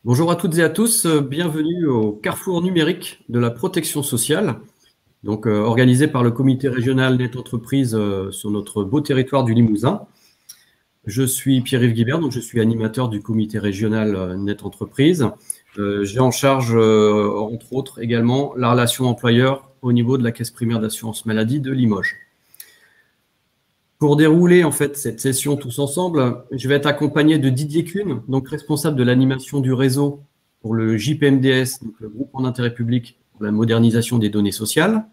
Bonjour à toutes et à tous, bienvenue au carrefour numérique de la protection sociale, organisé par le comité régional Net Entreprise sur notre beau territoire du Limousin. Je suis Pierre-Yves Guibert, donc je suis animateur du comité régional Net Entreprise. J'ai en charge, entre autres, également la relation employeur au niveau de la caisse primaire d'assurance maladie de Limoges. Pour dérouler en fait cette session tous ensemble, je vais être accompagné de Didier Kuhn, donc responsable de l'animation du réseau pour le JPMDS, donc le groupement d'intérêt public pour la modernisation des données sociales.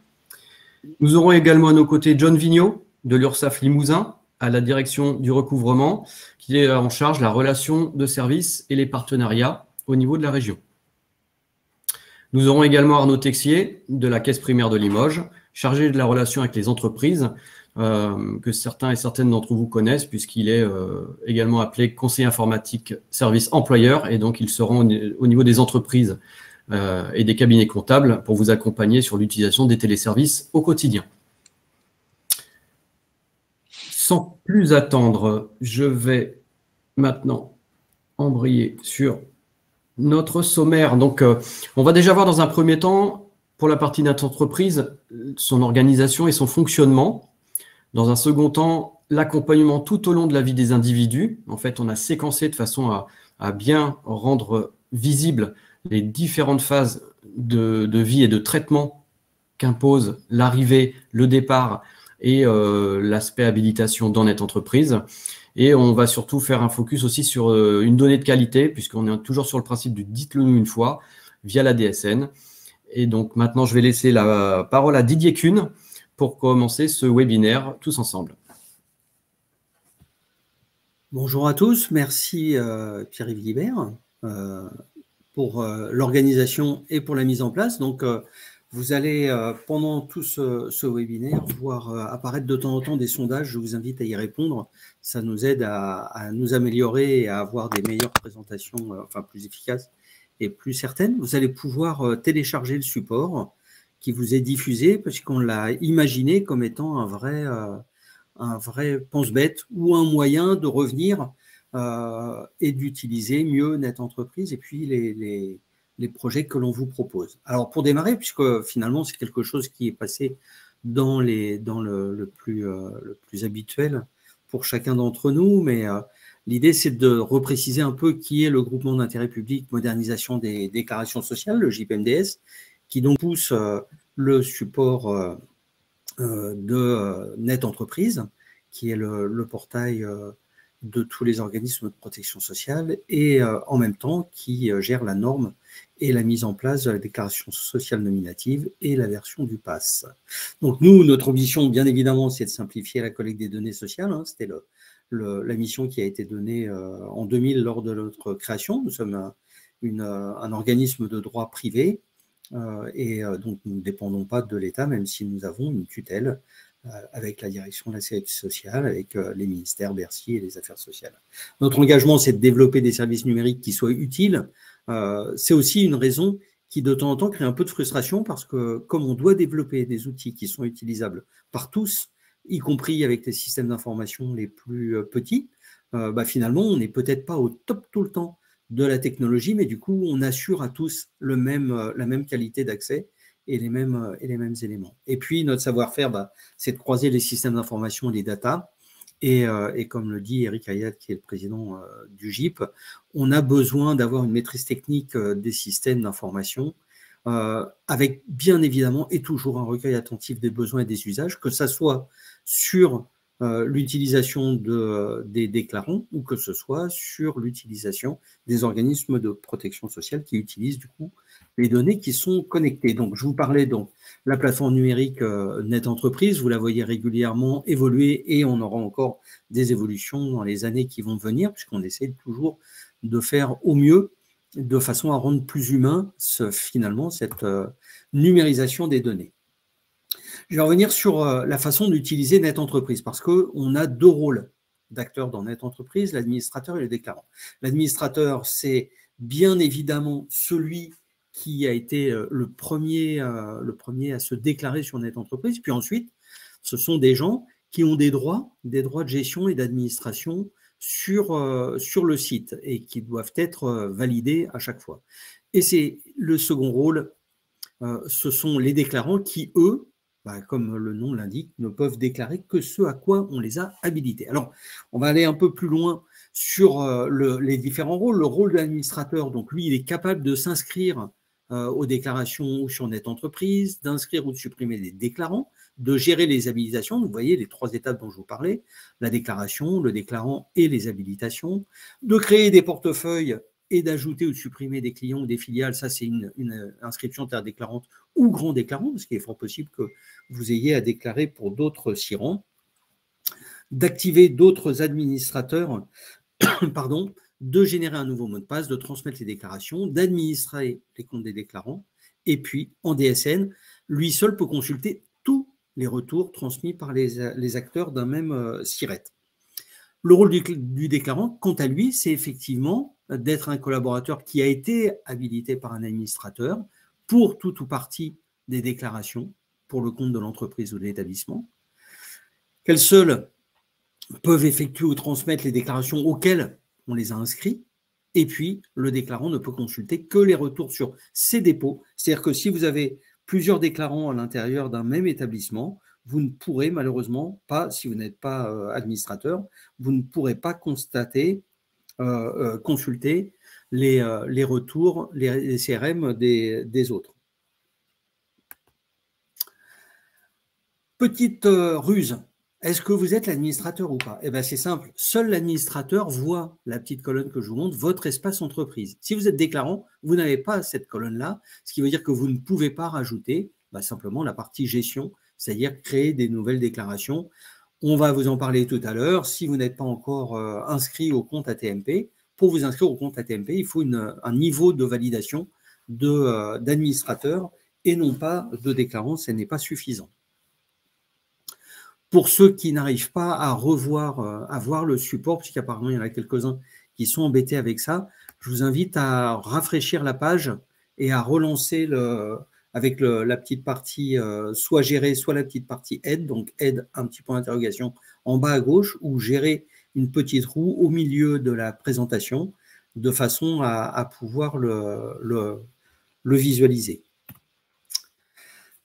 Nous aurons également à nos côtés John Vigneault de l'URSSAF Limousin à la direction du recouvrement, qui est en charge de la relation de service et les partenariats au niveau de la région. Nous aurons également Arnaud Texier de la caisse primaire de Limoges, chargé de la relation avec les entreprises, que certains et certaines d'entre vous connaissent, puisqu'il est également appelé conseiller informatique service employeur, et donc il sera au niveau des entreprises et des cabinets comptables pour vous accompagner sur l'utilisation des téléservices au quotidien. Sans plus attendre, je vais maintenant embrayer sur notre sommaire. Donc, on va déjà voir dans un premier temps, pour la partie Net Entreprise, son organisation et son fonctionnement. Dans un second temps, l'accompagnement tout au long de la vie des individus. En fait, on a séquencé de façon à bien rendre visibles les différentes phases de vie et de traitement qu'impose l'arrivée, le départ et l'aspect habilitation dans Net Entreprise. Et on va surtout faire un focus aussi sur une donnée de qualité, puisqu'on est toujours sur le principe du dites-le nous une fois, via la DSN. Et donc maintenant, je vais laisser la parole à Didier Kuhn pour commencer ce webinaire tous ensemble. Bonjour à tous, merci Pierre-Yves Guibert pour l'organisation et pour la mise en place. Donc, vous allez, pendant tout ce webinaire, voir apparaître de temps en temps des sondages. Je vous invite à y répondre. Ça nous aide à nous améliorer et à avoir des meilleures présentations, enfin plus efficaces et plus certaines. Vous allez pouvoir télécharger le support qui vous est diffusé parce qu'on l'a imaginé comme étant un vrai pense-bête ou un moyen de revenir et d'utiliser mieux Net Entreprise et puis les projets que l'on vous propose. Alors, pour démarrer, puisque finalement, c'est quelque chose qui est passé dans le plus habituel pour chacun d'entre nous, mais l'idée, c'est de repréciser un peu qui est le groupement d'intérêt public modernisation des déclarations sociales, le JPMDS, qui donc pousse le support de Net Entreprise, qui est le portail de tous les organismes de protection sociale et en même temps qui gère la norme et la mise en place de la déclaration sociale nominative et la version du PASS. Donc nous, notre ambition, bien évidemment, c'est de simplifier la collecte des données sociales. Hein. C'était la mission qui a été donnée en 2000 lors de notre création. Nous sommes un organisme de droit privé donc nous ne dépendons pas de l'État, même si nous avons une tutelle avec la direction de la sécurité sociale, avec les ministères Bercy et les affaires sociales. Notre engagement, c'est de développer des services numériques qui soient utiles. C'est aussi une raison qui, de temps en temps, crée un peu de frustration parce que, comme on doit développer des outils qui sont utilisables par tous, y compris avec les systèmes d'information les plus petits, finalement, on n'est peut-être pas au top tout le temps de la technologie, mais du coup, on assure à tous la même qualité d'accès et les mêmes éléments. Et puis, notre savoir-faire, c'est de croiser les systèmes d'information et les data. Et comme le dit Eric Hayat, qui est le président du GIP, on a besoin d'avoir une maîtrise technique des systèmes d'information, avec bien évidemment et toujours un recueil attentif des besoins et des usages, que ça soit sur l'utilisation des déclarants ou que ce soit sur l'utilisation des organismes de protection sociale qui utilisent du coup les données qui sont connectées. Donc, je vous parlais de la plateforme numérique Net Entreprise, vous la voyez régulièrement évoluer et on aura encore des évolutions dans les années qui vont venir puisqu'on essaie toujours de faire au mieux de façon à rendre plus humain finalement cette numérisation des données. Je vais revenir sur la façon d'utiliser Net Entreprise parce qu'on a deux rôles d'acteurs dans Net Entreprise, l'administrateur et le déclarant. L'administrateur, c'est bien évidemment celui qui a été le premier à se déclarer sur Net Entreprise. Puis ensuite, ce sont des gens qui ont des droits de gestion et d'administration sur le site et qui doivent être validés à chaque fois. Et c'est le second rôle, ce sont les déclarants qui, eux, comme le nom l'indique, ne peuvent déclarer que ce à quoi on les a habilités. Alors, on va aller un peu plus loin sur les différents rôles. Le rôle de l'administrateur, donc lui, il est capable de s'inscrire aux déclarations sur Net Entreprise, d'inscrire ou de supprimer des déclarants, de gérer les habilitations. Vous voyez les 3 étapes dont je vous parlais, la déclaration, le déclarant et les habilitations, de créer des portefeuilles et d'ajouter ou de supprimer des clients ou des filiales. Ça, c'est une inscription terre déclarante ou grand déclarant, parce qu'il est fort possible que vous ayez à déclarer pour d'autres SIRAN, d'activer d'autres administrateurs, pardon, de générer un nouveau mot de passe, de transmettre les déclarations, d'administrer les comptes des déclarants, et puis en DSN, lui seul peut consulter tous les retours transmis par les acteurs d'un même SIRET. Le rôle du déclarant, quant à lui, c'est effectivement d'être un collaborateur qui a été habilité par un administrateur pour tout ou partie des déclarations pour le compte de l'entreprise ou de l'établissement, qu'elles seules peuvent effectuer ou transmettre les déclarations auxquelles on les a inscrits, et puis le déclarant ne peut consulter que les retours sur ses dépôts. C'est-à-dire que si vous avez plusieurs déclarants à l'intérieur d'un même établissement, vous ne pourrez malheureusement pas, si vous n'êtes pas administrateur, vous ne pourrez pas consulter les retours, les CRM des autres. Petite ruse, est-ce que vous êtes l'administrateur ou pas? Eh bien, c'est simple, seul l'administrateur voit la petite colonne que je vous montre, votre espace entreprise. Si vous êtes déclarant, vous n'avez pas cette colonne-là, ce qui veut dire que vous ne pouvez pas rajouter simplement la partie gestion, c'est-à-dire créer des nouvelles déclarations. On va vous en parler tout à l'heure. Si vous n'êtes pas encore inscrit au compte ATMP, pour vous inscrire au compte ATMP, il faut un niveau de validation d'administrateur et non pas de déclarant, ce n'est pas suffisant. Pour ceux qui n'arrivent pas à voir le support, puisqu'apparemment il y en a quelques-uns qui sont embêtés avec ça, je vous invite à rafraîchir la page et à relancer avec la petite partie soit gérer, soit la petite partie aide, donc aide, un petit point d'interrogation en bas à gauche, ou gérer une petite roue au milieu de la présentation, de façon à pouvoir le visualiser.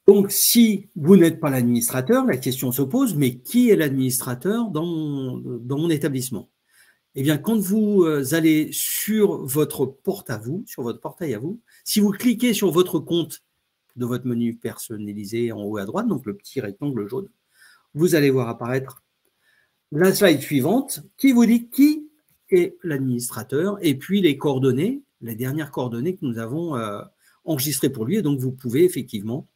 Donc, si vous n'êtes pas l'administrateur, la question se pose, mais qui est l'administrateur dans mon établissement? Eh bien, quand vous allez sur votre sur votre portail à vous, si vous cliquez sur votre compte de votre menu personnalisé en haut à droite, donc le petit rectangle jaune, vous allez voir apparaître la slide suivante qui vous dit qui est l'administrateur et puis les coordonnées, les dernières coordonnées que nous avons enregistrées pour lui. Et donc, vous pouvez effectivement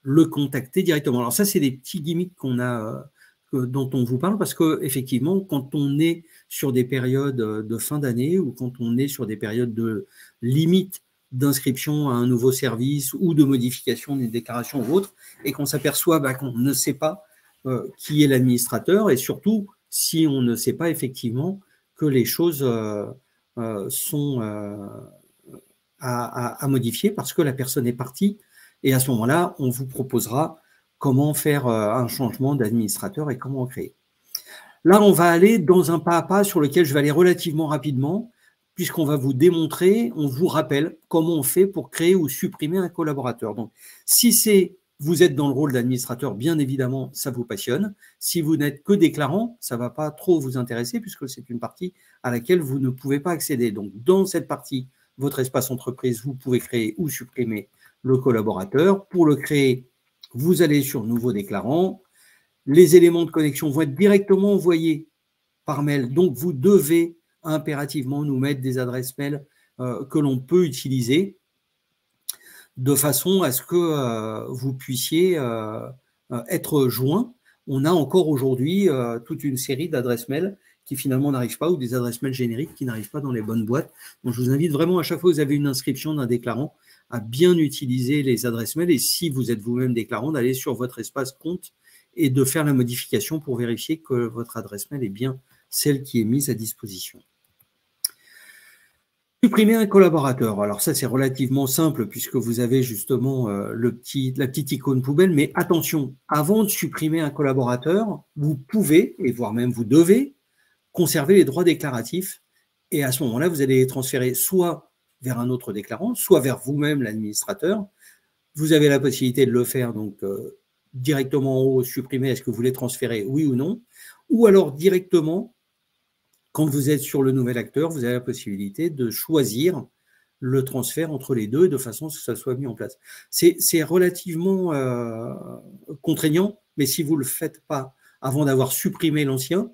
le contacter directement. Alors ça, c'est des petits gimmicks qu'on a, dont on vous parle, parce qu'effectivement, quand on est sur des périodes de fin d'année ou quand on est sur des périodes de limite d'inscription à un nouveau service ou de modification d'une déclaration ou autre, et qu'on s'aperçoit qu'on ne sait pas qui est l'administrateur, et surtout si on ne sait pas effectivement que les choses sont à modifier parce que la personne est partie. Et à ce moment-là, on vous proposera comment faire un changement d'administrateur et comment en créer. Là, on va aller dans un pas à pas sur lequel je vais aller relativement rapidement, puisqu'on va vous démontrer, on vous rappelle comment on fait pour créer ou supprimer un collaborateur. Donc, si vous êtes dans le rôle d'administrateur, bien évidemment, ça vous passionne. Si vous n'êtes que déclarant, ça ne va pas trop vous intéresser, puisque c'est une partie à laquelle vous ne pouvez pas accéder. Donc, dans cette partie, votre espace entreprise, vous pouvez créer ou supprimer le collaborateur. Pour le créer, vous allez sur Nouveau déclarant. Les éléments de connexion vont être directement envoyés par mail. Donc, vous devez impérativement nous mettre des adresses mail que l'on peut utiliser de façon à ce que vous puissiez être joint. On a encore aujourd'hui toute une série d'adresses mail qui finalement n'arrivent pas, ou des adresses mail génériques qui n'arrivent pas dans les bonnes boîtes. Donc, je vous invite vraiment, à chaque fois que vous avez une inscription d'un déclarant, à bien utiliser les adresses mail, et si vous êtes vous-même déclarant, d'aller sur votre espace compte et de faire la modification pour vérifier que votre adresse mail est bien celle qui est mise à disposition. Supprimer un collaborateur. Alors ça, c'est relativement simple puisque vous avez justement la petite icône poubelle, mais attention, avant de supprimer un collaborateur, vous pouvez, et voire même vous devez, conserver les droits déclaratifs. Et à ce moment-là, vous allez les transférer soit vers un autre déclarant, soit vers vous-même, l'administrateur. Vous avez la possibilité de le faire donc directement en haut, supprimer, est-ce que vous voulez transférer, oui ou non, ou alors directement, quand vous êtes sur le nouvel acteur, vous avez la possibilité de choisir le transfert entre les deux de façon à ce que ça soit mis en place. C'est relativement contraignant, mais si vous ne le faites pas avant d'avoir supprimé l'ancien,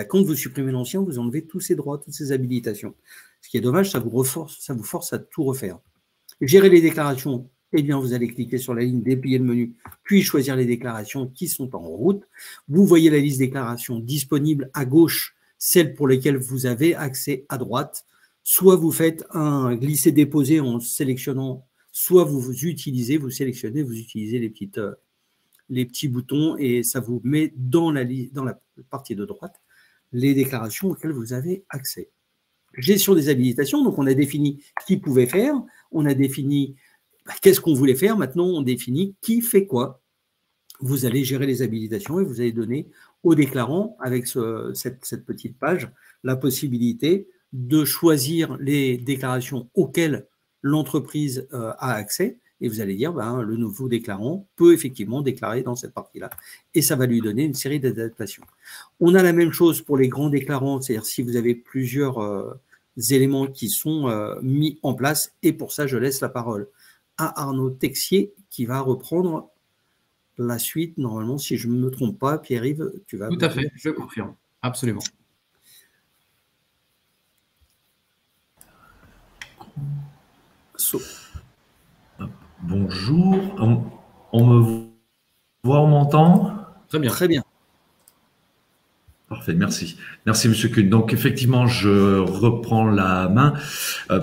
quand vous supprimez l'ancien, vous enlevez tous ces droits, toutes ces habilitations. Ce qui est dommage, ça vous force à tout refaire. Gérer les déclarations, eh bien, vous allez cliquer sur la ligne, déplier le menu, puis choisir les déclarations qui sont en route. Vous voyez la liste déclarations disponible à gauche, celles pour lesquelles vous avez accès à droite. Soit vous faites un glisser-déposer en sélectionnant, soit vous sélectionnez, vous utilisez les petits boutons et ça vous met dans la partie de droite les déclarations auxquelles vous avez accès. Gestion des habilitations, donc on a défini qui pouvait faire, on a défini qu'est-ce qu'on voulait faire, maintenant on définit qui fait quoi. Vous allez gérer les habilitations et vous allez donner aux déclarants, avec cette petite page, la possibilité de choisir les déclarations auxquelles l'entreprise a accès, et vous allez dire, le nouveau déclarant peut effectivement déclarer dans cette partie-là, et ça va lui donner une série d'adaptations. On a la même chose pour les grands déclarants, c'est-à-dire si vous avez plusieurs éléments qui sont mis en place, et pour ça, je laisse la parole à Arnaud Texier, qui va reprendre la suite, normalement, si je ne me trompe pas. Pierre-Yves, tu vas… Tout à fait, je confirme, absolument. Bonjour, on me voit, on m'entend? Très bien. Très bien. Parfait, merci. Merci, Monsieur Kuhn. Donc, effectivement, je reprends la main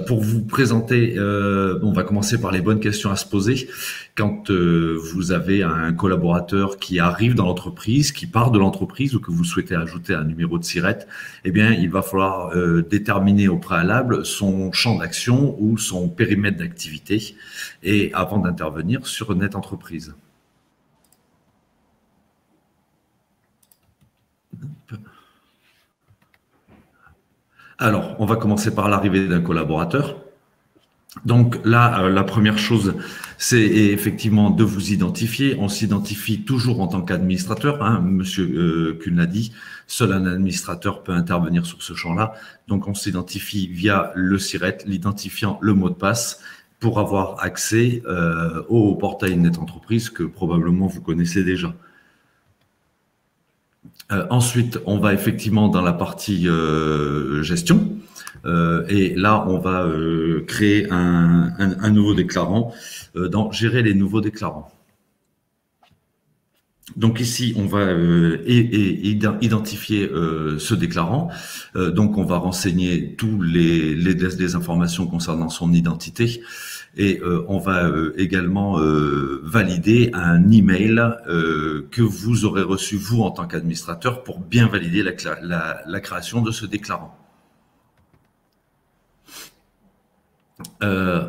pour vous présenter. On va commencer par les bonnes questions à se poser. Quand vous avez un collaborateur qui arrive dans l'entreprise, qui part de l'entreprise ou que vous souhaitez ajouter un numéro de SIRET, eh bien, il va falloir déterminer au préalable son champ d'action ou son périmètre d'activité et avant d'intervenir sur Net Entreprise. Alors, on va commencer par l'arrivée d'un collaborateur. Donc là, la première chose, c'est effectivement de vous identifier. On s'identifie toujours en tant qu'administrateur. Monsieur Kuhn l'a dit, seul un administrateur peut intervenir sur ce champ-là. Donc on s'identifie via le SIRET, l'identifiant, le mot de passe, pour avoir accès au portail Net Entreprise que probablement vous connaissez déjà. Ensuite, on va effectivement dans la partie gestion et là, on va créer un nouveau déclarant dans gérer les nouveaux déclarants. Donc ici, on va identifier ce déclarant. Donc, on va renseigner tous les informations concernant son identité. Et on va également valider un email que vous aurez reçu, vous, en tant qu'administrateur, pour bien valider la création de ce déclarant.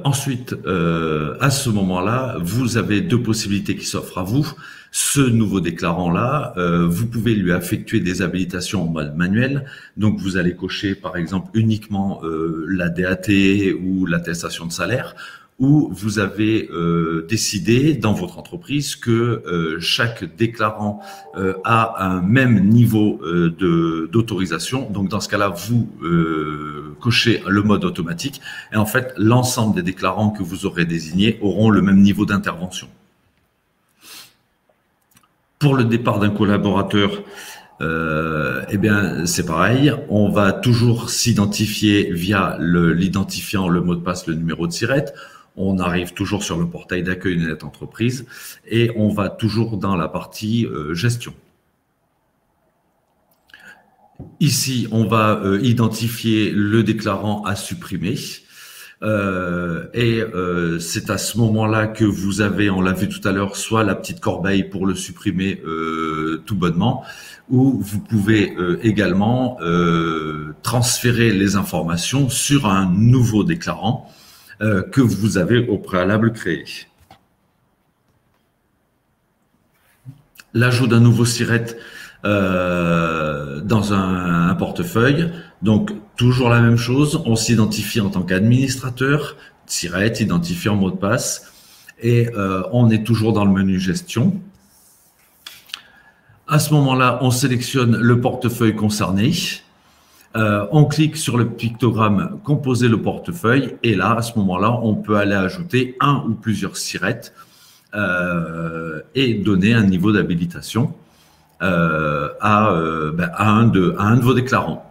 Ensuite, à ce moment-là, vous avez deux possibilités qui s'offrent à vous. Ce nouveau déclarant-là, vous pouvez lui effectuer des habilitations en mode manuel. Donc, vous allez cocher, par exemple, uniquement la DAT ou l'attestation de salaire, où vous avez décidé dans votre entreprise que chaque déclarant a un même niveau d'autorisation. Donc, dans ce cas-là, vous cochez le mode automatique et en fait, l'ensemble des déclarants que vous aurez désignés auront le même niveau d'intervention. Pour le départ d'un collaborateur, eh bien, c'est pareil. On va toujours s'identifier via l'identifiant, le mot de passe, le numéro de SIRET. On arrive toujours sur le portail d'accueil de Net Entreprise et on va toujours dans la partie gestion. Ici, on va identifier le déclarant à supprimer. C'est à ce moment-là que vous avez, on l'a vu tout à l'heure, soit la petite corbeille pour le supprimer tout bonnement, ou vous pouvez également transférer les informations sur un nouveau déclarant que vous avez au préalable créé. L'ajout d'un nouveau SIRET dans dans un portefeuille. Donc, toujours la même chose. On s'identifie en tant qu'administrateur, SIRET, identifiant mot de passe. Et on est toujours dans le menu gestion. À ce moment-là, on sélectionne le portefeuille concerné. On clique sur le pictogramme « Composer le portefeuille » et là, à ce moment-là, on peut aller ajouter un ou plusieurs SIRET et donner un niveau d'habilitation à un de vos déclarants.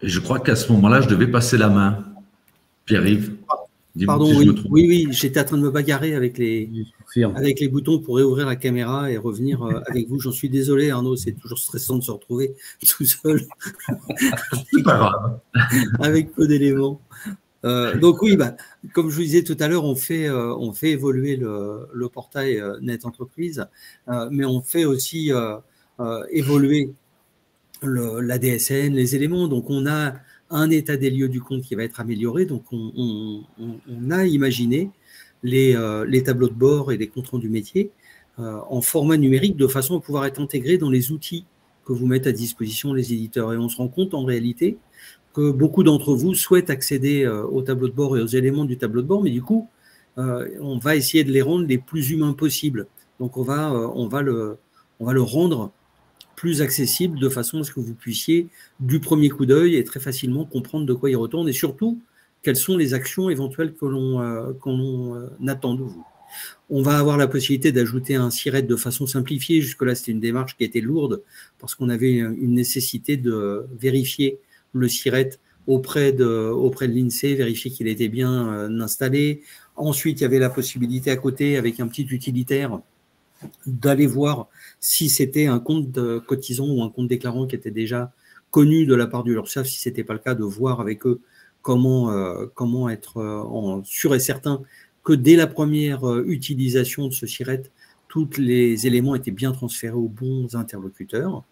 Et je crois qu'à ce moment-là, je devais passer la main. Pierre-Yves, dis-moi Pardon, si oui, je me trompe. oui, j'étais en train de me bagarrer avec les boutons pour réouvrir la caméra et revenir avec vous. J'en suis désolé, Arnaud, c'est toujours stressant de se retrouver tout seul C'est pas grave. avec peu d'éléments. Donc oui, comme je vous disais tout à l'heure, on fait évoluer le portail Net Entreprise, mais on fait aussi évoluer la DSN, les éléments. Donc, on a un état des lieux du compte qui va être amélioré. Donc, on a imaginé les tableaux de bord et les comptes rendus métiers en format numérique de façon à pouvoir être intégrés dans les outils que vous mettent à disposition les éditeurs. Et on se rend compte en réalité que beaucoup d'entre vous souhaitent accéder au tableau de bord et aux éléments du tableau de bord, mais du coup, on va essayer de les rendre les plus humains possibles. Donc, on va le rendre plus accessible de façon à ce que vous puissiez, du premier coup d'œil, et très facilement comprendre de quoi il retourne et surtout, quelles sont les actions éventuelles que l'on attend de vous. On va avoir la possibilité d'ajouter un SIRET de façon simplifiée. Jusque-là, c'était une démarche qui était lourde parce qu'on avait une nécessité de vérifier le SIRET auprès de l'INSEE, vérifier qu'il était bien installé. Ensuite, il y avait la possibilité à côté, avec un petit utilitaire, d'aller voir si c'était un compte cotisant ou un compte déclarant qui était déjà connu de la part du URSSAF. Si ce n'était pas le cas, de voir avec eux comment être sûr et certain que dès la première utilisation de ce SIRET, tous les éléments étaient bien transférés aux bons interlocuteurs.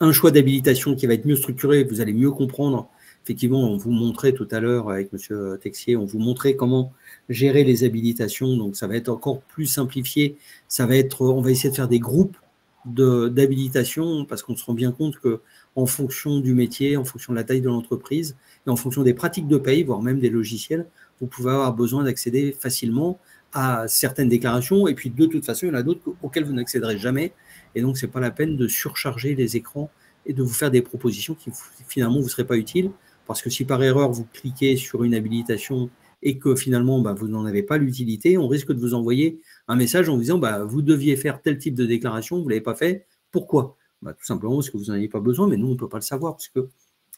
Un choix d'habilitation qui va être mieux structuré, vous allez mieux comprendre. Effectivement, on vous montrait tout à l'heure avec M. Texier, on vous montrait comment gérer les habilitations. Donc, ça va être encore plus simplifié. On va essayer de faire des groupes d'habilitation parce qu'on se rend bien compte que en fonction du métier, en fonction de la taille de l'entreprise et en fonction des pratiques de paye, voire même des logiciels, vous pouvez avoir besoin d'accéder facilement à certaines déclarations. Et puis, de toute façon, il y en a d'autres auxquelles vous n'accéderez jamais. Et donc, ce n'est pas la peine de surcharger les écrans et de vous faire des propositions qui finalement ne vous seraient pas utiles. Parce que si par erreur, vous cliquez sur une habilitation et que finalement, vous n'en avez pas l'utilité, on risque de vous envoyer un message en vous disant vous deviez faire tel type de déclaration, vous ne l'avez pas fait. Pourquoi? Tout simplement parce que vous n'en avez pas besoin, mais nous, on ne peut pas le savoir parce que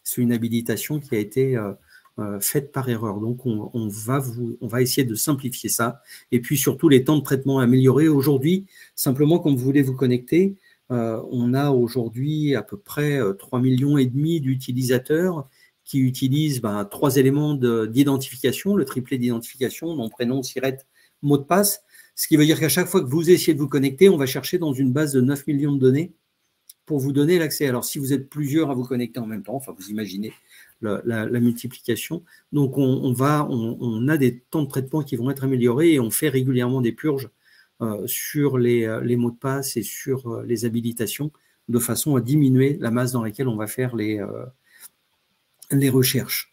c'est une habilitation qui a été faite par erreur. Donc, on va essayer de simplifier ça. Et puis, surtout, les temps de traitement améliorés. Aujourd'hui, simplement, quand vous voulez vous connecter, on a aujourd'hui à peu près 3,5 millions d'utilisateurs qui utilisent 3 éléments d'identification, le triplet d'identification, nom, prénom, SIRET, mot de passe. Ce qui veut dire qu'à chaque fois que vous essayez de vous connecter, on va chercher dans une base de 9 millions de données pour vous donner l'accès. Alors, si vous êtes plusieurs à vous connecter en même temps, enfin, vous imaginez la multiplication. Donc, on a des temps de traitement qui vont être améliorés et on fait régulièrement des purges sur les mots de passe et sur les habilitations de façon à diminuer la masse dans laquelle on va faire les recherches.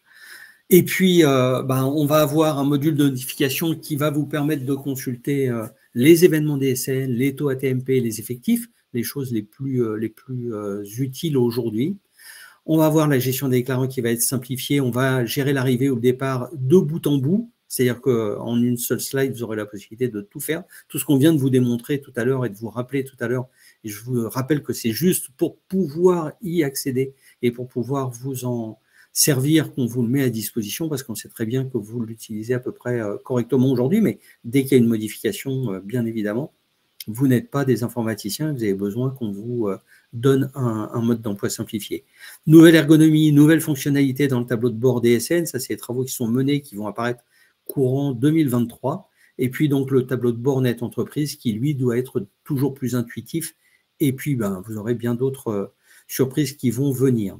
Et puis, on va avoir un module de notification qui va vous permettre de consulter les événements DSN, les taux ATMP, les effectifs, les choses les plus utiles aujourd'hui. On va avoir la gestion des déclarants qui va être simplifiée. On va gérer l'arrivée ou le départ de bout en bout. C'est-à-dire qu'en une seule slide, vous aurez la possibilité de tout faire. Tout ce qu'on vient de vous démontrer tout à l'heure et de vous rappeler tout à l'heure. Et je vous rappelle que c'est juste pour pouvoir y accéder et pour pouvoir vous en servir qu'on vous le met à disposition parce qu'on sait très bien que vous l'utilisez à peu près correctement aujourd'hui, mais dès qu'il y a une modification, bien évidemment, vous n'êtes pas des informaticiens, vous avez besoin qu'on vous donne un mode d'emploi simplifié. Nouvelle ergonomie, nouvelle fonctionnalité dans le tableau de bord DSN, ça c'est des travaux qui sont menés, qui vont apparaître courant 2023. Et puis donc le tableau de bord net entreprise qui lui doit être toujours plus intuitif. Et puis vous aurez bien d'autres surprises qui vont venir.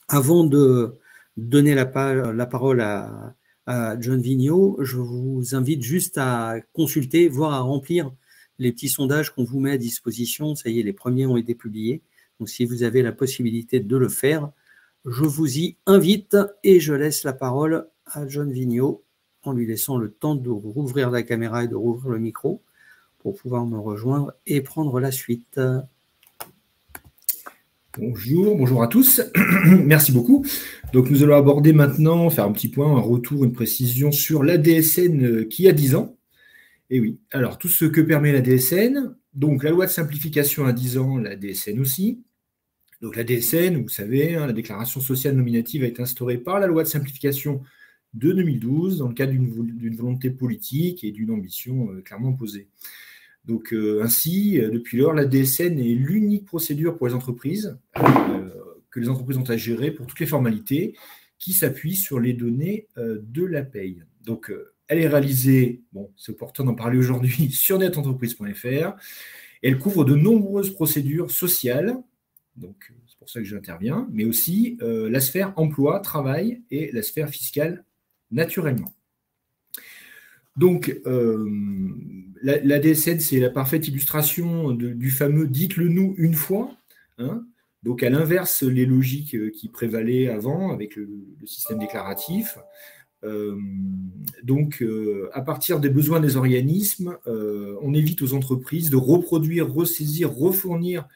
Avant de donner la parole à John Vigneault, je vous invite juste à consulter, voire à remplir les petits sondages qu'on vous met à disposition. Ça y est, les premiers ont été publiés. Donc, si vous avez la possibilité de le faire, je vous y invite et je laisse la parole à John Vigneault en lui laissant le temps de rouvrir la caméra et de rouvrir le micro pour pouvoir me rejoindre et prendre la suite. Bonjour à tous. Merci beaucoup. Donc, nous allons aborder maintenant, faire un petit point, un retour, une précision sur la DSN qui a 10 ans. Et oui, alors tout ce que permet la DSN, donc la loi de simplification a 10 ans, la DSN aussi. Donc la DSN, vous savez, la déclaration sociale nominative a été instaurée par la loi de simplification de 2012 dans le cadre d'une volonté politique et d'une ambition clairement posée. Donc ainsi, depuis lors, la DSN est l'unique procédure pour les entreprises que les entreprises ont à gérer pour toutes les formalités qui s'appuient sur les données de la paye. Donc elle est réalisée, c'est opportun d'en parler aujourd'hui, sur netentreprise.fr. Elle couvre de nombreuses procédures sociales, donc c'est pour ça que j'interviens, mais aussi la sphère emploi, travail et la sphère fiscale naturellement. Donc, la DSN, c'est la parfaite illustration du fameux « dites-le-nous une fois ». Donc, elle inverse les logiques qui prévalaient avant avec le système déclaratif. Donc, à partir des besoins des organismes, on évite aux entreprises de reproduire, ressaisir, refournir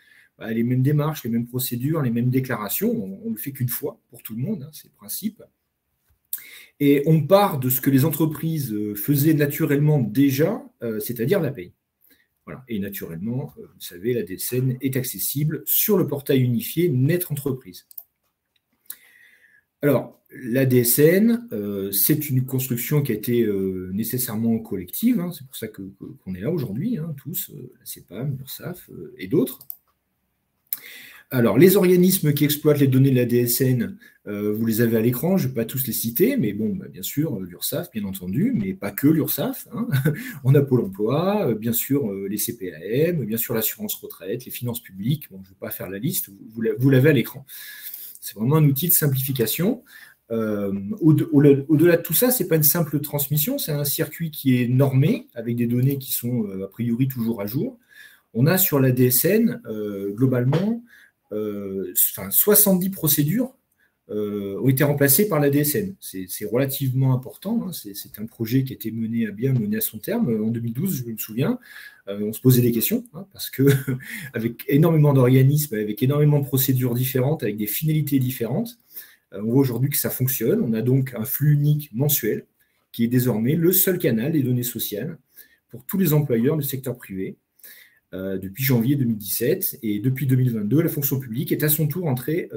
les mêmes démarches, les mêmes procédures, les mêmes déclarations. On ne le fait qu'une fois pour tout le monde, c'est le principe. Et on part de ce que les entreprises faisaient naturellement déjà, c'est-à-dire la paye. Voilà. Et naturellement, vous savez, la DSN est accessible sur le portail unifié Net Entreprise. Alors, la DSN, c'est une construction qui a été nécessairement collective. C'est pour ça qu'on est là aujourd'hui, tous, la CEPAM, l'URSSAF et d'autres. Alors, les organismes qui exploitent les données de la DSN, vous les avez à l'écran, je ne vais pas tous les citer, mais bon, bien sûr, l'URSSAF, bien entendu, mais pas que l'URSSAF. On a Pôle emploi, bien sûr, les CPAM, bien sûr, l'assurance retraite, les finances publiques. Bon, je ne vais pas faire la liste, vous l'avez à l'écran. C'est vraiment un outil de simplification. Au-delà de tout ça, ce n'est pas une simple transmission, c'est un circuit qui est normé, avec des données qui sont a priori toujours à jour. On a sur la DSN, globalement, 70 procédures ont été remplacées par la DSN. C'est relativement important. C'est un projet qui a été mené à son terme. En 2012, je me souviens, on se posait des questions, parce que avec énormément d'organismes, avec énormément de procédures différentes, avec des finalités différentes, on voit aujourd'hui que ça fonctionne. On a donc un flux unique mensuel qui est désormais le seul canal des données sociales pour tous les employeurs du secteur privé. Depuis janvier 2017 et depuis 2022, la fonction publique est à son tour entrée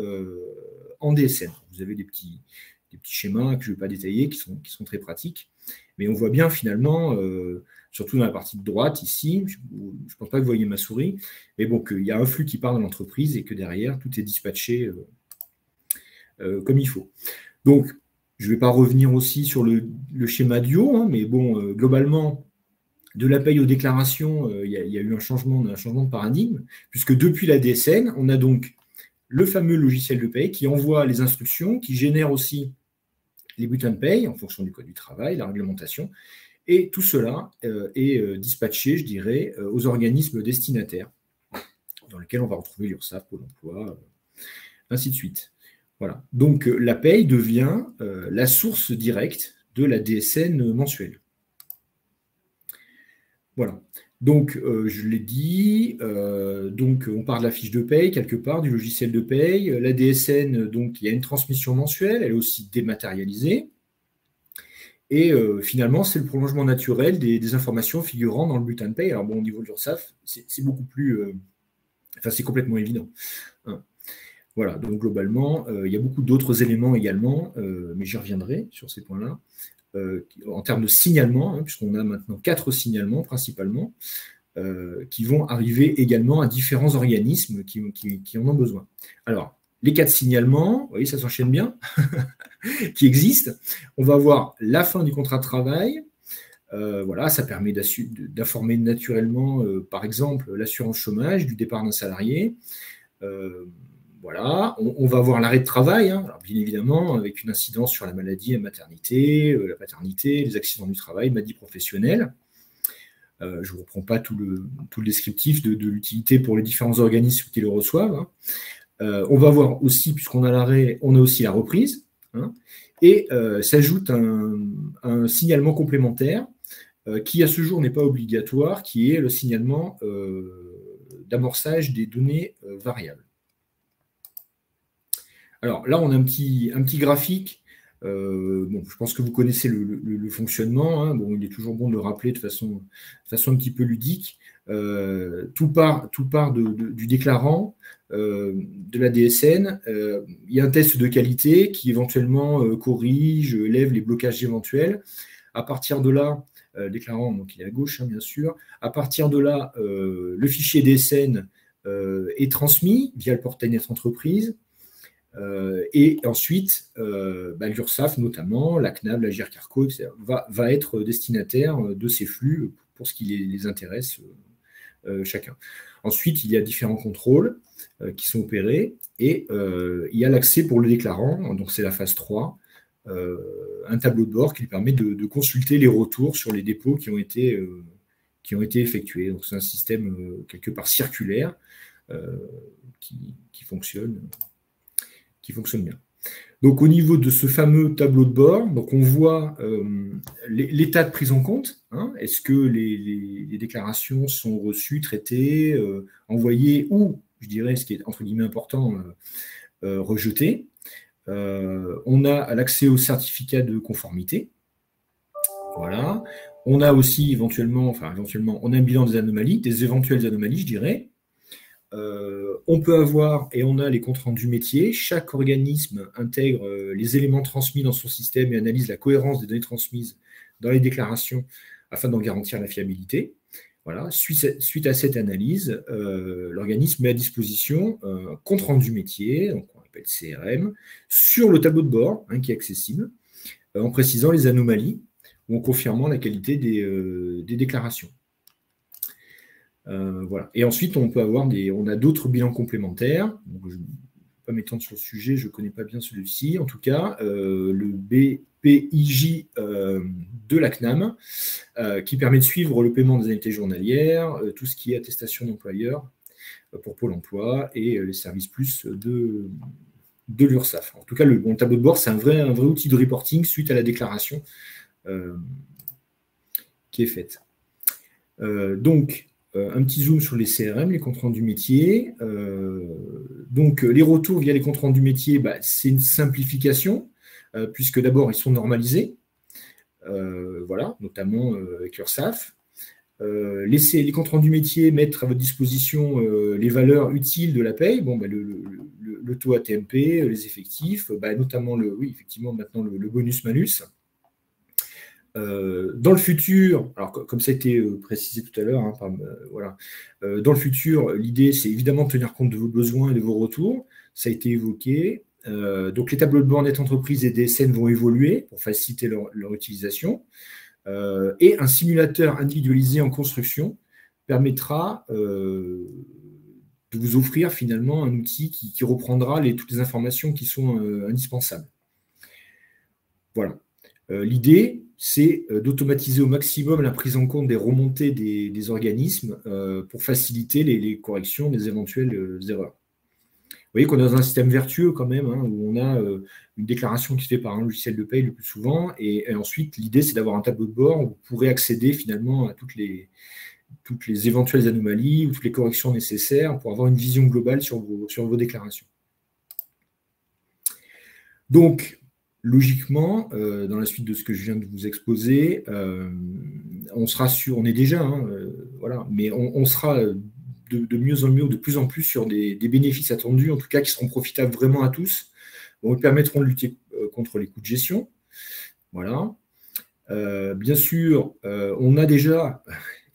en DSN. Vous avez des petits schémas que je ne vais pas détailler qui sont très pratiques, mais on voit bien finalement, surtout dans la partie de droite ici, je ne pense pas que vous voyez ma souris, mais bon, qu'il y a un flux qui part dans l'entreprise et que derrière, tout est dispatché comme il faut. Donc, je ne vais pas revenir aussi sur le schéma DIO, mais bon, globalement, de la paye aux déclarations, il y a eu un changement de paradigme, puisque depuis la DSN, on a donc le fameux logiciel de paye qui envoie les instructions, qui génère aussi les bulletins de paye en fonction du code du travail, la réglementation, et tout cela est dispatché, je dirais, aux organismes destinataires, dans lesquels on va retrouver l'URSSAF, Pôle emploi, ainsi de suite. Voilà. Donc la paye devient la source directe de la DSN mensuelle. Voilà. Donc, je l'ai dit, donc on part de la fiche de paye, quelque part, du logiciel de paye. La DSN, donc, il y a une transmission mensuelle, elle est aussi dématérialisée. Et finalement, c'est le prolongement naturel des informations figurant dans le bulletin de paye. Alors, bon, au niveau de l'URSSAF, c'est beaucoup plus... c'est complètement évident. Voilà, donc globalement, il y a beaucoup d'autres éléments également, mais j'y reviendrai sur ces points-là. En termes de signalement, puisqu'on a maintenant 4 signalements principalement. qui vont arriver également à différents organismes qui en ont besoin. Alors, les cas de signalement, vous voyez, ça s'enchaîne bien, qui existent. On va avoir la fin du contrat de travail. Voilà, ça permet d'informer naturellement, par exemple, l'assurance chômage du départ d'un salarié. Voilà, on va avoir l'arrêt de travail, hein. Alors, bien évidemment, avec une incidence sur la maladie, la maternité, la paternité, les accidents du travail, maladie professionnelle. Je ne vous reprends pas tout le descriptif de l'utilité pour les différents organismes qui le reçoivent, hein. On va voir aussi, puisqu'on a l'arrêt, on a aussi la reprise, hein, et s'ajoute un signalement complémentaire qui, à ce jour, n'est pas obligatoire, qui est le signalement d'amorçage des données variables. Alors là, on a un petit graphique. Bon, je pense que vous connaissez le fonctionnement, hein. Bon, il est toujours bon de le rappeler de façon un petit peu ludique. Tout part du déclarant, de la DSN. Il y a un test de qualité qui éventuellement corrige, lève les blocages éventuels. À partir de là, déclarant, donc il est à gauche, hein, bien sûr. À partir de là, le fichier DSN est transmis via le portail Net Entreprise. Et ensuite, l'URSSAF notamment, la CNAB, la GIRCARCO, etc., va être destinataire de ces flux pour ce qui les intéresse chacun. Ensuite, il y a différents contrôles qui sont opérés et il y a l'accès pour le déclarant, donc c'est la phase 3, un tableau de bord qui lui permet de consulter les retours sur les dépôts qui ont été effectués. Donc c'est un système quelque part circulaire qui fonctionne bien. Donc au niveau de ce fameux tableau de bord, donc on voit l'état de prise en compte, hein. Est-ce que les déclarations sont reçues, traitées, envoyées ou, je dirais, ce qui est entre guillemets important, rejetées. On a l'accès au certificat de conformité. Voilà. On a aussi éventuellement, on a un bilan des anomalies, des éventuelles anomalies, je dirais. On peut avoir, et on a les comptes rendus métiers, chaque organisme intègre les éléments transmis dans son système et analyse la cohérence des données transmises dans les déclarations afin d'en garantir la fiabilité. Voilà. Suite à cette analyse, l'organisme met à disposition un compte rendu métier, donc on appelle CRM, sur le tableau de bord, hein, qui est accessible, en précisant les anomalies ou en confirmant la qualité des déclarations. Voilà. Et ensuite, on a d'autres bilans complémentaires. Donc, je ne vais pas m'étendre sur le sujet, je ne connais pas bien celui-ci. En tout cas, le BPIJ de la CNAM, qui permet de suivre le paiement des indemnités journalières, tout ce qui est attestation d'employeur pour Pôle emploi et les services plus de l'URSSAF. En tout cas, le tableau de bord, c'est un vrai outil de reporting suite à la déclaration qui est faite. Donc, un petit zoom sur les CRM, les comptes rendus métiers. Donc, les retours via les comptes rendus métiers, c'est une simplification, puisque d'abord, ils sont normalisés, voilà, notamment avec l'URSSAF. Les comptes rendus métiers mettent à votre disposition les valeurs utiles de la paye, le taux ATMP, les effectifs, notamment effectivement maintenant le bonus-malus. Dans le futur, alors comme ça a été précisé tout à l'heure, hein, voilà, dans le futur, l'idée c'est évidemment de tenir compte de vos besoins et de vos retours. Ça a été évoqué. Donc les tableaux de bord Net Entreprise et DSN vont évoluer pour faciliter leur utilisation. Et un simulateur individualisé en construction permettra de vous offrir finalement un outil qui reprendra toutes les informations qui sont indispensables. Voilà. L'idée, c'est d'automatiser au maximum la prise en compte des remontées des organismes pour faciliter les corrections des éventuelles erreurs. Vous voyez qu'on est dans un système vertueux quand même, hein, où on a une déclaration qui se fait par un logiciel de paye le plus souvent, et ensuite l'idée c'est d'avoir un tableau de bord où vous pourrez accéder finalement à toutes les éventuelles anomalies ou toutes les corrections nécessaires pour avoir une vision globale sur vos déclarations. Donc, logiquement, dans la suite de ce que je viens de vous exposer, on sera sur, on est déjà, hein, voilà, mais on sera de mieux en mieux, de plus en plus sur des bénéfices attendus, en tout cas qui seront profitables vraiment à tous, donc permettront de lutter contre les coûts de gestion. Voilà. Bien sûr, on a déjà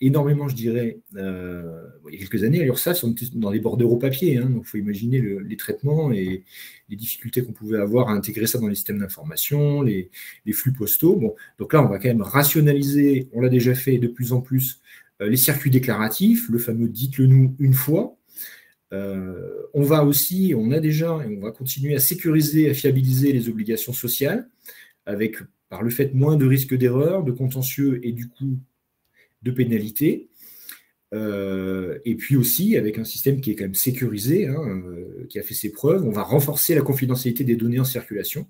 énormément, je dirais, il y a quelques années, à l'URSSAF, on était dans les bordereaux papier, hein, donc il faut imaginer les traitements et les difficultés qu'on pouvait avoir à intégrer ça dans les systèmes d'information, les flux postaux. Bon, donc là, on va quand même rationaliser, on l'a déjà fait de plus en plus, les circuits déclaratifs, le fameux « dites-le-nous une fois ». On a déjà, et on va continuer à sécuriser, à fiabiliser les obligations sociales, avec, par le fait, moins de risques d'erreur, de contentieux et du coup, de pénalités. Et puis aussi, avec un système qui est quand même sécurisé, hein, qui a fait ses preuves, on va renforcer la confidentialité des données en circulation.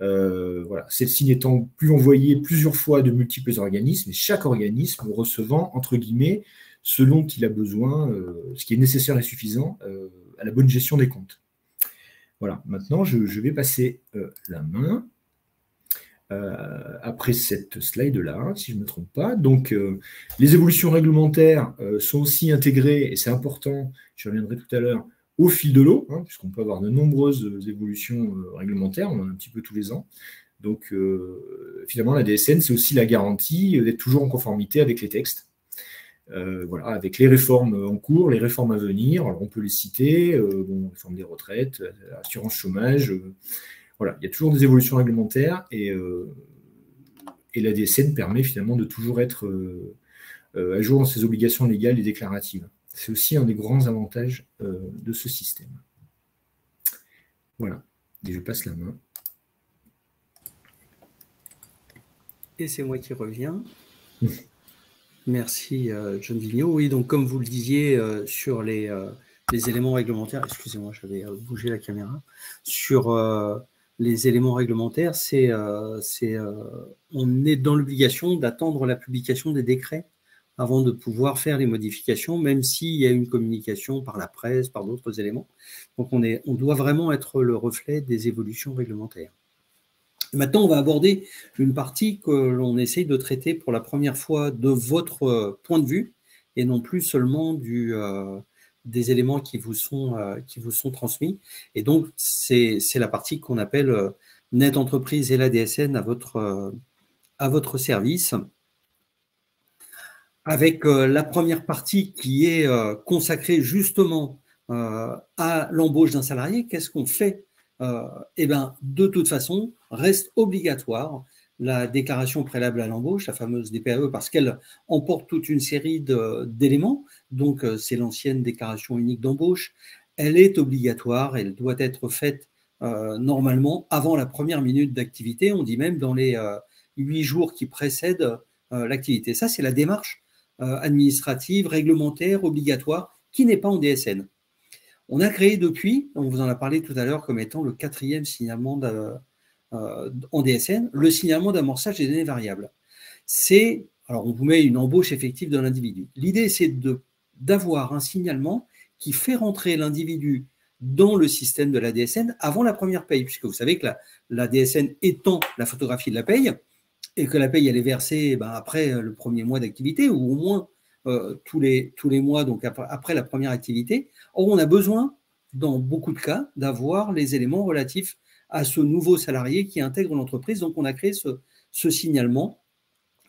Voilà, celle-ci n'étant plus envoyée plusieurs fois de multiples organismes, et chaque organisme recevant, entre guillemets, ce dont il a besoin, ce qui est nécessaire et suffisant à la bonne gestion des comptes. Voilà, maintenant je vais passer la main après cette slide-là, si je ne me trompe pas. Donc, les évolutions réglementaires sont aussi intégrées, et c'est important, je reviendrai tout à l'heure, au fil de l'eau, hein, puisqu'on peut avoir de nombreuses évolutions réglementaires, on en a un petit peu tous les ans. Donc, finalement, la DSN, c'est aussi la garantie d'être toujours en conformité avec les textes. Voilà, avec les réformes en cours, les réformes à venir, alors on peut les citer, réforme des retraites, assurance chômage, voilà, il y a toujours des évolutions réglementaires et la DSN permet finalement de toujours être à jour dans ses obligations légales et déclaratives. C'est aussi un des grands avantages de ce système. Voilà, et je passe la main. Et c'est moi qui reviens. Merci, John Vigneault. Oui, donc comme vous le disiez, sur les éléments réglementaires, excusez-moi, j'avais bougé la caméra, sur les éléments réglementaires, on est dans l'obligation d'attendre la publication des décrets avant de pouvoir faire les modifications, même s'il y a une communication par la presse, par d'autres éléments. Donc, on doit vraiment être le reflet des évolutions réglementaires. Maintenant, on va aborder une partie que l'on essaye de traiter pour la première fois de votre point de vue et non plus seulement des éléments qui vous sont transmis. Et donc, c'est la partie qu'on appelle Net Entreprise et la DSN à votre service, avec la première partie qui est consacrée justement à l'embauche d'un salarié. Qu'est-ce qu'on fait? Eh bien, de toute façon, reste obligatoire la déclaration préalable à l'embauche, la fameuse DPAE, parce qu'elle emporte toute une série d'éléments. Donc, c'est l'ancienne déclaration unique d'embauche. Elle est obligatoire, elle doit être faite normalement avant la première minute d'activité. On dit même dans les 8 jours qui précèdent l'activité. Ça, c'est la démarche administrative, réglementaire, obligatoire, qui n'est pas en DSN. On a créé depuis, on vous en a parlé tout à l'heure comme étant le 4e signalement en DSN, le signalement d'amorçage des données variables. Alors on vous met une embauche effective de l'individu. L'idée, c'est d'avoir un signalement qui fait rentrer l'individu dans le système de la DSN avant la première paye, puisque vous savez que la DSN étend la photographie de la paye, et que la paye, elle est versée après le premier mois d'activité, ou au moins tous les mois, donc après la première activité. Or, on a besoin, dans beaucoup de cas, d'avoir les éléments relatifs à ce nouveau salarié qui intègre l'entreprise. Donc, on a créé ce signalement.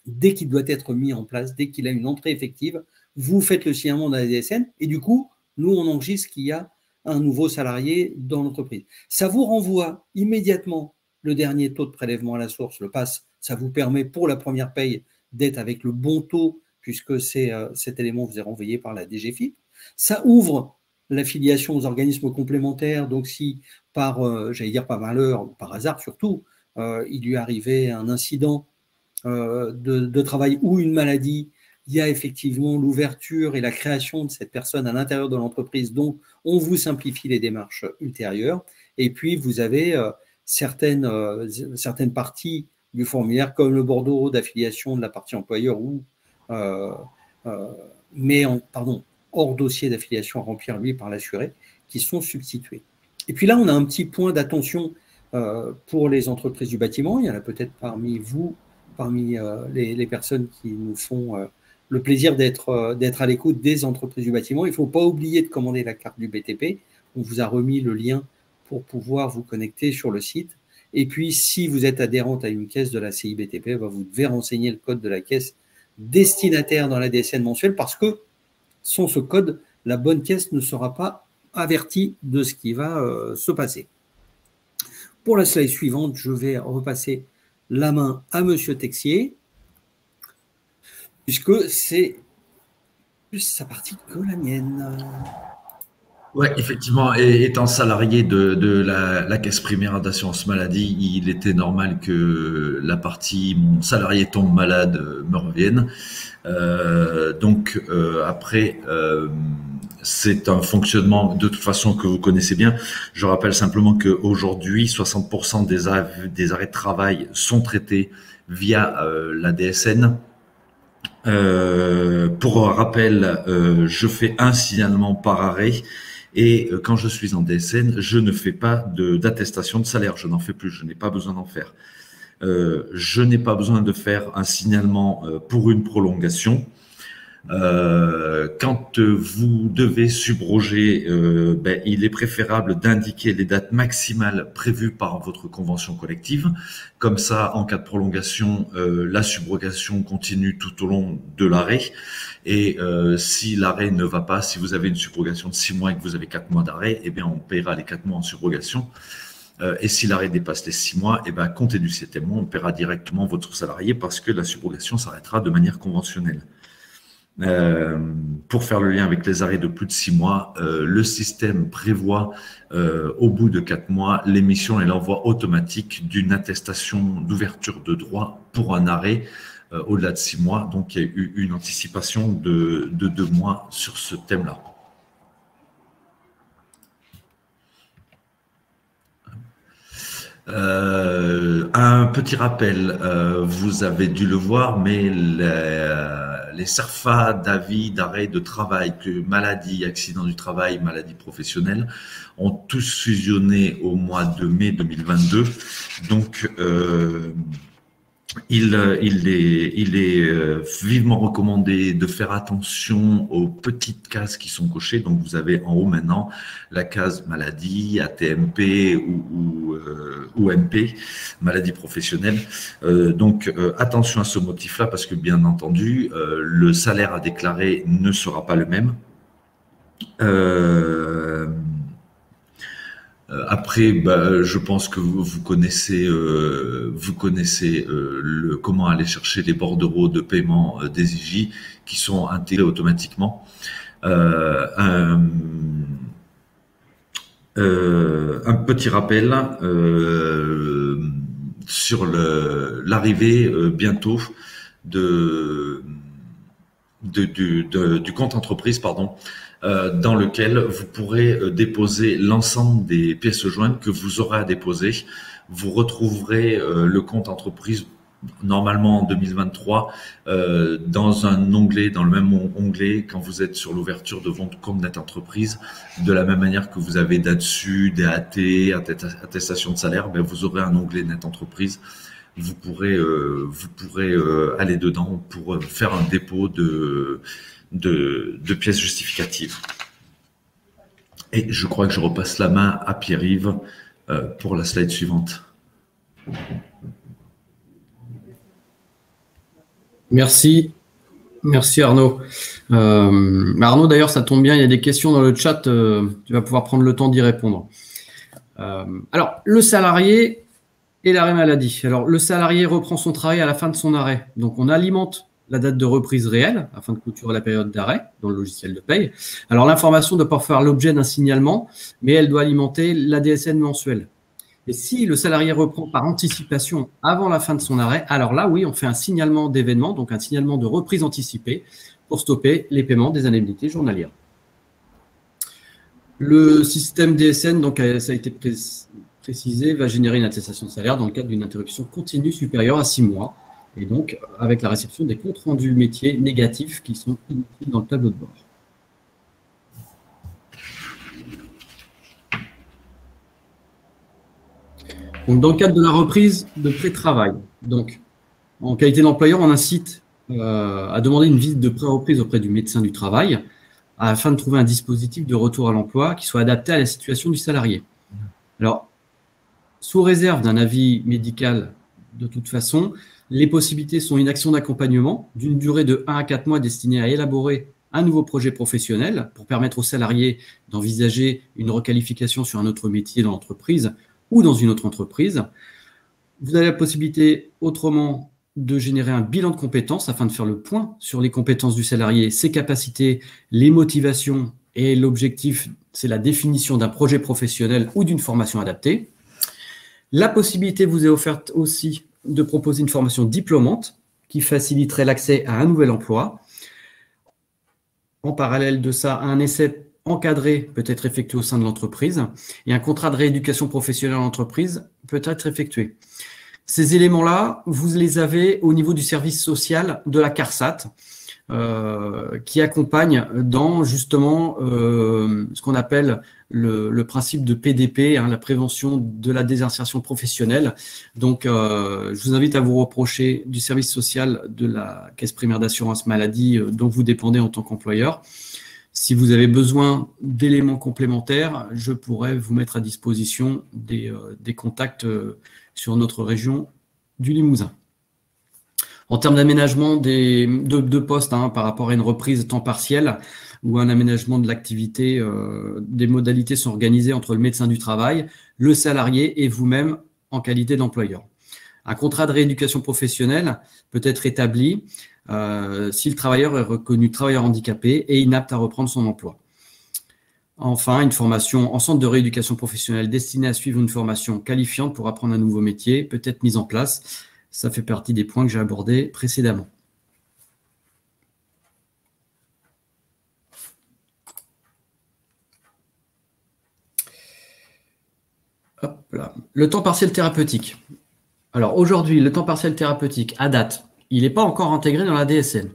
Dès qu'il doit être mis en place, dès qu'il a une entrée effective, vous faites le signalement dans la DSN et du coup, nous, on enregistre qu'il y a un nouveau salarié dans l'entreprise. Ça vous renvoie immédiatement le dernier taux de prélèvement à la source, le PAS. Ça vous permet pour la première paye d'être avec le bon taux puisque cet élément vous est renvoyé par la DGFiP. Ça ouvre l'affiliation aux organismes complémentaires. Donc, si j'allais dire par malheur, par hasard surtout, il lui arrivait un incident de travail ou une maladie, il y a effectivement l'ouverture et la création de cette personne à l'intérieur de l'entreprise. Donc, on vous simplifie les démarches ultérieures. Et puis, vous avez certaines parties du formulaire, comme le bordereau d'affiliation de la partie employeur ou hors dossier d'affiliation à remplir, lui, par l'assuré, qui sont substitués. Et puis là, on a un petit point d'attention pour les entreprises du bâtiment. Il y en a peut-être parmi vous, parmi les personnes qui nous font le plaisir d'être à l'écoute des entreprises du bâtiment. Il ne faut pas oublier de commander la carte du BTP. On vous a remis le lien pour pouvoir vous connecter sur le site. Et puis, si vous êtes adhérente à une caisse de la CIBTP, vous devez renseigner le code de la caisse destinataire dans la DSN mensuelle parce que sans ce code, la bonne caisse ne sera pas avertie de ce qui va se passer. Pour la slide suivante, je vais repasser la main à Monsieur Texier, puisque c'est plus sa partie que la mienne. Oui, effectivement, et étant salarié de la caisse primaire d'assurance maladie, il était normal que la partie mon salarié tombe malade me revienne. Après, c'est un fonctionnement de toute façon que vous connaissez bien. Je rappelle simplement qu'aujourd'hui, 60% des arrêts de travail sont traités via la DSN. Pour rappel, je fais un signalement par arrêt. Et quand je suis en DSN, je ne fais pas d'attestation de salaire. Je n'en fais plus. Je n'ai pas besoin d'en faire. Je n'ai pas besoin de faire un signalement pour une prolongation. Quand vous devez subroger, il est préférable d'indiquer les dates maximales prévues par votre convention collective. Comme ça, en cas de prolongation, la subrogation continue tout au long de l'arrêt. Et si l'arrêt ne va pas, si vous avez une subrogation de 6 mois et que vous avez 4 mois d'arrêt, on paiera les 4 mois en subrogation. Et si l'arrêt dépasse les 6 mois, comptez du 7e mois, on paiera directement votre salarié parce que la subrogation s'arrêtera de manière conventionnelle. Pour faire le lien avec les arrêts de plus de 6 mois, le système prévoit au bout de 4 mois l'émission et l'envoi automatique d'une attestation d'ouverture de droit pour un arrêt au-delà de 6 mois. Donc, il y a eu une anticipation de 2 mois sur ce thème-là. Un petit rappel, vous avez dû le voir, mais les CERFA d'avis d'arrêt de travail, que maladie, accident du travail, maladie professionnelle, ont tous fusionné au mois de mai 2022. Donc, il est vivement recommandé de faire attention aux petites cases qui sont cochées. Donc, vous avez en haut maintenant la case maladie, ATMP ou MP, maladie professionnelle. Attention à ce motif-là parce que, bien entendu, le salaire à déclarer ne sera pas le même. Après, je pense que vous connaissez, comment aller chercher les bordereaux de paiement des IJ qui sont intégrés automatiquement. Un petit rappel sur l'arrivée bientôt du compte entreprise, pardon. Dans lequel vous pourrez déposer l'ensemble des pièces jointes que vous aurez à déposer. Vous retrouverez le compte entreprise normalement en 2023 dans un onglet, dans le même onglet quand vous êtes sur l'ouverture de votre compte net entreprise. De la même manière que vous avez DATSU, DAT, attestation de salaire, vous aurez un onglet net entreprise. Vous pourrez aller dedans pour faire un dépôt de pièces justificatives. Et je crois que je repasse la main à Pierre-Yves pour la slide suivante. Merci. Merci Arnaud. Arnaud, d'ailleurs, ça tombe bien, il y a des questions dans le chat, tu vas pouvoir prendre le temps d'y répondre. Alors, le salarié et l'arrêt maladie. Alors, le salarié reprend son travail à la fin de son arrêt. Donc, on alimente la date de reprise réelle afin de clôturer la période d'arrêt dans le logiciel de paye. Alors, l'information doit pas faire l'objet d'un signalement, mais elle doit alimenter la DSN mensuelle. Et si le salarié reprend par anticipation avant la fin de son arrêt, alors là, oui, on fait un signalement d'événement, donc un signalement de reprise anticipée pour stopper les paiements des indemnités journalières. Le système DSN, donc ça a été précisé, va générer une attestation de salaire dans le cadre d'une interruption continue supérieure à 6 mois. Et donc, avec la réception des comptes rendus métiers négatifs qui sont inutiles dans le tableau de bord. Donc, dans le cadre de la reprise de pré-travail, donc, en qualité d'employeur, on incite à demander une visite de pré-reprise auprès du médecin du travail afin de trouver un dispositif de retour à l'emploi qui soit adapté à la situation du salarié. Alors, sous réserve d'un avis médical, de toute façon, Les possibilités sont une action d'accompagnement d'une durée de 1 à 4 mois destinée à élaborer un nouveau projet professionnel pour permettre aux salariés d'envisager une requalification sur un autre métier dans l'entreprise ou dans une autre entreprise. Vous avez la possibilité autrement de générer un bilan de compétences afin de faire le point sur les compétences du salarié, ses capacités, les motivations et l'objectif, c'est la définition d'un projet professionnel ou d'une formation adaptée. La possibilité vous est offerte aussi de proposer une formation diplômante qui faciliterait l'accès à un nouvel emploi. En parallèle de ça, un essai encadré peut être effectué au sein de l'entreprise et un contrat de rééducation professionnelle en entreprise peut être effectué. Ces éléments-là, vous les avez au niveau du service social de la CARSAT qui accompagne dans justement ce qu'on appelle le principe de PDP, la prévention de la désinsertion professionnelle. Donc, je vous invite à vous rapprocher du service social de la Caisse primaire d'assurance maladie dont vous dépendez en tant qu'employeur. Si vous avez besoin d'éléments complémentaires, je pourrais vous mettre à disposition des contacts sur notre région du Limousin. En termes d'aménagement de postes par rapport à une reprise temps partiel ou un aménagement de l'activité, des modalités sont organisées entre le médecin du travail, le salarié et vous-même en qualité d'employeur. Un contrat de rééducation professionnelle peut être établi si le travailleur est reconnu travailleur handicapé et inapte à reprendre son emploi. Enfin, une formation en centre de rééducation professionnelle destinée à suivre une formation qualifiante pour apprendre un nouveau métier peut être mise en place. Ça fait partie des points que j'ai abordés précédemment. Hop là. Le temps partiel thérapeutique. Alors aujourd'hui, le temps partiel thérapeutique, à date, il n'est pas encore intégré dans la DSN.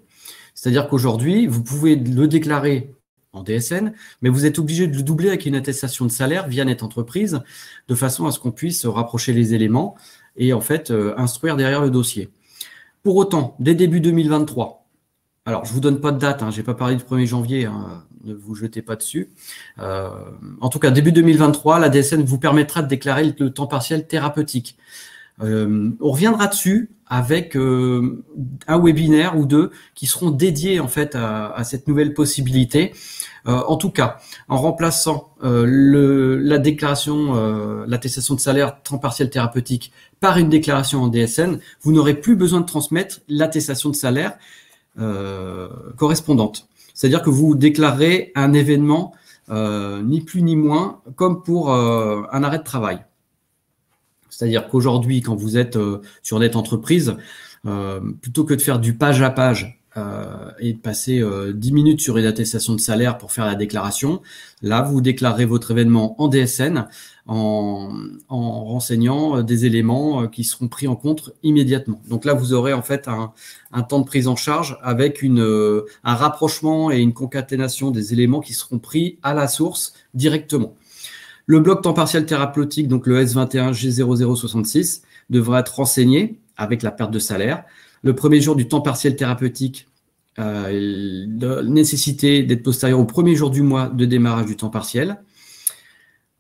C'est-à-dire qu'aujourd'hui, vous pouvez le déclarer en DSN, mais vous êtes obligé de le doubler avec une attestation de salaire via Net Entreprise, de façon à ce qu'on puisse rapprocher les éléments et en fait instruire derrière le dossier. Pour autant, dès début 2023, alors je ne vous donne pas de date, je n'ai pas parlé du 1er janvier, ne vous jetez pas dessus. En tout cas, début 2023, la DSN vous permettra de déclarer le temps partiel thérapeutique. On reviendra dessus avec un webinaire ou deux qui seront dédiés en fait à cette nouvelle possibilité. En tout cas, en remplaçant la déclaration, l'attestation de salaire temps partiel thérapeutique par une déclaration en DSN, vous n'aurez plus besoin de transmettre l'attestation de salaire correspondante. C'est-à-dire que vous déclarerez un événement ni plus ni moins comme pour un arrêt de travail. C'est-à-dire qu'aujourd'hui, quand vous êtes sur Net Entreprise, plutôt que de faire du page à page et de passer 10 minutes sur une attestation de salaire pour faire la déclaration, là, vous déclarez votre événement en DSN en renseignant des éléments qui seront pris en compte immédiatement. Donc là, vous aurez en fait un temps de prise en charge avec un rapprochement et une concaténation des éléments qui seront pris à la source directement. Le bloc temps partiel thérapeutique, donc le S21G0066, devra être renseigné avec la perte de salaire. Le premier jour du temps partiel thérapeutique, la nécessité d'être postérieur au premier jour du mois de démarrage du temps partiel.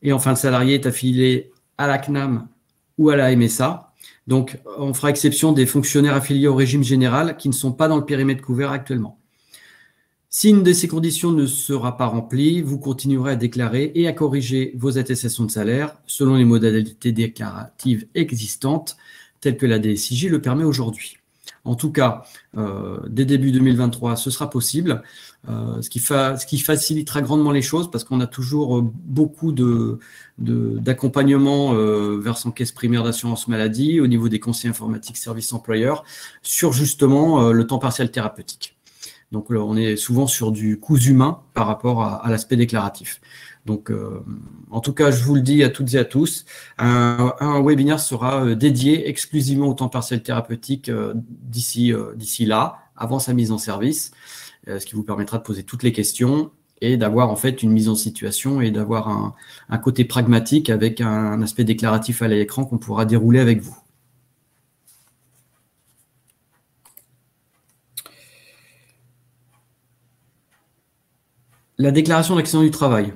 Et enfin, le salarié est affilié à la CNAM ou à la MSA. Donc, on fera exception des fonctionnaires affiliés au régime général qui ne sont pas dans le périmètre couvert actuellement. Si une de ces conditions ne sera pas remplie, vous continuerez à déclarer et à corriger vos attestations de salaire selon les modalités déclaratives existantes, telles que la DSIJ le permet aujourd'hui. En tout cas, dès début 2023, ce sera possible, ce qui facilitera grandement les choses parce qu'on a toujours beaucoup d'accompagnement vers son caisse primaire d'assurance maladie au niveau des conseillers informatiques services employeurs sur justement le temps partiel thérapeutique. Donc, on est souvent sur du coût humain par rapport à l'aspect déclaratif. Donc, en tout cas, je vous le dis à toutes et à tous, un webinaire sera dédié exclusivement au temps partiel thérapeutique d'ici là, avant sa mise en service, ce qui vous permettra de poser toutes les questions et d'avoir en fait une mise en situation et d'avoir un côté pragmatique avec un aspect déclaratif à l'écran qu'on pourra dérouler avec vous. La déclaration d'accident du travail.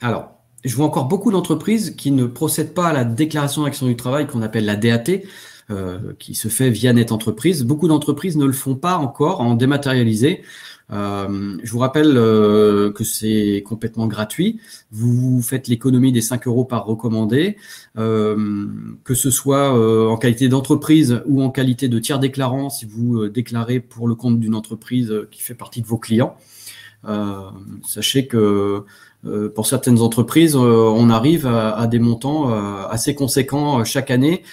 Alors, je vois encore beaucoup d'entreprises qui ne procèdent pas à la déclaration d'accident du travail qu'on appelle la DAT. qui se fait via Net Entreprise. Beaucoup d'entreprises ne le font pas encore en dématérialisé. Je vous rappelle que c'est complètement gratuit. Vous faites l'économie des 5 € par recommandé, que ce soit en qualité d'entreprise ou en qualité de tiers déclarant si vous déclarez pour le compte d'une entreprise qui fait partie de vos clients. Sachez que pour certaines entreprises, on arrive à des montants assez conséquents chaque année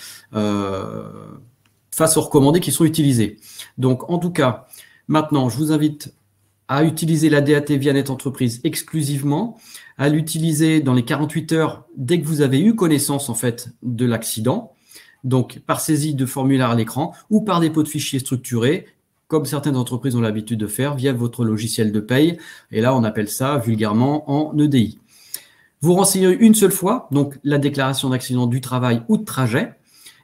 face aux recommandés qui sont utilisés. Donc, en tout cas, maintenant, je vous invite à utiliser la DAT via Net Entreprise exclusivement, à l'utiliser dans les 48 heures dès que vous avez eu connaissance en fait de l'accident, donc par saisie de formulaire à l'écran ou par dépôt de fichiers structurés, comme certaines entreprises ont l'habitude de faire via votre logiciel de paye. Et là, on appelle ça vulgairement en EDI. Vous renseignez une seule fois, donc la déclaration d'accident du travail ou de trajet,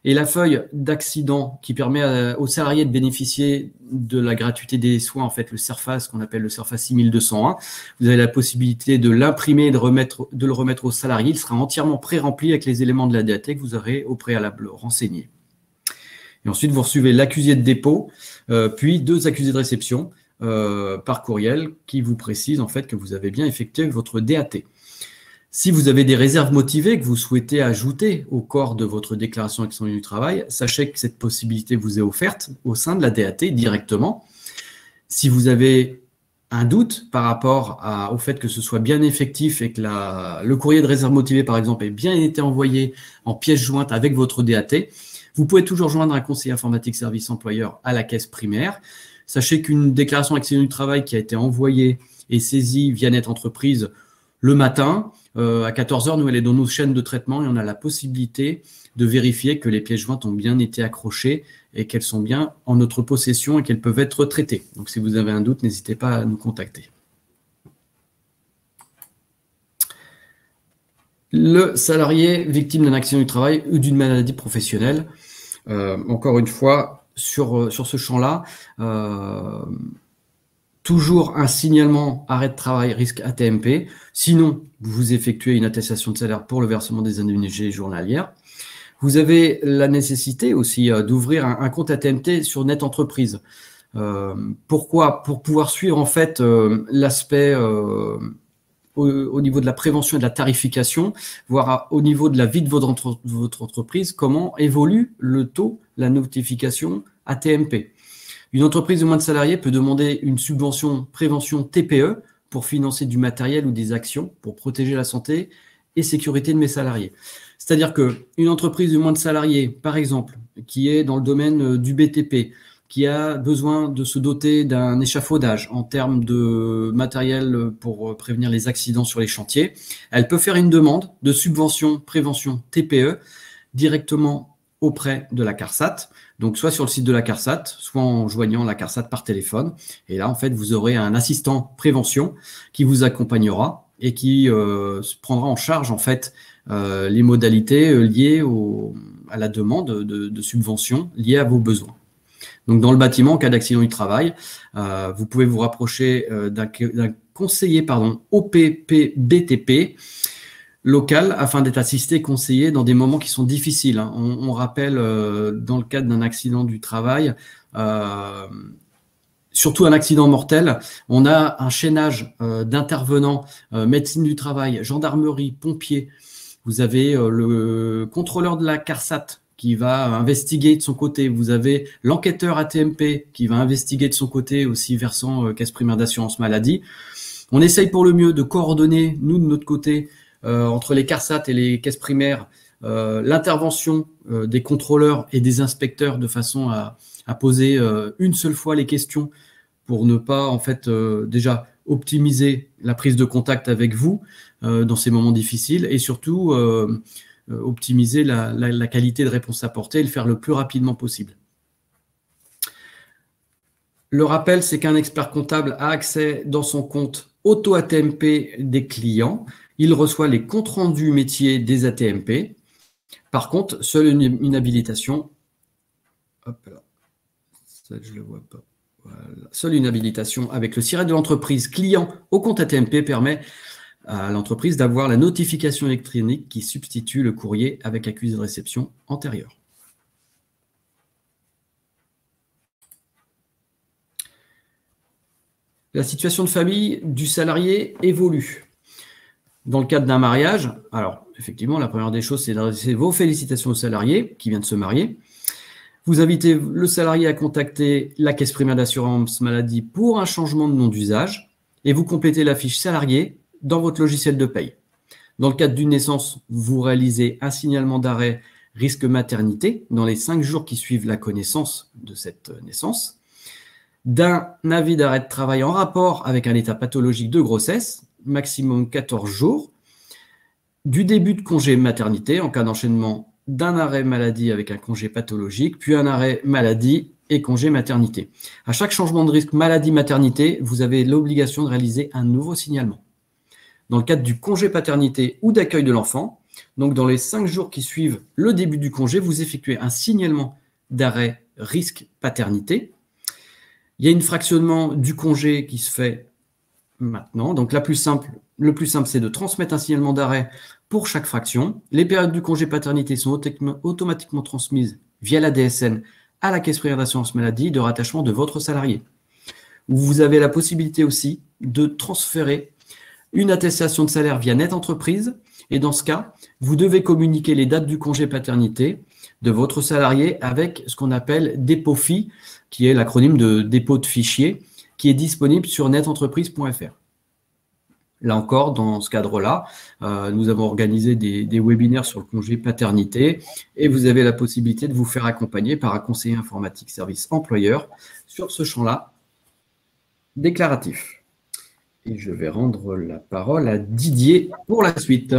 et la feuille d'accident qui permet aux salariés de bénéficier de la gratuité des soins, en fait, le CERFAS, qu'on appelle le CERFAS 6201. Vous avez la possibilité de l'imprimer et de le remettre aux salariés. Il sera entièrement pré-rempli avec les éléments de la DAT que vous aurez au préalable renseignés. Et ensuite, vous recevez l'accusé de dépôt, puis 2 accusés de réception par courriel qui vous précisent en fait que vous avez bien effectué votre DAT. Si vous avez des réserves motivées que vous souhaitez ajouter au corps de votre déclaration d'accident du travail, sachez que cette possibilité vous est offerte au sein de la DAT directement. Si vous avez un doute par rapport au fait que ce soit bien effectif et que le courrier de réserve motivée, par exemple, ait bien été envoyé en pièce jointe avec votre DAT, vous pouvez toujours joindre un conseiller informatique service employeur à la caisse primaire. Sachez qu'une déclaration d'accident du travail qui a été envoyée et saisie via Net Entreprise le matin, à 14 h, nous, elle est dans nos chaînes de traitement et on a la possibilité de vérifier que les pièces jointes ont bien été accrochées et qu'elles sont bien en notre possession et qu'elles peuvent être traitées. Donc, si vous avez un doute, n'hésitez pas à nous contacter. Le salarié victime d'un accident du travail ou d'une maladie professionnelle, encore une fois, sur ce champ-là, toujours un signalement arrêt de travail risque AT-MP. Sinon, vous effectuez une attestation de salaire pour le versement des indemnités journalières. Vous avez la nécessité aussi d'ouvrir un compte AT-MP sur Net Entreprise. Pourquoi? Pour pouvoir suivre en fait l'aspect au niveau de la prévention et de la tarification, voire au niveau de la vie de votre entreprise, comment évolue le taux, la notification AT-MP. Une entreprise de moins de salariés peut demander une subvention prévention TPE pour financer du matériel ou des actions pour protéger la santé et sécurité de mes salariés. C'est-à-dire qu'une entreprise de moins de salariés, par exemple, qui est dans le domaine du BTP, qui a besoin de se doter d'un échafaudage en termes de matériel pour prévenir les accidents sur les chantiers, elle peut faire une demande de subvention prévention TPE directement auprès de la CARSAT, donc soit sur le site de la CARSAT, soit en joignant la CARSAT par téléphone. Et là, en fait, vous aurez un assistant prévention qui vous accompagnera et qui prendra en charge, en fait, les modalités liées à la demande de subvention liées à vos besoins. Donc, dans le bâtiment, en cas d'accident du travail, vous pouvez vous rapprocher d'un conseiller OPP-BTP local afin d'être assisté et conseillé dans des moments qui sont difficiles. On rappelle, dans le cadre d'un accident du travail, surtout un accident mortel, on a un chaînage d'intervenants, médecine du travail, gendarmerie, pompiers. Vous avez le contrôleur de la CARSAT qui va investiguer de son côté. Vous avez l'enquêteur AT-MP qui va investiguer de son côté, aussi versant caisse primaire d'assurance maladie. On essaye pour le mieux de coordonner, nous, de notre côté, entre les CARSAT et les caisses primaires, l'intervention des contrôleurs et des inspecteurs de façon à poser une seule fois les questions pour ne pas, en fait, déjà optimiser la prise de contact avec vous dans ces moments difficiles et surtout optimiser la qualité de réponse apportée et le faire le plus rapidement possible. Le rappel, c'est qu'un expert comptable a accès dans son compte auto-AT-MP des clients. Il reçoit les comptes rendus métiers des AT-MP. Par contre, seule une habilitation, hop là, ça je le vois pas. Voilà. Seule une habilitation avec le siret de l'entreprise client au compte AT-MP permet à l'entreprise d'avoir la notification électronique qui substitue le courrier avec accusé de réception antérieur. la situation de famille du salarié évolue. Dans le cadre d'un mariage, alors effectivement, la première des choses, c'est d'adresser vos félicitations au salarié qui vient de se marier. Vous invitez le salarié à contacter la caisse primaire d'assurance maladie pour un changement de nom d'usage et vous complétez la fiche salarié dans votre logiciel de paye. Dans le cadre d'une naissance, vous réalisez un signalement d'arrêt risque maternité dans les 5 jours qui suivent la connaissance de cette naissance, d'un avis d'arrêt de travail en rapport avec un état pathologique de grossesse, maximum 14 jours, du début de congé maternité en cas d'enchaînement d'un arrêt maladie avec un congé pathologique, puis un arrêt maladie et congé maternité. À chaque changement de risque maladie-maternité, vous avez l'obligation de réaliser un nouveau signalement. Dans le cadre du congé paternité ou d'accueil de l'enfant, donc dans les 5 jours qui suivent le début du congé, vous effectuez un signalement d'arrêt risque paternité. Il y a une fractionnement du congé qui se fait maintenant. Donc le plus simple, c'est de transmettre un signalement d'arrêt pour chaque fraction. Les périodes du congé paternité sont automatiquement transmises via la DSN à la caisse primaire d'assurance maladie de rattachement de votre salarié. Vous avez la possibilité aussi de transférer une attestation de salaire via Net Entreprise. Et dans ce cas, vous devez communiquer les dates du congé paternité de votre salarié avec ce qu'on appelle DEPOFI, qui est l'acronyme de dépôt de fichier, qui est disponible sur netentreprise.fr. Là encore, dans ce cadre-là, nous avons organisé des webinaires sur le congé paternité et vous avez la possibilité de vous faire accompagner par un conseiller informatique service employeur sur ce champ-là déclaratif. Et je vais rendre la parole à Didier pour la suite.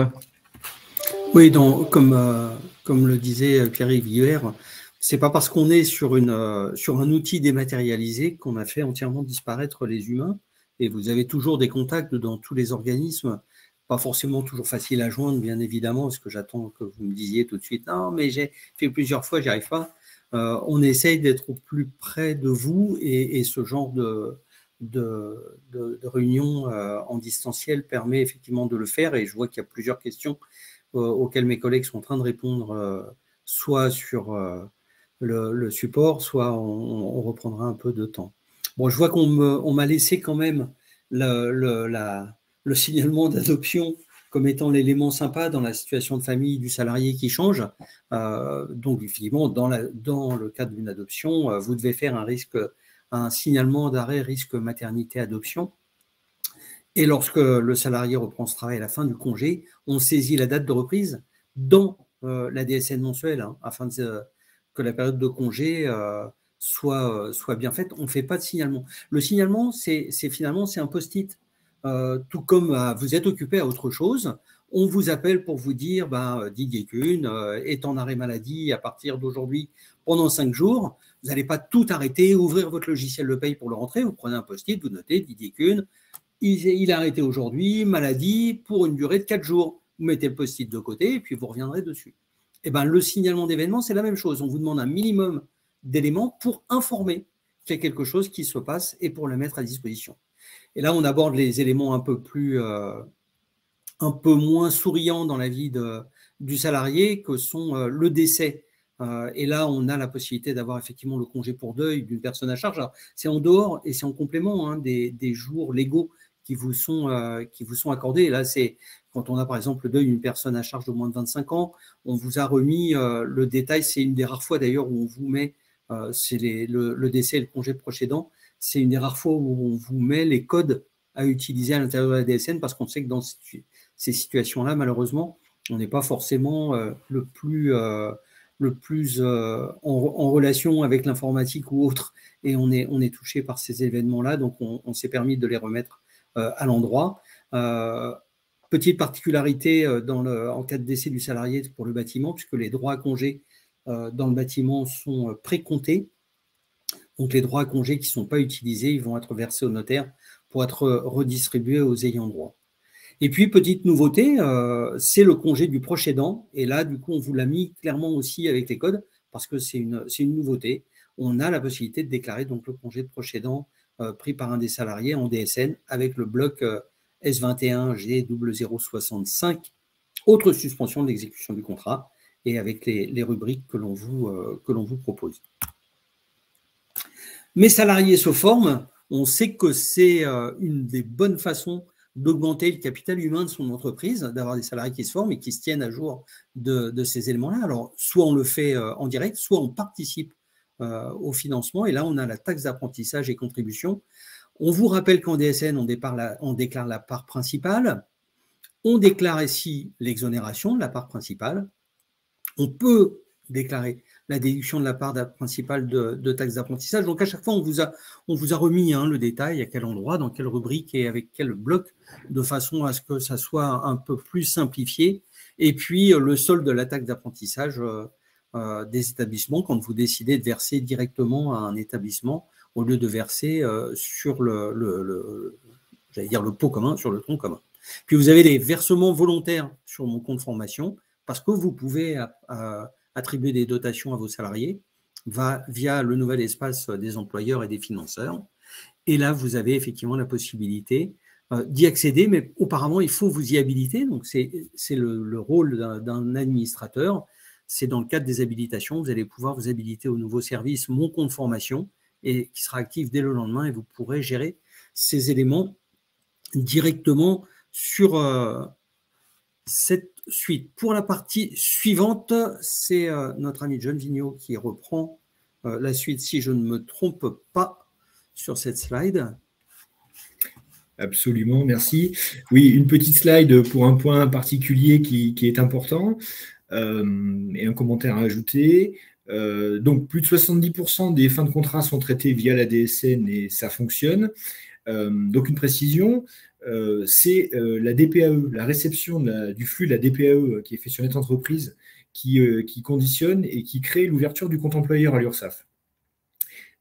Oui, donc, comme le disait Pierre-Yves Guibert, c'est pas parce qu'on est sur un outil dématérialisé qu'on a fait entièrement disparaître les humains. Et vous avez toujours des contacts dans tous les organismes, pas forcément toujours facile à joindre, bien évidemment, parce que j'attends que vous me disiez tout de suite, non, mais j'ai fait plusieurs fois, j'y arrive pas. On essaye d'être au plus près de vous et ce genre de réunion en distanciel permet effectivement de le faire. Et je vois qu'il y a plusieurs questions auxquelles mes collègues sont en train de répondre, soit sur le support, soit on reprendra un peu de temps. Bon, je vois qu'on m'a laissé quand même le signalement d'adoption comme étant l'élément sympa dans la situation de famille du salarié qui change. Donc, effectivement, dans le cadre d'une adoption, vous devez faire un signalement d'arrêt risque maternité-adoption. Et lorsque le salarié reprend ce travail à la fin du congé, on saisit la date de reprise dans la DSN mensuelle, afin que la période de congé soit bien faite. On ne fait pas de signalement. Le signalement, finalement, c'est un post-it. Tout comme vous êtes occupé à autre chose, on vous appelle pour vous dire Didier Kuhn est en arrêt maladie à partir d'aujourd'hui pendant 5 jours. Vous n'allez pas tout arrêter, ouvrir votre logiciel de paye pour le rentrer. Vous prenez un post-it, vous notez Didier Kuhn, il a arrêté aujourd'hui, maladie, pour une durée de 4 jours. Vous mettez le post-it de côté et puis vous reviendrez dessus. Et le signalement d'événement, c'est la même chose. On vous demande un minimum d'éléments pour informer qu'il y a quelque chose qui se passe et pour le mettre à disposition. Et là, on aborde les éléments un peu moins souriants dans la vie du salarié, que sont le décès. Et là, on a la possibilité d'avoir effectivement le congé pour deuil d'une personne à charge. C'est en dehors et c'est en complément des jours légaux qui vous sont accordés. Et là, c'est quand on a par exemple le deuil d'une personne à charge de moins de 25 ans, on vous a remis le détail. C'est une des rares fois d'ailleurs où on vous met, c'est le décès et le congé de proche aidant. C'est une des rares fois où on vous met les codes à utiliser à l'intérieur de la DSN, parce qu'on sait que dans ces situations-là, malheureusement, on n'est pas forcément le plus en relation avec l'informatique ou autre, et on est touché par ces événements-là, donc on s'est permis de les remettre à l'endroit. Petite particularité en cas de décès du salarié pour le bâtiment, puisque les droits à congé dans le bâtiment sont précomptés. Donc les droits à congé qui ne sont pas utilisés, ils vont être versés au notaire pour être redistribués aux ayants droit. Et puis, petite nouveauté, c'est le congé du proche aidant. Et là, du coup, on vous l'a mis clairement aussi avec les codes, parce que c'est une nouveauté. On a la possibilité de déclarer donc le congé de proche aidant pris par un des salariés en DSN avec le bloc S21G0065, autre suspension de l'exécution du contrat, et avec les rubriques que l'on vous propose. Mes salariés se forment. On sait que c'est une des bonnes façons d'augmenter le capital humain de son entreprise, d'avoir des salariés qui se forment et qui se tiennent à jour de ces éléments-là. Alors, soit on le fait en direct, soit on participe au financement. Et là, on a la taxe d'apprentissage et contribution. On vous rappelle qu'en DSN, on déclare la part principale. On déclare ici l'exonération de la part principale. On peut déclarer la déduction de la part principale de taxe d'apprentissage. Donc, à chaque fois, on vous a remis le détail, à quel endroit, dans quelle rubrique et avec quel bloc, de façon à ce que ça soit un peu plus simplifié. Et puis, le solde de la taxe d'apprentissage des établissements, quand vous décidez de verser directement à un établissement, au lieu de verser sur j'allais dire le pot commun, sur le tronc commun. Puis, vous avez les versements volontaires sur mon compte formation, parce que vous pouvez attribuer des dotations à vos salariés via le nouvel espace des employeurs et des financeurs. Et là, vous avez effectivement la possibilité d'y accéder, mais auparavant, il faut vous y habiliter. Donc, c'est le rôle d'un administrateur. C'est dans le cadre des habilitations, vous allez pouvoir vous habiliter au nouveau service Mon compte formation, et qui sera actif dès le lendemain, et vous pourrez gérer ces éléments directement sur cette suite. Pour la partie suivante, c'est notre ami John Vigneault qui reprend la suite, si je ne me trompe pas, sur cette slide. Absolument, merci. Oui, une petite slide pour un point particulier qui est important et un commentaire à ajouter. Donc, plus de 70% des fins de contrat sont traitées via la DSN et ça fonctionne. Donc, une précision, c'est la DPAE, la réception du flux de la DPAE qui est fait sur Net Entreprise qui conditionne et qui crée l'ouverture du compte employeur à l'URSSAF.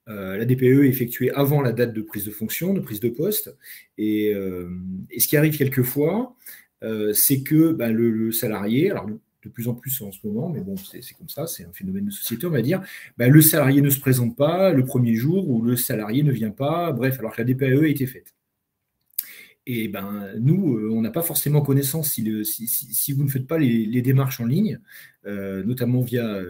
La DPAE est effectuée avant la date de prise de fonction, de prise de poste. Et ce qui arrive quelquefois, c'est que le salarié, alors de plus en plus en ce moment, mais bon, c'est comme ça, c'est un phénomène de société, on va dire, le salarié ne se présente pas le premier jour ou le salarié ne vient pas, bref, alors que la DPAE a été faite. Et nous, on n'a pas forcément connaissance si vous ne faites pas les démarches en ligne, notamment via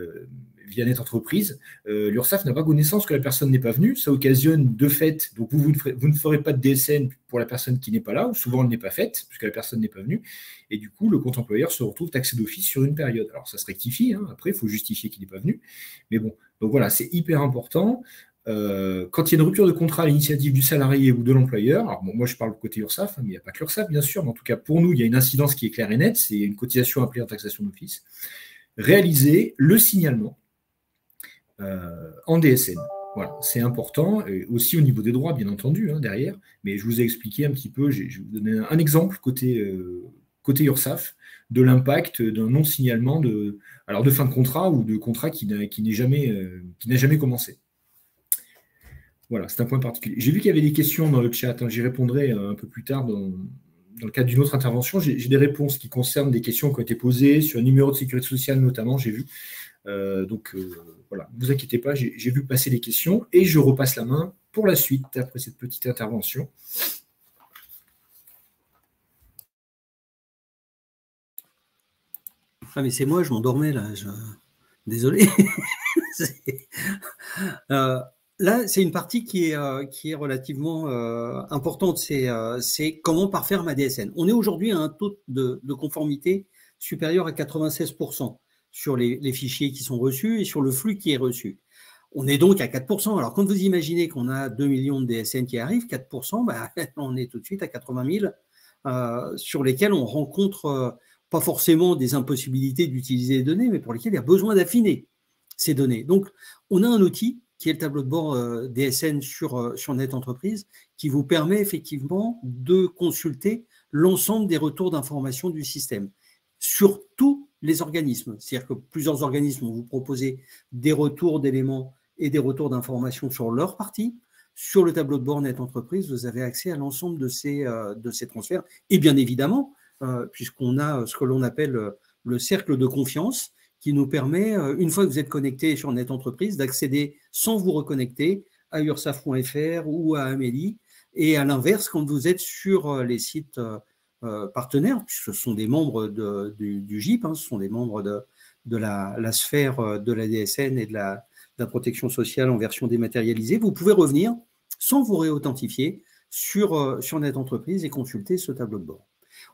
Net Entreprise, l'URSSAF n'a pas connaissance que la personne n'est pas venue. Ça occasionne de fait, donc vous ne ferez pas de DSN pour la personne qui n'est pas là, ou souvent elle n'est pas faite, puisque la personne n'est pas venue. Et du coup, le compte employeur se retrouve taxé d'office sur une période. Alors ça se rectifie, après, il faut justifier qu'il n'est pas venu. Mais bon, donc voilà, c'est hyper important. Quand il y a une rupture de contrat à l'initiative du salarié ou de l'employeur, alors bon, moi je parle côté URSSAF, mais il n'y a pas que l'URSSAF bien sûr, mais en tout cas pour nous, il y a une incidence qui est claire et nette, c'est une cotisation appelée en taxation d'office. Réaliser le signalement en DSN. Voilà, c'est important, et aussi au niveau des droits, bien entendu, derrière, mais je vous ai expliqué un petit peu, je vais vous donner un exemple côté URSSAF de l'impact d'un non-signalement de fin de contrat ou de contrat qui n'a jamais commencé. Voilà, c'est un point particulier. J'ai vu qu'il y avait des questions dans le chat, j'y répondrai un peu plus tard dans le cadre d'une autre intervention. J'ai des réponses qui concernent des questions qui ont été posées sur le numéro de sécurité sociale notamment, j'ai vu. Voilà, ne vous inquiétez pas, j'ai vu passer les questions et je repasse la main pour la suite après cette petite intervention. Ah mais c'est moi, je m'endormais là, désolé. Là, c'est une partie qui est relativement importante, c'est comment parfaire ma DSN. On est aujourd'hui à un taux de conformité supérieur à 96%. Sur les fichiers qui sont reçus et sur le flux qui est reçu. On est donc à 4%. Alors, quand vous imaginez qu'on a 2 millions de DSN qui arrivent, 4%, on est tout de suite à 80 000 sur lesquels on rencontre pas forcément des impossibilités d'utiliser les données, mais pour lesquels il y a besoin d'affiner ces données. Donc, on a un outil qui est le tableau de bord DSN sur Net Entreprise qui vous permet effectivement de consulter l'ensemble des retours d'informations du système. Surtout les organismes. C'est-à-dire que plusieurs organismes vont vous proposer des retours d'éléments et des retours d'informations sur leur partie. Sur le tableau de bord Net Entreprise, vous avez accès à l'ensemble de ces transferts. Et bien évidemment, puisqu'on a ce que l'on appelle le cercle de confiance, qui nous permet, une fois que vous êtes connecté sur Net Entreprise, d'accéder sans vous reconnecter à ursaf.fr ou à Amélie. Et à l'inverse, quand vous êtes sur les sites partenaires, puisque ce sont des membres du GIP, ce sont des membres de la sphère de la DSN et de la protection sociale en version dématérialisée, vous pouvez revenir sans vous réauthentifier sur Net Entreprise et consulter ce tableau de bord.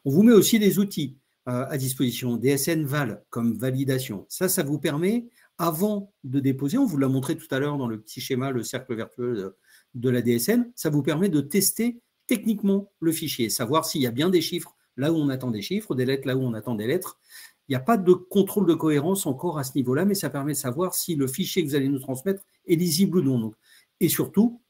On vous met aussi des outils à disposition, DSN Val comme validation. Ça vous permet, avant de déposer, on vous l'a montré tout à l'heure dans le petit schéma, le cercle vertueux de la DSN, ça vous permet de tester techniquement le fichier, savoir s'il y a bien des chiffres là où on attend des chiffres, des lettres là où on attend des lettres. Il n'y a pas de contrôle de cohérence encore à ce niveau-là, mais ça permet de savoir si le fichier que vous allez nous transmettre est lisible ou non. Donc, et surtout,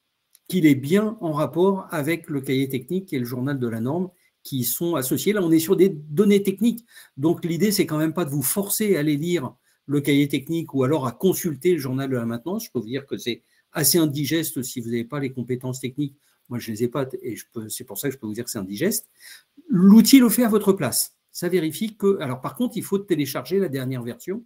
qu'il est bien en rapport avec le cahier technique et le journal de la norme qui sont associés. Là, on est sur des données techniques. Donc, l'idée, c'est quand même pas de vous forcer à aller lire le cahier technique ou alors à consulter le journal de la maintenance. Je peux vous dire que c'est assez indigeste si vous n'avez pas les compétences techniques. Moi, je ne les ai pas et c'est pour ça que je peux vous dire que c'est indigeste. L'outil le fait à votre place. Ça vérifie que… Alors, par contre, il faut télécharger la dernière version.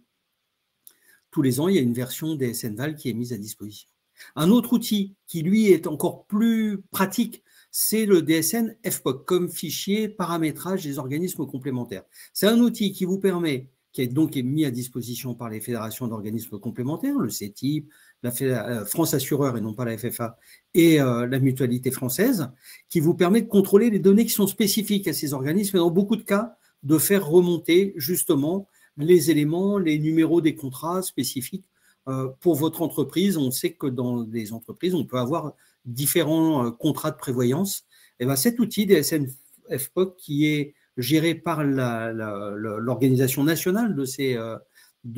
Tous les ans, il y a une version DSN Val qui est mise à disposition. Un autre outil qui, lui, est encore plus pratique, c'est le DSN FPOC, comme fichier paramétrage des organismes complémentaires. C'est un outil qui vous permet, qui est donc mis à disposition par les fédérations d'organismes complémentaires, le CETIP, la France Assureur et non pas la FFA, et la Mutualité Française, qui vous permet de contrôler les données qui sont spécifiques à ces organismes et dans beaucoup de cas, de faire remonter justement les éléments, les numéros des contrats spécifiques pour votre entreprise. On sait que dans les entreprises, on peut avoir différents contrats de prévoyance. Et bien, cet outil DSN FPOC qui est géré par l'organisation nationale de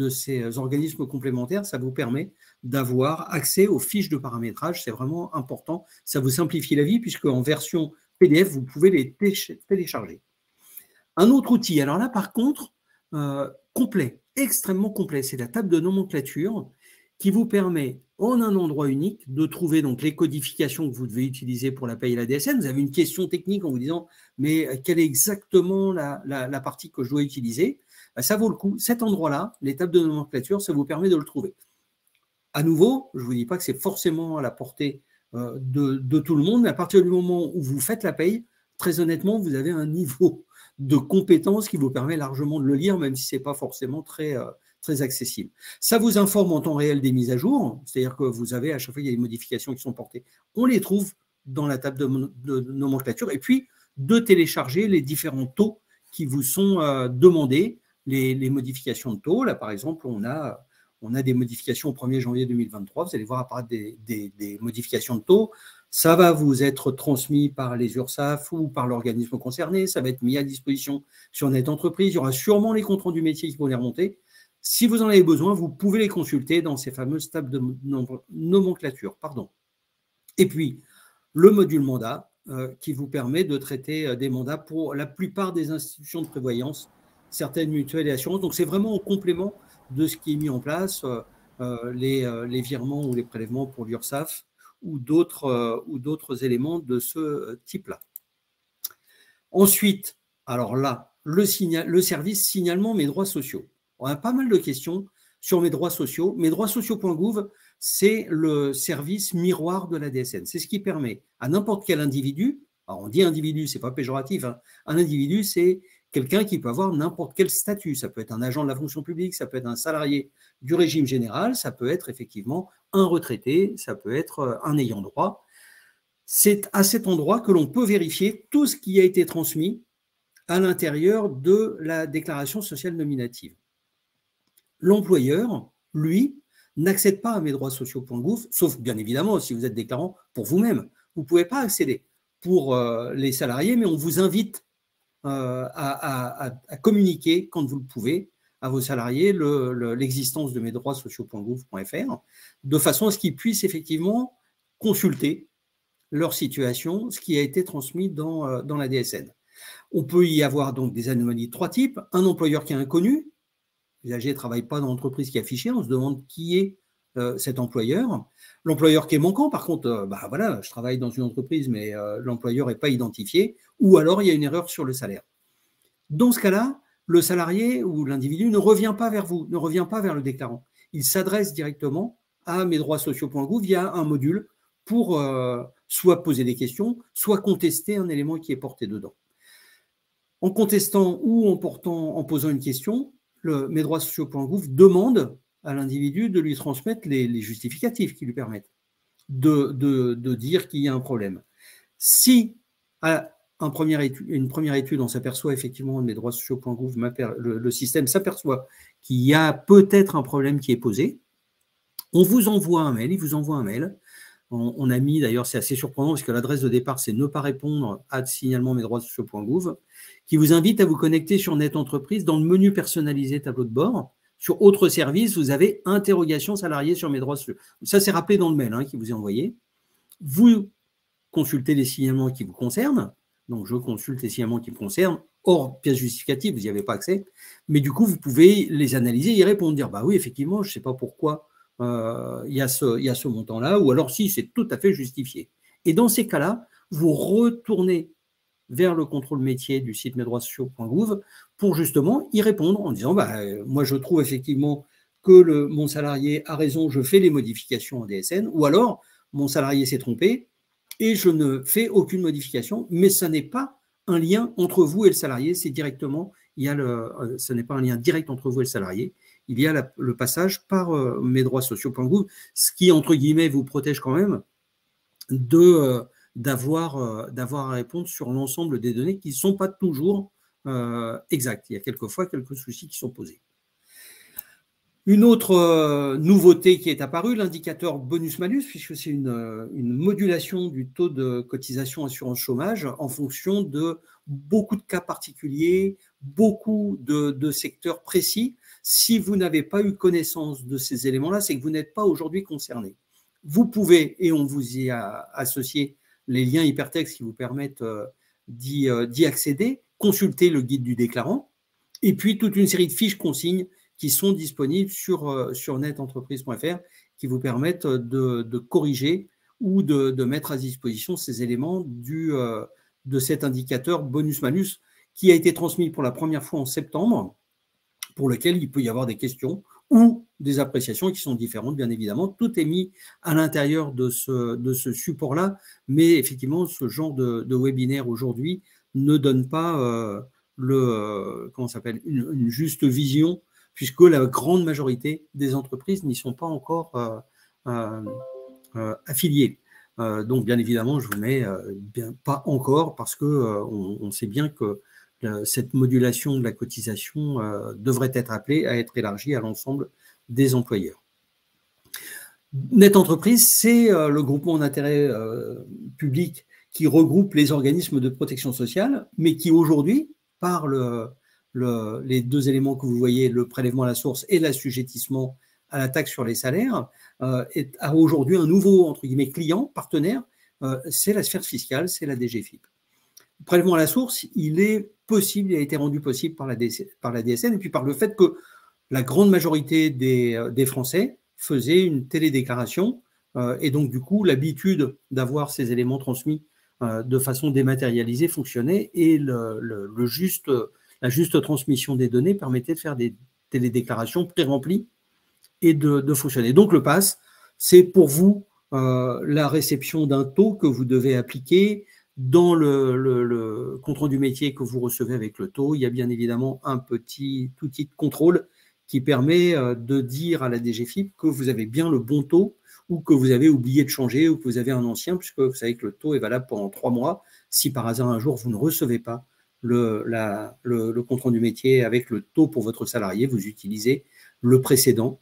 ces organismes complémentaires, ça vous permet d'avoir accès aux fiches de paramétrage. C'est vraiment important. Ça vous simplifie la vie puisque en version PDF, vous pouvez les télécharger. Un autre outil, alors là par contre, complet, extrêmement complet, c'est la table de nomenclature qui vous permet en un endroit unique de trouver donc les codifications que vous devez utiliser pour la paye et la DSN. Vous avez une question technique en vous disant mais quelle est exactement la partie que je dois utiliser? Ça vaut le coup. Cet endroit-là, les tables de nomenclature, ça vous permet de le trouver. À nouveau, je ne vous dis pas que c'est forcément à la portée de tout le monde, mais à partir du moment où vous faites la paye, très honnêtement, vous avez un niveau de compétence qui vous permet largement de le lire, même si ce n'est pas forcément très accessible. Ça vous informe en temps réel des mises à jour, c'est-à-dire que vous avez, à chaque fois, il y a des modifications qui sont portées. On les trouve dans la table de nomenclature, et puis de télécharger les différents taux qui vous sont demandés, les modifications de taux. Là, par exemple, on a des modifications au 1er janvier 2023. Vous allez voir apparaître des modifications de taux. Ça va vous être transmis par les URSSAF ou par l'organisme concerné. Ça va être mis à disposition sur Net Entreprise. Il y aura sûrement les comptes rendus métiers qui vont les remonter. Si vous en avez besoin, vous pouvez les consulter dans ces fameuses tables de nomenclature. Et puis, le module mandat qui vous permet de traiter des mandats pour la plupart des institutions de prévoyance, certaines mutuelles et assurances. Donc, c'est vraiment au complément de ce qui est mis en place, les virements ou les prélèvements pour l'URSSAF ou d'autres éléments de ce type-là. Ensuite, alors là, le service signalement mes droits sociaux. On a pas mal de questions sur mes droits sociaux. Mesdroitssociaux.gouv, c'est le service miroir de la DSN. C'est ce qui permet à n'importe quel individu, alors on dit individu, c'est pas péjoratif, hein, un individu, c'est quelqu'un qui peut avoir n'importe quel statut. Ça peut être un agent de la fonction publique, ça peut être un salarié du régime général, ça peut être effectivement un retraité, ça peut être un ayant droit. C'est à cet endroit que l'on peut vérifier tout ce qui a été transmis à l'intérieur de la déclaration sociale nominative. L'employeur, lui, n'accède pas à mesdroitssociaux.gouv, sauf bien évidemment si vous êtes déclarant pour vous-même. Vous ne pouvez pas accéder pour les salariés, mais on vous invite à communiquer quand vous le pouvez à vos salariés l'existence de mesdroitssociaux.gouv.fr de façon à ce qu'ils puissent effectivement consulter leur situation, ce qui a été transmis dans la DSN. On peut y avoir donc des anomalies de trois types. Un employeur qui est inconnu, l'usager ne travaille pas dans l'entreprise qui est affichée, on se demande qui est cet employeur. L'employeur qui est manquant, par contre, voilà, je travaille dans une entreprise, mais l'employeur n'est pas identifié, ou alors il y a une erreur sur le salaire. Dans ce cas-là, le salarié ou l'individu ne revient pas vers vous, ne revient pas vers le déclarant. Il s'adresse directement à mesdroitssociaux.gouv via un module pour soit poser des questions, soit contester un élément qui est porté dedans. En contestant ou en posant une question, le mesdroitssociaux.gouv demande à l'individu de lui transmettre les justificatifs qui lui permettent de dire qu'il y a un problème. Si à une première étude, on s'aperçoit effectivement, mesdroitssociaux.gouv, le système s'aperçoit qu'il y a peut-être un problème qui est posé, on vous envoie un mail, il vous envoie un mail. On a mis, d'ailleurs, c'est assez surprenant parce que l'adresse de départ, c'est ne pas répondre à signalement mesdroitssociaux.gouv, qui vous invite à vous connecter sur Net Entreprise dans le menu personnalisé tableau de bord. Sur autres services, vous avez interrogation salariée sur mes droits sociaux. Ça, c'est rappelé dans le mail qui vous est envoyé. Vous consultez les signalements qui vous concernent. Donc, je consulte les signalements qui me concernent. Hors pièce justificative, vous n'y avez pas accès. Mais du coup, vous pouvez les analyser et y répondre. Dire, bah oui, effectivement, je ne sais pas pourquoi il y a ce montant-là. Ou alors, si, c'est tout à fait justifié. Et dans ces cas-là, vous retournez vers le contrôle métier du site mesdroitssociaux.gouv pour justement y répondre en disant moi je trouve effectivement que mon salarié a raison, je fais les modifications en DSN, ou alors mon salarié s'est trompé et je ne fais aucune modification, mais ça n'est pas un lien entre vous et le salarié, c'est directement, ce n'est pas un lien direct entre vous et le salarié, il y a le passage par mesdroitssociaux.gouv, ce qui entre guillemets vous protège quand même d'avoir à répondre sur l'ensemble des données qui ne sont pas toujours exactes. Il y a quelquefois quelques soucis qui sont posés. Une autre nouveauté qui est apparue, l'indicateur bonus-malus, puisque c'est une modulation du taux de cotisation assurance chômage en fonction de beaucoup de cas particuliers, beaucoup de secteurs précis. Si vous n'avez pas eu connaissance de ces éléments-là, c'est que vous n'êtes pas aujourd'hui concerné. Vous pouvez, et on vous y a associé les liens hypertextes qui vous permettent d'y accéder, consulter le guide du déclarant, et puis toute une série de fiches consignes qui sont disponibles sur netentreprise.fr qui vous permettent de corriger ou de mettre à disposition ces éléments de cet indicateur bonus-malus qui a été transmis pour la première fois en septembre, pour lequel il peut y avoir des questions ou des appréciations qui sont différentes, bien évidemment. Tout est mis à l'intérieur de ce support-là, mais effectivement, ce genre de webinaire aujourd'hui ne donne pas une juste vision, puisque la grande majorité des entreprises n'y sont pas encore affiliées. Donc, bien évidemment, je vous mets pas encore, parce qu'on sait bien que cette modulation de la cotisation devrait être appelée à être élargie à l'ensemble des employeurs. Net Entreprise, c'est le groupement d'intérêt public qui regroupe les organismes de protection sociale, mais qui aujourd'hui, par les deux éléments que vous voyez, le prélèvement à la source et l'assujettissement à la taxe sur les salaires, a aujourd'hui un nouveau, entre guillemets, client, partenaire, c'est la sphère fiscale, c'est la DGFiP. Le prélèvement à la source, il a été rendu possible par la DSN et puis par le fait que la grande majorité des Français faisaient une télédéclaration et donc du coup l'habitude d'avoir ces éléments transmis de façon dématérialisée fonctionnait et la juste transmission des données permettait de faire des télédéclarations pré-remplies et de fonctionner. Donc le PASS, c'est pour vous la réception d'un taux que vous devez appliquer. Dans le compte-rendu métier que vous recevez avec le taux, il y a bien évidemment un petit outil de contrôle qui permet de dire à la DGFiP que vous avez bien le bon taux ou que vous avez oublié de changer ou que vous avez un ancien, puisque vous savez que le taux est valable pendant 3 mois. Si par hasard un jour vous ne recevez pas le compte-rendu métier avec le taux pour votre salarié, vous utilisez le précédent.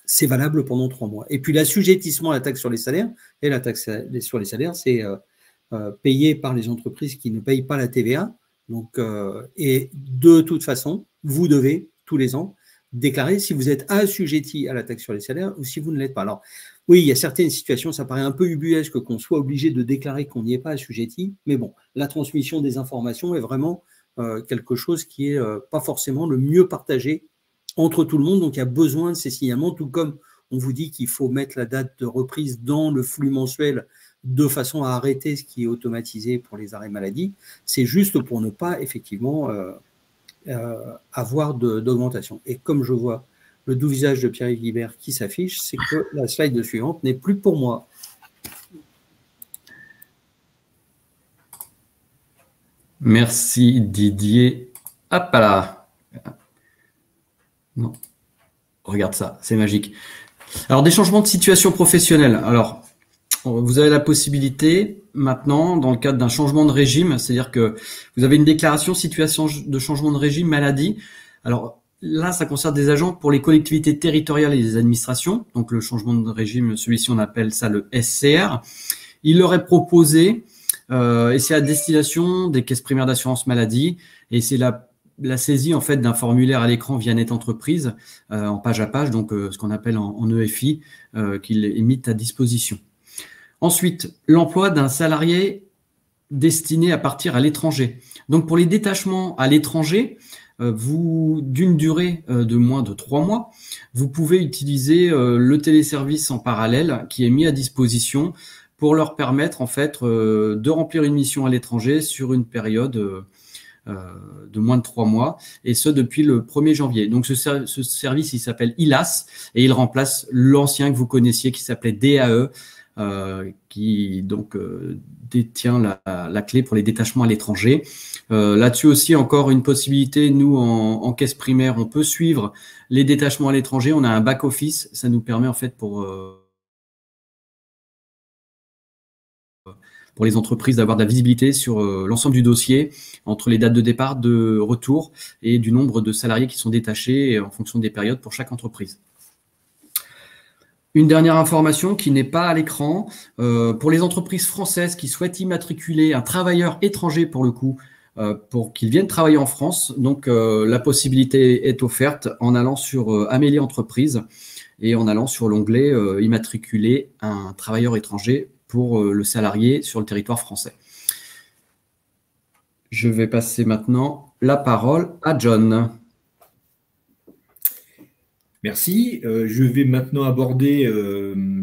C'est valable pendant 3 mois. Et puis l'assujettissement à la taxe sur les salaires, et la taxe sur les salaires, c'est payé par les entreprises qui ne payent pas la TVA. Donc, et de toute façon, vous devez tous les ans déclarer si vous êtes assujetti à la taxe sur les salaires ou si vous ne l'êtes pas. Alors, oui, il y a certaines situations, ça paraît un peu ubuesque qu'on soit obligé de déclarer qu'on n'y est pas assujetti, mais bon, la transmission des informations est vraiment quelque chose qui n'est pas forcément le mieux partagé entre tout le monde. Donc, il y a besoin de ces signalements, tout comme on vous dit qu'il faut mettre la date de reprise dans le flux mensuel de façon à arrêter ce qui est automatisé pour les arrêts maladie. C'est juste pour ne pas effectivement avoir d'augmentation. Et comme je vois le doux visage de Pierre-Yves Guibert qui s'affiche, c'est que la slide suivante n'est plus pour moi. Merci Didier. Hop là. Non. Regarde ça, c'est magique. Alors, des changements de situation professionnelle. Alors, vous avez la possibilité maintenant, dans le cadre d'un changement de régime, c'est-à-dire que vous avez une déclaration situation de changement de régime maladie. Alors là, ça concerne des agents pour les collectivités territoriales et les administrations. Donc le changement de régime, celui-ci, on appelle ça le SCR. Il leur est proposé, et c'est à destination des caisses primaires d'assurance maladie, et c'est la saisie en fait d'un formulaire à l'écran via Net Entreprise en page à page, donc ce qu'on appelle en EFI, qu'il est mis à disposition. Ensuite, l'emploi d'un salarié destiné à partir à l'étranger. Donc pour les détachements à l'étranger, d'une durée de moins de 3 mois, vous pouvez utiliser le téléservice en parallèle qui est mis à disposition pour leur permettre en fait de remplir une mission à l'étranger sur une période de moins de 3 mois, et ce depuis le 1er janvier. Donc ce service, il s'appelle ILAS, et il remplace l'ancien que vous connaissiez qui s'appelait DAE, qui donc détient la clé pour les détachements à l'étranger. Là-dessus aussi, encore une possibilité, nous en caisse primaire, on peut suivre les détachements à l'étranger, on a un back-office, ça nous permet en fait pour les entreprises d'avoir de la visibilité sur l'ensemble du dossier, entre les dates de départ, de retour et du nombre de salariés qui sont détachés en fonction des périodes pour chaque entreprise. Une dernière information qui n'est pas à l'écran, pour les entreprises françaises qui souhaitent immatriculer un travailleur étranger pour le coup, pour qu'il vienne travailler en France, donc la possibilité est offerte en allant sur Amélie Entreprises et en allant sur l'onglet immatriculer un travailleur étranger pour le salarié sur le territoire français. Je vais passer maintenant la parole à John. Merci. Je vais maintenant aborder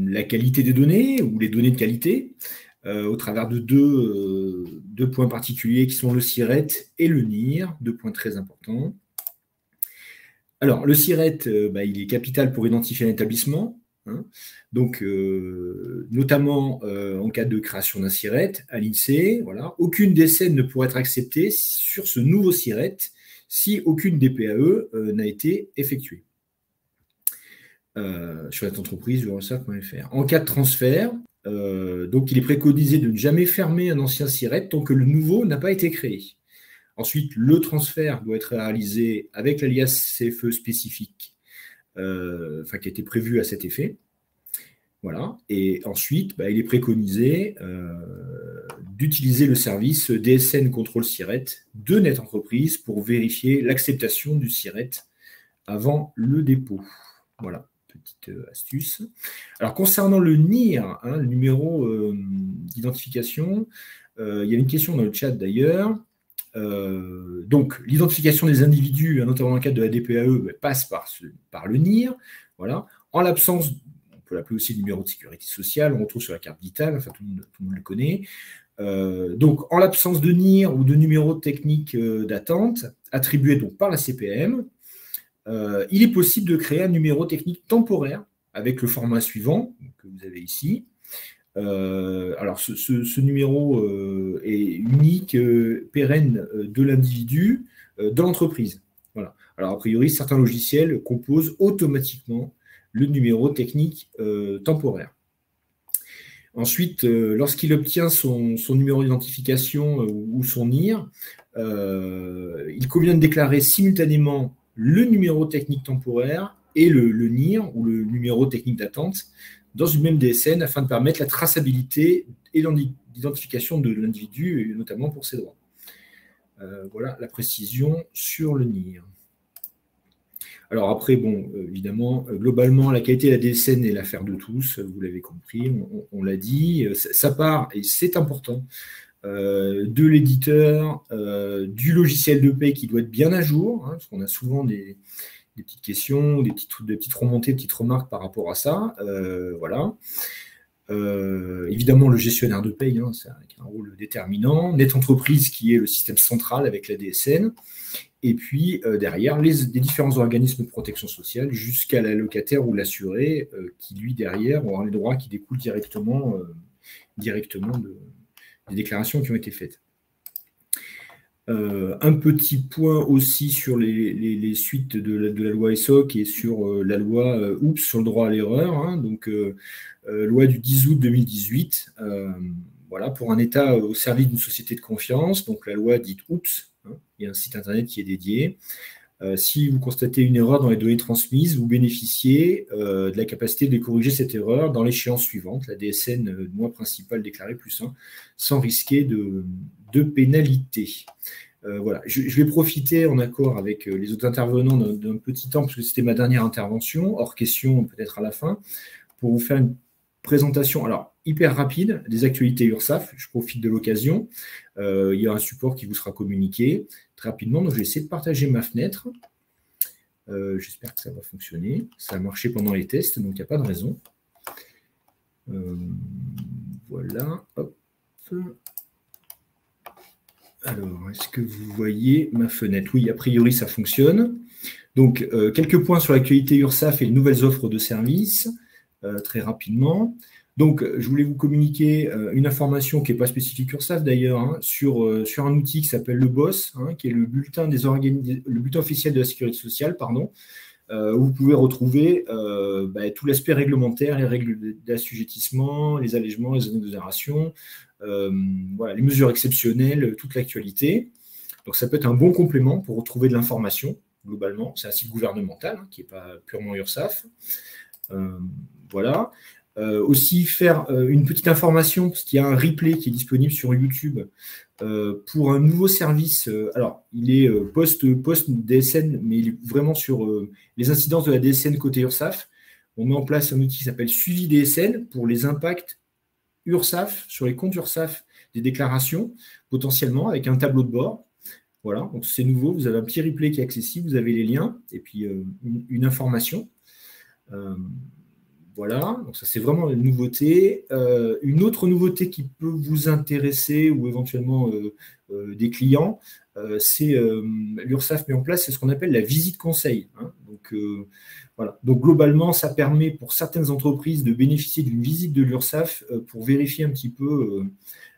la qualité des données ou les données de qualité au travers de deux points particuliers qui sont le SIRET et le NIR, 2 points très importants. Alors, le SIRET, il est capital pour identifier un établissement. Donc, notamment en cas de création d'un SIRET à l'INSEE, voilà, aucune DSN ne pourrait être acceptée sur ce nouveau SIRET si aucune DPAE n'a été effectuée. Sur cette entreprise, ursa.fr. En cas de transfert, donc il est préconisé de ne jamais fermer un ancien SIRET tant que le nouveau n'a pas été créé. Ensuite, le transfert doit être réalisé avec l'alias CFE spécifique qui a été prévu à cet effet. Voilà. Et ensuite, il est préconisé d'utiliser le service DSN Contrôle SIRET de Net Entreprise pour vérifier l'acceptation du SIRET avant le dépôt. Voilà, petite astuce. Alors, concernant le NIR, le numéro d'identification, il y a une question dans le chat d'ailleurs. Donc, l'identification des individus, notamment dans le cadre de la DPAE, passe par le NIR. Voilà. En l'absence, on peut l'appeler aussi numéro de sécurité sociale, on retrouve sur la carte vitale, enfin tout le monde le connaît. Donc, en l'absence de NIR ou de numéro de technique d'attente, attribué donc par la CPM, il est possible de créer un numéro technique temporaire avec le format suivant que vous avez ici. Alors, ce numéro est unique, pérenne de l'individu dans l'entreprise. Voilà. Alors, a priori, certains logiciels composent automatiquement le numéro technique temporaire. Ensuite, lorsqu'il obtient son numéro d'identification ou son NIR, il convient de déclarer simultanément le numéro technique temporaire et le NIR ou le numéro technique d'attente dans une même DSN afin de permettre la traçabilité et l'identification de l'individu, notamment pour ses droits. Voilà la précision sur le NIR. Alors après, bon, évidemment, globalement, la qualité de la DSN est l'affaire de tous, vous l'avez compris, on l'a dit. Ça part, et c'est important, de l'éditeur, du logiciel de paie qui doit être bien à jour, parce qu'on a souvent des petites questions, des petites remontées, des petites remarques par rapport à ça. Voilà. Évidemment, le gestionnaire de paye, c'est un rôle déterminant. Net Entreprise, qui est le système central avec la DSN. Et puis, derrière, les différents organismes de protection sociale jusqu'à l'allocataire ou l'assuré qui, lui, derrière, aura les droits qui découlent directement des déclarations qui ont été faites. Un petit point aussi sur les suites de la loi ESSOC et sur la loi OUPS sur le droit à l'erreur, hein, donc loi du 10 août 2018, voilà, pour un État au service d'une société de confiance, donc la loi dite OUPS, hein, il y a un site internet qui est dédié. Si vous constatez une erreur dans les données transmises, vous bénéficiez de la capacité de corriger cette erreur dans l'échéance suivante, la DSN mois principal déclaré +1, sans risquer de pénalité. Voilà. Je vais profiter, en accord avec les autres intervenants, d'un petit temps, parce que c'était ma dernière intervention, hors question peut-être à la fin, pour vous faire une présentation hyper rapide des actualités URSSAF. Je profite de l'occasion. Il y a un support qui vous sera communiqué très rapidement. Donc, je vais essayer de partager ma fenêtre. J'espère que ça va fonctionner. Ça a marché pendant les tests, donc il n'y a pas de raison. Voilà. Hop. Alors, est-ce que vous voyez ma fenêtre? Oui, a priori, ça fonctionne. Donc, quelques points sur l'actualité URSSAF et les nouvelles offres de services, très rapidement. Donc, je voulais vous communiquer une information qui n'est pas spécifique URSSAF d'ailleurs, hein, sur un outil qui s'appelle le BOSS, hein, qui est le bulletin officiel de la sécurité sociale, pardon, où vous pouvez retrouver tout l'aspect réglementaire, les règles d'assujettissement, les allègements, les exonérations, voilà, les mesures exceptionnelles, toute l'actualité. Donc, ça peut être un bon complément pour retrouver de l'information, globalement. C'est un site gouvernemental, hein, qui n'est pas purement URSSAF. Voilà. Aussi faire une petite information, parce qu'il y a un replay qui est disponible sur YouTube pour un nouveau service. Alors, il est post-DSN, mais il est vraiment sur les incidences de la DSN côté URSSAF. On met en place un outil qui s'appelle Suivi DSN pour les impacts URSSAF sur les comptes URSSAF des déclarations, potentiellement avec un tableau de bord. Voilà, donc c'est nouveau. Vous avez un petit replay qui est accessible, vous avez les liens et puis une information. Voilà, donc ça c'est vraiment une nouveauté. Une autre nouveauté qui peut vous intéresser ou éventuellement des clients, c'est l'URSSAF met en place, c'est ce qu'on appelle la visite conseil, hein. Donc, voilà. Donc globalement, ça permet pour certaines entreprises de bénéficier d'une visite de l'URSSAF pour vérifier un petit peu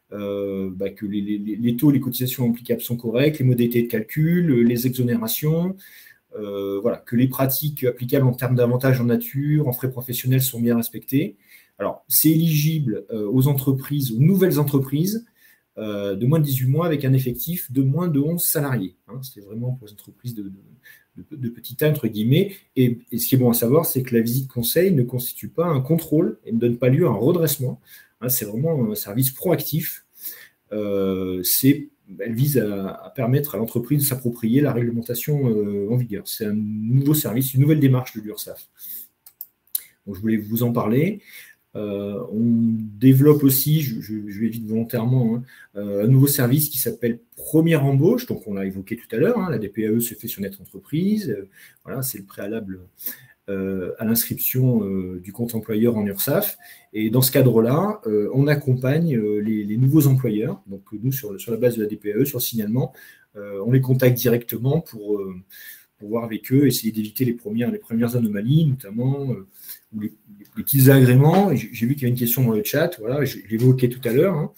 que les taux, les cotisations applicables sont corrects, les modalités de calcul, les exonérations. Voilà, que les pratiques applicables en termes d'avantages en nature, en frais professionnels sont bien respectées. Alors, c'est éligible aux entreprises, aux nouvelles entreprises de moins de 18 mois avec un effectif de moins de 11 salariés. Hein, c'est vraiment pour les entreprises de petite taille, entre guillemets. Et ce qui est bon à savoir, c'est que la visite conseil ne constitue pas un contrôle et ne donne pas lieu à un redressement. Hein, c'est vraiment un service proactif. Elle vise à permettre à l'entreprise de s'approprier la réglementation en vigueur. C'est un nouveau service, une nouvelle démarche de l'URSSAF. Donc, je voulais vous en parler. On développe aussi, je vais vite volontairement, hein, un nouveau service qui s'appelle Première embauche. Donc, on l'a évoqué tout à l'heure, hein, la DPAE se fait sur notre entreprise. Voilà, c'est le préalable à l'inscription du compte employeur en URSSAF. Et dans ce cadre-là, on accompagne les nouveaux employeurs. Donc, nous, sur la base de la DPAE, sur le signalement, on les contacte directement pour voir avec eux, essayer d'éviter les premières anomalies, notamment les petits agréments. J'ai vu qu'il y avait une question dans le chat, voilà, je l'évoquais tout à l'heure. Hein.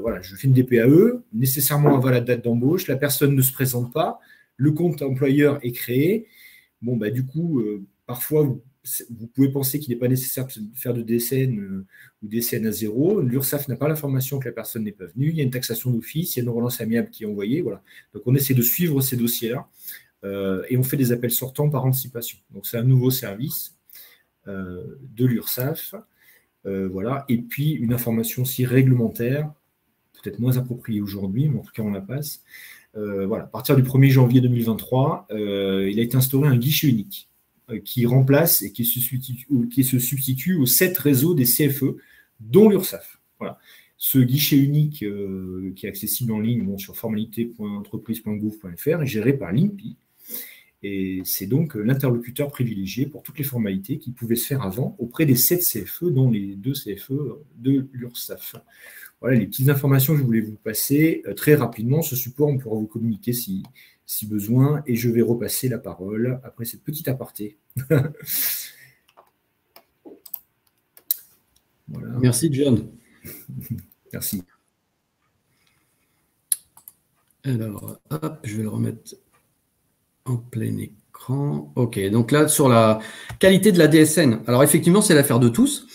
Voilà, je fais une DPAE, nécessairement avant la date d'embauche, la personne ne se présente pas, le compte employeur est créé. Bon, du coup, parfois, vous pouvez penser qu'il n'est pas nécessaire de faire de DSN ou DSN à zéro. L'URSSAF n'a pas l'information que la personne n'est pas venue. Il y a une taxation d'office, il y a une relance amiable qui est envoyée. Voilà. Donc, on essaie de suivre ces dossiers-là et on fait des appels sortants par anticipation. Donc, c'est un nouveau service de l'URSSAF. Voilà. Et puis, une information aussi réglementaire, peut-être moins appropriée aujourd'hui, mais en tout cas, on la passe. Voilà. À partir du 1er janvier 2023, il a été instauré un guichet unique qui remplace et qui se substitue aux 7 réseaux des CFE, dont l'URSSAF. Voilà. Ce guichet unique qui est accessible en ligne sur formalité.entreprise.gouv.fr est géré par l'INPI. Et c'est donc l'interlocuteur privilégié pour toutes les formalités qui pouvaient se faire avant auprès des 7 CFE, dont les 2 CFE de l'URSSAF. Voilà les petites informations que je voulais vous passer très rapidement. Ce support, on pourra vous communiquer si besoin, et je vais repasser la parole après cette petite aparté. Voilà. Merci, John. Merci. Alors, hop, je vais le remettre en plein écran. OK, donc là, sur la qualité de la DSN. Alors, effectivement, c'est l'affaire de tous.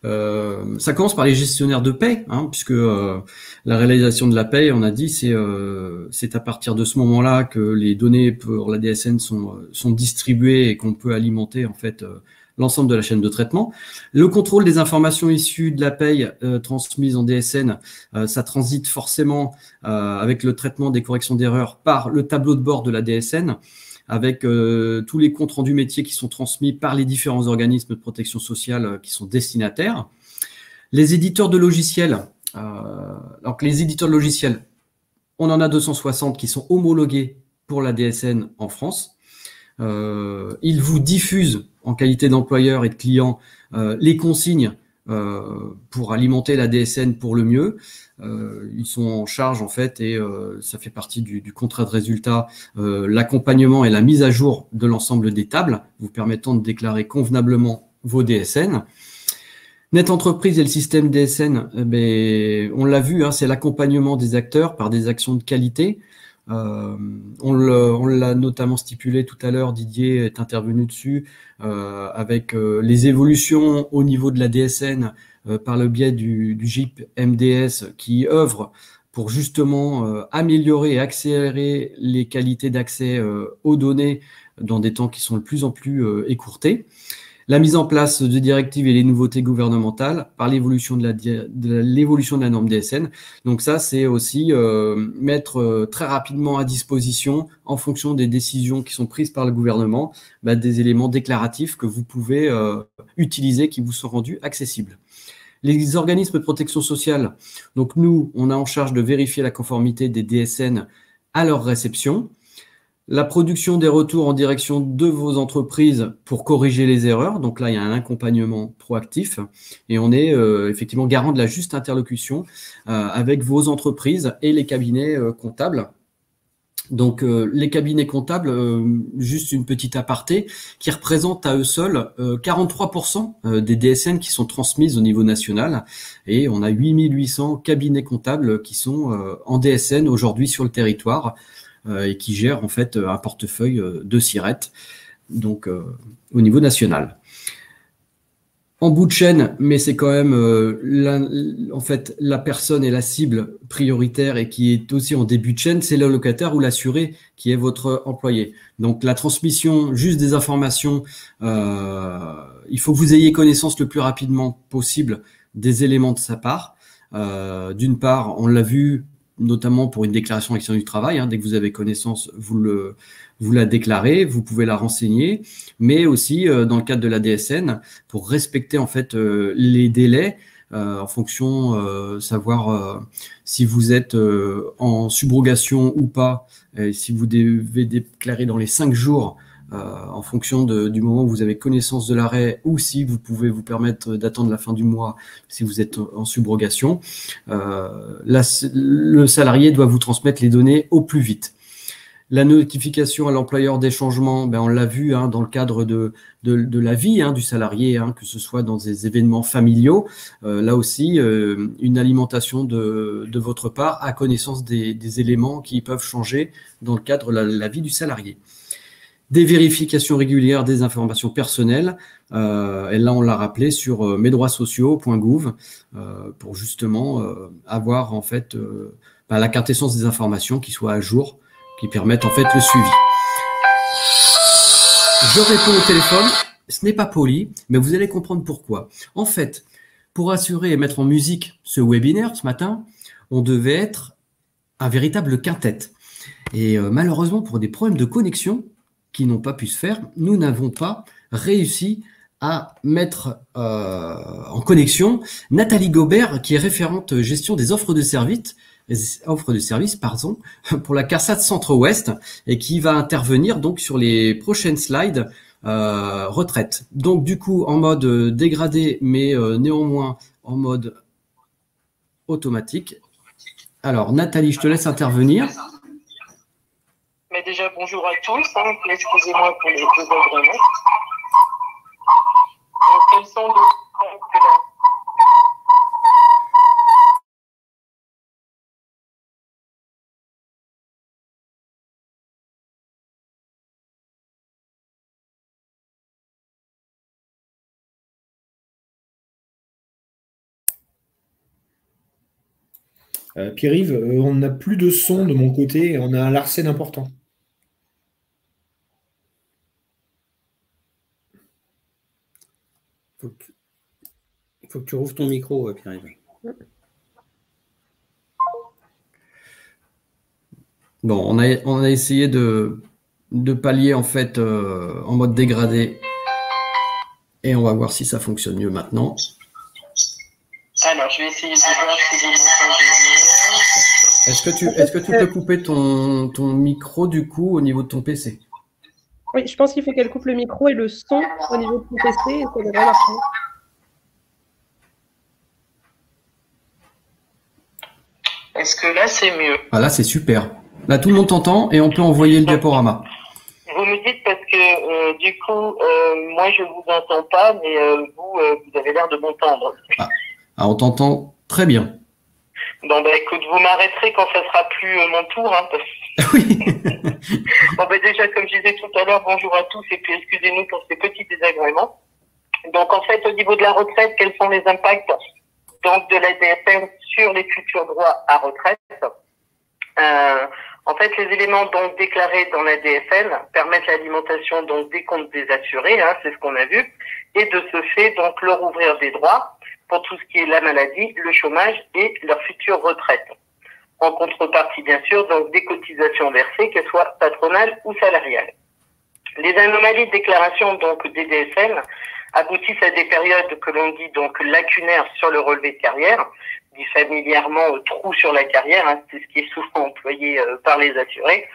Ça commence par les gestionnaires de paie, hein, puisque la réalisation de la paie, on a dit, c'est à partir de ce moment-là que les données pour la DSN sont distribuées et qu'on peut alimenter en fait l'ensemble de la chaîne de traitement. Le contrôle des informations issues de la paie transmises en DSN, ça transite forcément avec le traitement des corrections d'erreurs par le tableau de bord de la DSN, avec tous les comptes rendus métiers qui sont transmis par les différents organismes de protection sociale qui sont destinataires. Les éditeurs de logiciels, alors que les éditeurs de logiciels, on en a 260 qui sont homologués pour la DSN en France. Ils vous diffusent en qualité d'employeur et de client les consignes pour alimenter la DSN pour le mieux. Ils sont en charge en fait et ça fait partie du contrat de résultat, l'accompagnement et la mise à jour de l'ensemble des tables, vous permettant de déclarer convenablement vos DSN. Net Entreprise et le système DSN, on l'a vu, hein, c'est l'accompagnement des acteurs par des actions de qualité. On l'a notamment stipulé tout à l'heure, Didier est intervenu dessus, avec les évolutions au niveau de la DSN par le biais du GIP MDS qui œuvre pour justement améliorer et accélérer les qualités d'accès aux données dans des temps qui sont de plus en plus écourtés. La mise en place de directives et les nouveautés gouvernementales par l'évolution de la norme DSN. Donc ça, c'est aussi mettre très rapidement à disposition, en fonction des décisions qui sont prises par le gouvernement, des éléments déclaratifs que vous pouvez utiliser, qui vous sont rendus accessibles. Les organismes de protection sociale, donc nous, on a en charge de vérifier la conformité des DSN à leur réception. La production des retours en direction de vos entreprises pour corriger les erreurs. Donc là, il y a un accompagnement proactif et on est effectivement garant de la juste interlocution avec vos entreprises et les cabinets comptables. Donc les cabinets comptables, juste une petite aparté, qui représentent à eux seuls 43% des DSN qui sont transmises au niveau national. Et on a 8800 cabinets comptables qui sont en DSN aujourd'hui sur le territoire. Et qui gère en fait un portefeuille de SIRET, donc au niveau national. En bout de chaîne, mais c'est quand même en fait la personne et la cible prioritaire et qui est aussi en début de chaîne, c'est le locataire ou l'assuré qui est votre employé. Donc la transmission juste des informations, il faut que vous ayez connaissance le plus rapidement possible des éléments de sa part. D'une part, on l'a vu, notamment pour une déclaration d'accident du travail, hein, dès que vous avez connaissance, vous la déclarez, vous pouvez la renseigner, mais aussi dans le cadre de la DSN, pour respecter en fait les délais, en fonction, savoir si vous êtes en subrogation ou pas, si vous devez déclarer dans les 5 jours, en fonction du moment où vous avez connaissance de l'arrêt, ou si vous pouvez vous permettre d'attendre la fin du mois si vous êtes en subrogation, le salarié doit vous transmettre les données au plus vite. La notification à l'employeur des changements, on l'a vu hein, dans le cadre de la vie hein, du salarié, hein, que ce soit dans des événements familiaux. Là aussi, une alimentation de votre part à connaissance des éléments qui peuvent changer dans le cadre de la vie du salarié. Des vérifications régulières des informations personnelles, et là on l'a rappelé sur mesdroitssociaux.gouv pour justement avoir en fait la quintessence des informations qui soient à jour, qui permettent en fait le suivi. Je réponds au téléphone, ce n'est pas poli, mais vous allez comprendre pourquoi. En fait, pour assurer et mettre en musique ce webinaire ce matin, on devait être un véritable quintet. Et malheureusement, pour des problèmes de connexion, qui n'ont pas pu se faire, nous n'avons pas réussi à mettre en connexion Nathalie Gobert, qui est référente gestion des offres de services pour la CARSAT Centre-Ouest et qui va intervenir donc sur les prochaines slides retraite. Donc du coup en mode dégradé, mais néanmoins en mode automatique. Alors Nathalie, je te laisse intervenir. Mais déjà, bonjour à tous. Hein, excusez-moi pour les désagréments. Quels sont les Pierre-Yves, on n'a plus de son de mon côté et on a un larcène important. Il faut que tu rouvres ton micro, Pierre-Yves. Bon, on a essayé de pallier en fait en mode dégradé. Et on va voir si ça fonctionne mieux maintenant. Alors, je vais essayer de voir si vous m'entendez. Est-ce que tu peux couper ton micro du coup au niveau de ton PC? Oui, je pense qu'il faut qu'elle coupe le micro et le son au niveau de ton PC et ça devrait marcher. Est-ce que là, c'est mieux? Ah là, c'est super. Là, tout le monde t'entend et on peut envoyer le diaporama. Vous me dites parce que du coup, moi, je ne vous entends pas, mais vous avez l'air de m'entendre. Ah, on t'entend très bien. Bon, bah écoute, vous m'arrêterez quand ça sera plus mon tour. Hein, Oui. Bon, bah déjà, comme je disais tout à l'heure, bonjour à tous et puis excusez-nous pour ces petits désagréments. Donc, en fait, au niveau de la retraite, quels sont les impacts donc de la DSN sur les futurs droits à retraite? En fait, les éléments donc déclarés dans la DSN permettent l'alimentation donc des comptes des assurés, hein, c'est ce qu'on a vu, et de ce fait donc leur ouvrir des droits pour tout ce qui est la maladie, le chômage et leur future retraite. En contrepartie, bien sûr, donc des cotisations versées, qu'elles soient patronales ou salariales. Les anomalies de déclaration donc des DSN aboutissent à des périodes que l'on dit donc lacunaires sur le relevé de carrière, dit familièrement trou sur la carrière, hein, c'est ce qui est souvent employé par les assurés,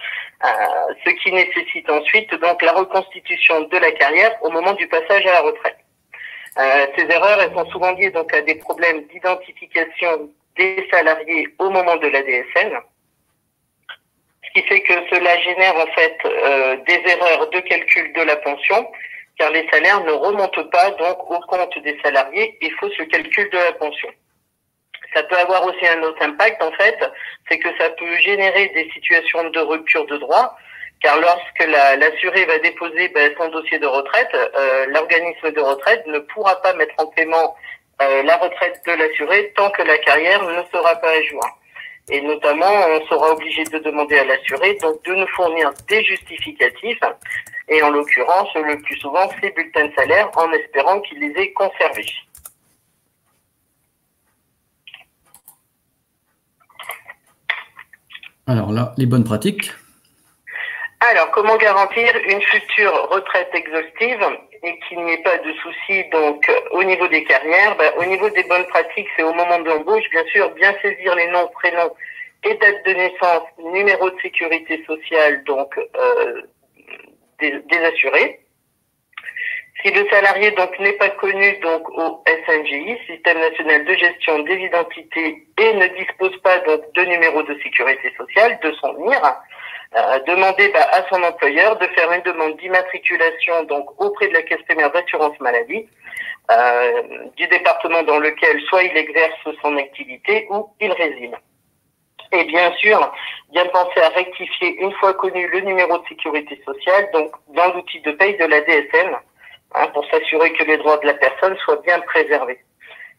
ce qui nécessite ensuite donc la reconstitution de la carrière au moment du passage à la retraite. Ces erreurs, elles sont souvent liées donc à des problèmes d'identification des salariés au moment de la DSN, ce qui fait que cela génère en fait des erreurs de calcul de la pension, car les salaires ne remontent pas donc au compte des salariés et faussent le calcul de la pension. Ça peut avoir aussi un autre impact en fait, c'est que ça peut générer des situations de rupture de droit, car lorsque l'assuré va déposer son dossier de retraite, l'organisme de retraite ne pourra pas mettre en paiement la retraite de l'assuré tant que la carrière ne sera pas à jour. Et notamment, on sera obligé de demander à l'assuré donc de nous fournir des justificatifs, et en l'occurrence, le plus souvent, ses bulletins de salaire, en espérant qu'il les ait conservés. Alors là, les bonnes pratiques. Alors, comment garantir une future retraite exhaustive et qu'il n'y ait pas de soucis donc au niveau des carrières? Au niveau des bonnes pratiques, c'est au moment de l'embauche, bien sûr, bien saisir les noms, prénoms et date de naissance, numéro de sécurité sociale donc des assurés. Si le salarié donc n'est pas connu donc au SNGI, Système national de gestion des identités, et ne dispose pas donc de numéro de sécurité sociale, de son NIR, demander à son employeur de faire une demande d'immatriculation donc auprès de la caisse primaire d'assurance maladie du département dans lequel soit il exerce son activité ou il réside. Et bien sûr, bien penser à rectifier une fois connu le numéro de sécurité sociale, donc dans l'outil de paye de la DSN, pour s'assurer que les droits de la personne soient bien préservés.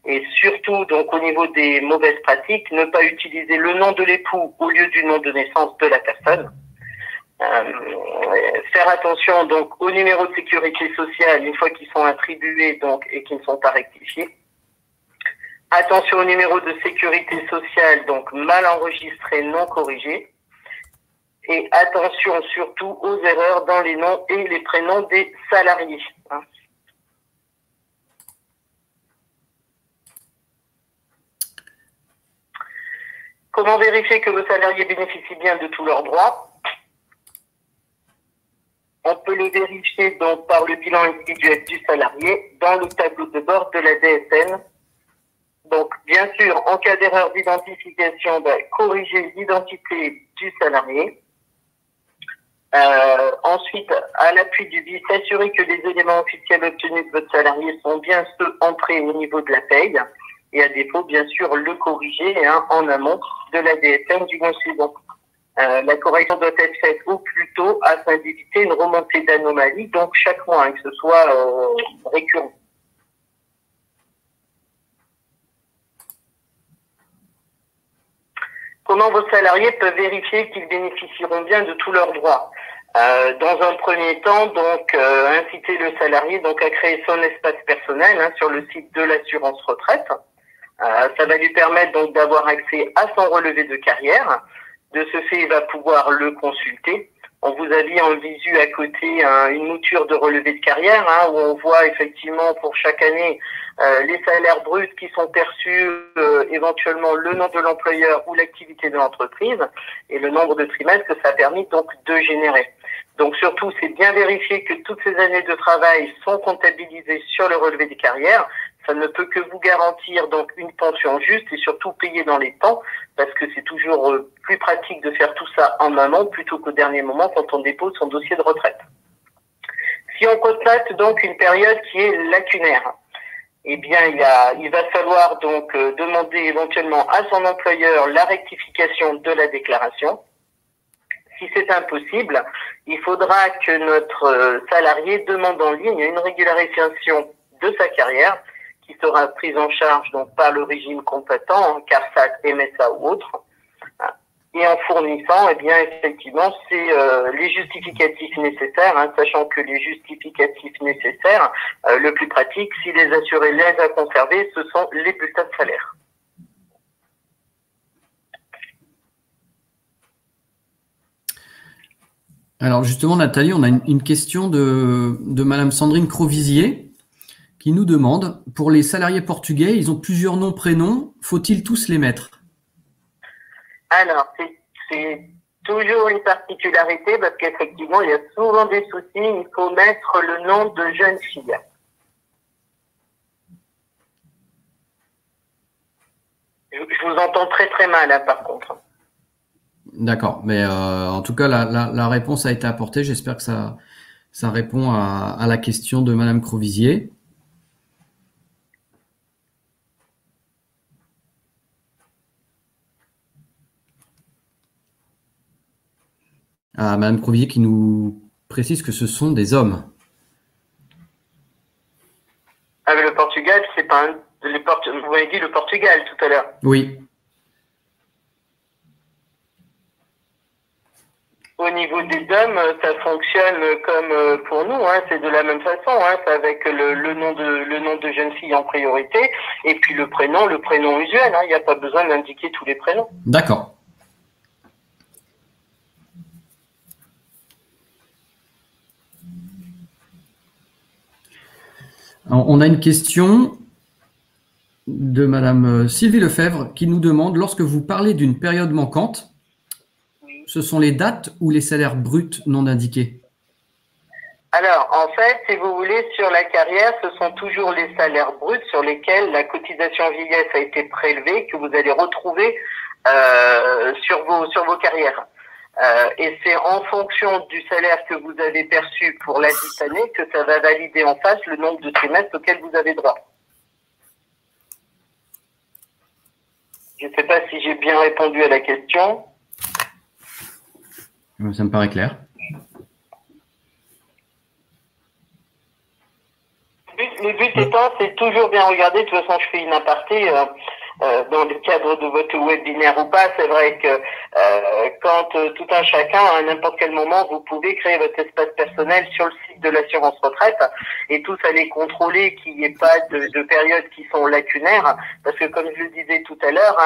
Et surtout, donc au niveau des mauvaises pratiques, ne pas utiliser le nom de l'époux au lieu du nom de naissance de la personne. Faire attention donc aux numéros de sécurité sociale une fois qu'ils sont attribués donc et qui ne sont pas rectifiés. Attention aux numéros de sécurité sociale donc mal enregistrés, non corrigés. Et attention surtout aux erreurs dans les noms et les prénoms des salariés. Comment vérifier que le salarié bénéficie bien de tous leurs droits? On peut le vérifier donc par le bilan individuel du salarié dans le tableau de bord de la DSN. Donc, bien sûr, en cas d'erreur d'identification, corriger l'identité du salarié. Ensuite, à l'appui du BIS, s'assurer que les éléments officiels obtenus de votre salarié sont bien ceux entrés au niveau de la paye. Et à défaut, bien sûr, le corriger en amont de la DSN du mois suivant. La correction doit être faite au plus tôt afin d'éviter une remontée d'anomalies, donc chaque mois, que ce soit récurrent. comment vos salariés peuvent vérifier qu'ils bénéficieront bien de tous leurs droits? Dans un premier temps, donc, inciter le salarié donc à créer son espace personnel sur le site de l'assurance retraite. Ça va lui permettre donc d'avoir accès à son relevé de carrière. De ce fait, il va pouvoir le consulter. On vous a mis en visu à côté une mouture de relevé de carrière où on voit effectivement pour chaque année les salaires bruts qui sont perçus, éventuellement le nom de l'employeur ou l'activité de l'entreprise et le nombre de trimestres que ça a permis donc de générer. Donc surtout, c'est bien vérifier que toutes ces années de travail sont comptabilisées sur le relevé des carrières. Ça ne peut que vous garantir donc une pension juste et surtout payer dans les temps, parce que c'est toujours plus pratique de faire tout ça en amont plutôt qu'au dernier moment quand on dépose son dossier de retraite. Si on constate donc une période qui est lacunaire, eh bien il va falloir donc demander éventuellement à son employeur la rectification de la déclaration. Si c'est impossible, il faudra que notre salarié demande en ligne une régularisation de sa carrière qui sera prise en charge donc par le régime combattant, CARSAT, MSA ou autre, et en fournissant, eh bien effectivement, c'est les justificatifs nécessaires, sachant que les justificatifs nécessaires, le plus pratique, si les assurés les a conservés, ce sont les bulletins de salaire. Alors justement, Nathalie, on a une question de Madame Sandrine Crovisier qui nous demande, pour les salariés portugais, ils ont plusieurs noms, prénoms, faut-il tous les mettre? Alors, c'est toujours une particularité parce qu'effectivement, il y a souvent des soucis, il faut mettre le nom de jeune fille. Je vous entends très très mal par contre. D'accord, mais en tout cas, la réponse a été apportée. J'espère que ça répond à la question de Madame Crovisier. Madame Crovisier qui nous précise que ce sont des hommes. Avec le Portugal, c'est pas vous avez dit le Portugal tout à l'heure. Oui. Au niveau des hommes, ça fonctionne comme pour nous, c'est de la même façon, c'est avec le nom de jeune fille en priorité, et puis le prénom usuel, il n'y a pas besoin d'indiquer tous les prénoms. D'accord. Alors, on a une question de Madame Sylvie Lefebvre qui nous demande, lorsque vous parlez d'une période manquante, ce sont les dates ou les salaires bruts non indiqués? Alors, en fait, si vous voulez, sur la carrière, ce sont toujours les salaires bruts sur lesquels la cotisation vieillesse a été prélevée que vous allez retrouver sur vos carrières. Et c'est en fonction du salaire que vous avez perçu pour la dite année que ça va valider en face le nombre de trimestres auquel vous avez droit. Je ne sais pas si j'ai bien répondu à la question. Ça me paraît clair. Le but étant, c'est toujours bien regarder. De toute façon, je fais une aparté dans le cadre de votre webinaire ou pas. C'est vrai que quand tout un chacun, à n'importe quel moment, vous pouvez créer votre espace personnel sur le site de l'assurance retraite et tous aller contrôler qu'il n'y ait pas de périodes qui sont lacunaires. Parce que comme je le disais tout à l'heure,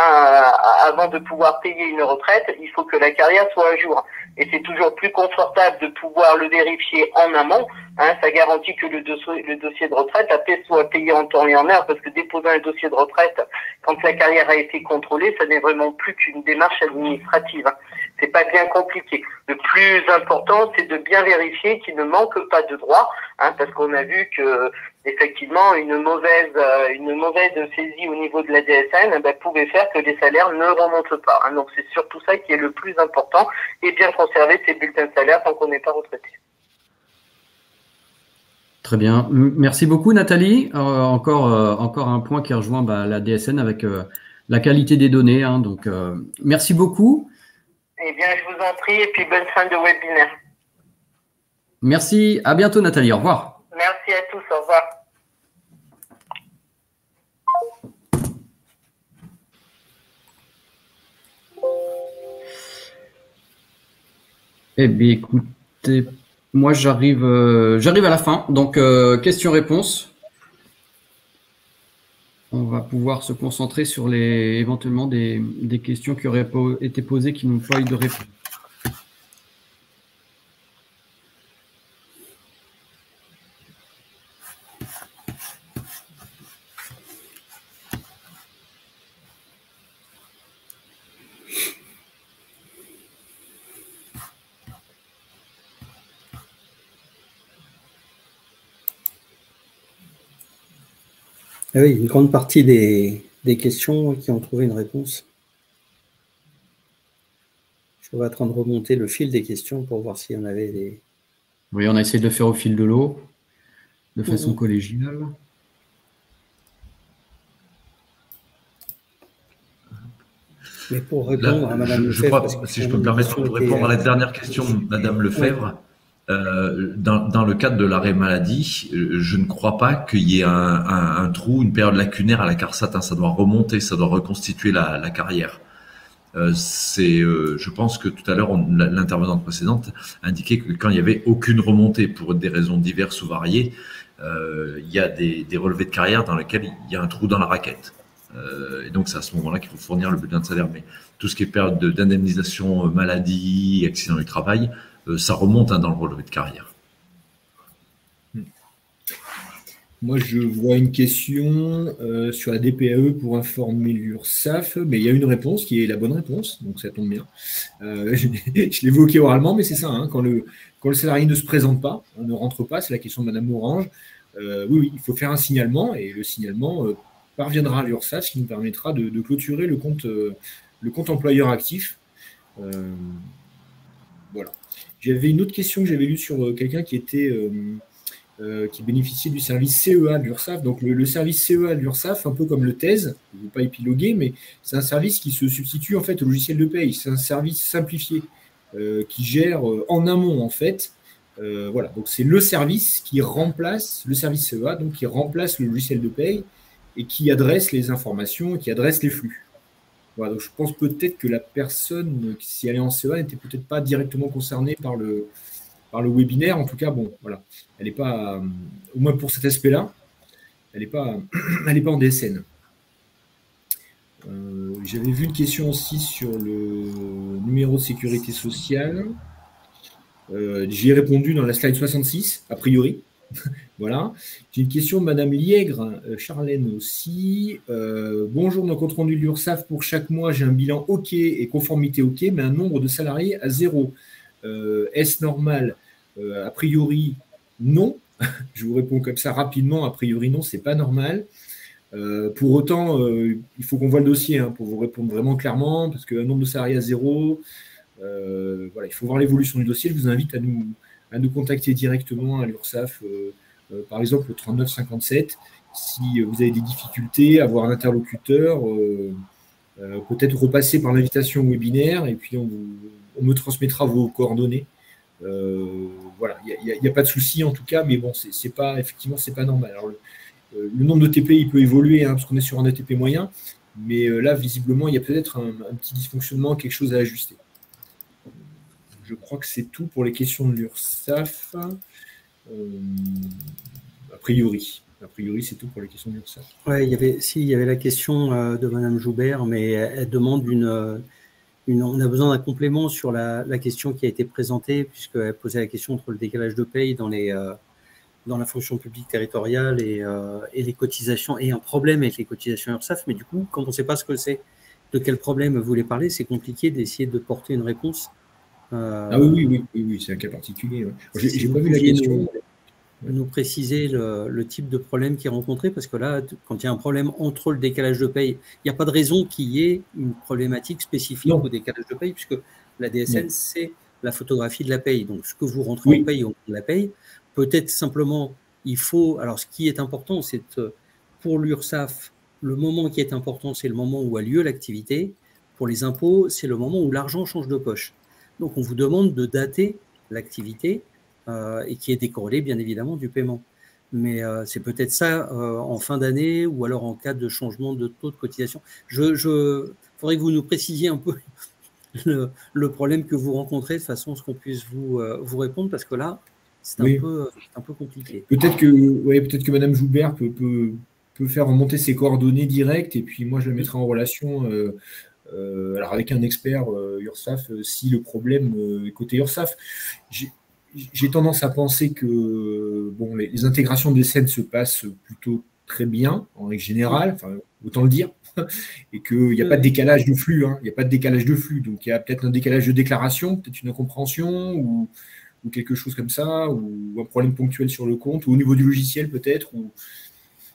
avant de pouvoir payer une retraite, il faut que la carrière soit à jour. Et c'est toujours plus confortable de pouvoir le vérifier en amont. Ça garantit que le dossier de retraite soit payé en temps et en heure, parce que déposer un dossier de retraite quand la carrière a été contrôlée, ça n'est vraiment plus qu'une démarche administrative. C'est pas bien compliqué. Le plus important, c'est de bien vérifier qu'il ne manque pas de droits, parce qu'on a vu que effectivement une mauvaise saisie au niveau de la DSN pouvait faire que les salaires ne remontent pas. Donc c'est surtout ça qui est le plus important, et bien conserver ses bulletins de salaire tant qu'on n'est pas retraité. Très bien. Merci beaucoup, Nathalie. Encore un point qui rejoint la DSN avec la qualité des données. Donc, merci beaucoup. Eh bien, je vous en prie, et puis bonne fin de webinaire. Merci. À bientôt, Nathalie. Au revoir. Merci à tous. Au revoir. Eh bien, écoutez, moi, j'arrive à la fin. Donc, questions-réponses. On va pouvoir se concentrer sur éventuellement des questions qui auraient été posées qui n'ont pas eu de réponse. Ah oui, une grande partie des questions qui ont trouvé une réponse. Je suis en train de remonter le fil des questions pour voir s'il y en avait des... Oui, on a essayé de le faire au fil de l'eau, de façon collégiale. Mais pour répondre à Madame Lefebvre, si je peux me permettre, pour répondre à la dernière question de Madame Lefebvre, dans le cadre de l'arrêt maladie, je ne crois pas qu'il y ait un trou, une période lacunaire à la CARSAT. Hein, ça doit remonter, ça doit reconstituer la carrière. Je pense que tout à l'heure, l'intervenante précédente indiquait que quand il n'y avait aucune remontée pour des raisons diverses ou variées, il y a des relevés de carrière dans lesquels il y a un trou dans la raquette. Et donc, c'est à ce moment-là qu'il faut fournir le bulletin de salaire. Mais tout ce qui est période d'indemnisation maladie, accident du travail, ça remonte dans le relevé de carrière. Moi, je vois une question sur la DPAE pour informer l'URSSAF, mais il y a une réponse qui est la bonne réponse, donc ça tombe bien. Je l'ai évoqué oralement, mais c'est ça, hein, quand le salarié ne se présente pas, on ne rentre pas, c'est la question de Madame Orange. Oui, il faut faire un signalement, et le signalement parviendra à l'URSSAF, ce qui nous permettra de clôturer le compte employeur actif. Voilà. J'avais une autre question que j'avais lue sur quelqu'un qui bénéficiait du service CEA de l'URSSAF. Donc, le service CEA de l'URSSAF, un peu comme le TES, je ne vais pas épiloguer, mais c'est un service qui se substitue en fait au logiciel de paye. C'est un service simplifié qui gère en amont, en fait. Voilà. Donc, c'est le service qui remplace le service CEA, donc qui remplace le logiciel de paye et qui adresse les informations, qui adresse les flux. Voilà, donc je pense peut-être que la personne, si elle est en CEA, n'était peut-être pas directement concernée par le webinaire. En tout cas, bon, voilà, elle n'est pas, au moins pour cet aspect-là, elle n'est pas en DSN. J'avais vu une question aussi sur le numéro de sécurité sociale. J'y ai répondu dans la slide 66, a priori. Voilà. J'ai une question de Madame Liègre, Charlène aussi. Bonjour, dans le compte rendu de l'URSSAF, pour chaque mois, j'ai un bilan OK et conformité OK, mais un nombre de salariés à 0. Est-ce normal? A priori, non. Je vous réponds comme ça rapidement. A priori, non, c'est pas normal. Pour autant, il faut qu'on voit le dossier pour vous répondre vraiment clairement, parce qu'un nombre de salariés à 0, voilà, il faut voir l'évolution du dossier. Je vous invite à nous contacter directement à l'URSSAF, par exemple au 3957, si vous avez des difficultés, avoir un interlocuteur, peut-être repasser par l'invitation webinaire, et puis on me transmettra vos coordonnées. Voilà, il n'y a pas de souci en tout cas, mais bon, effectivement, c'est pas normal. Alors, le nombre de TP, il peut évoluer, parce qu'on est sur un ATP moyen, mais là, visiblement, il y a peut-être un petit dysfonctionnement, quelque chose à ajuster. Je crois que c'est tout pour les questions de l'URSSAF. A priori, c'est tout pour les questions de l'URSSAF. Oui, il y avait la question de Madame Joubert, mais elle demande on a besoin d'un complément sur la question qui a été présentée, puisqu'elle posait la question entre le décalage de paye dans la fonction publique territoriale et les cotisations, et un problème avec les cotisations URSSAF. Mais du coup, comme on ne sait pas ce que c'est, de quel problème vous voulez parler, c'est compliqué d'essayer de porter une réponse. Ah oui, c'est un cas particulier. Ouais. J'ai pas vu la question. Nous préciser le type de problème qui est rencontré, parce que là, quand il y a un problème entre le décalage de paye, il n'y a pas de raison qu'il y ait une problématique spécifique au décalage de paye, puisque la DSN, c'est la photographie de la paye. Donc, ce que vous rentrez en paye au moment de la paye, peut-être simplement, alors ce qui est important, c'est pour l'URSSAF, le moment qui est important, c'est le moment où a lieu l'activité. Pour les impôts, c'est le moment où l'argent change de poche. Donc, on vous demande de dater l'activité et qui est décorrélée, bien évidemment, du paiement. Mais c'est peut-être ça en fin d'année ou alors en cas de changement de taux de cotisation. Faudrait que vous nous précisiez un peu le problème que vous rencontrez de façon à ce qu'on puisse vous répondre, parce que là, c'est Oui. un peu compliqué. Peut-être que Madame Joubert peut faire remonter ses coordonnées directes et puis moi je la mettrai en relation alors avec un expert URSAF si le problème est côté URSAF. J'ai tendance à penser que bon, les intégrations des scènes se passent plutôt très bien en règle générale, enfin, autant le dire, et qu'il n'y a pas de décalage de flux. Hein, il n'y a pas de décalage de flux, donc il y a peut-être un décalage de déclaration, peut-être une incompréhension ou quelque chose comme ça, ou un problème ponctuel sur le compte, ou au niveau du logiciel peut-être.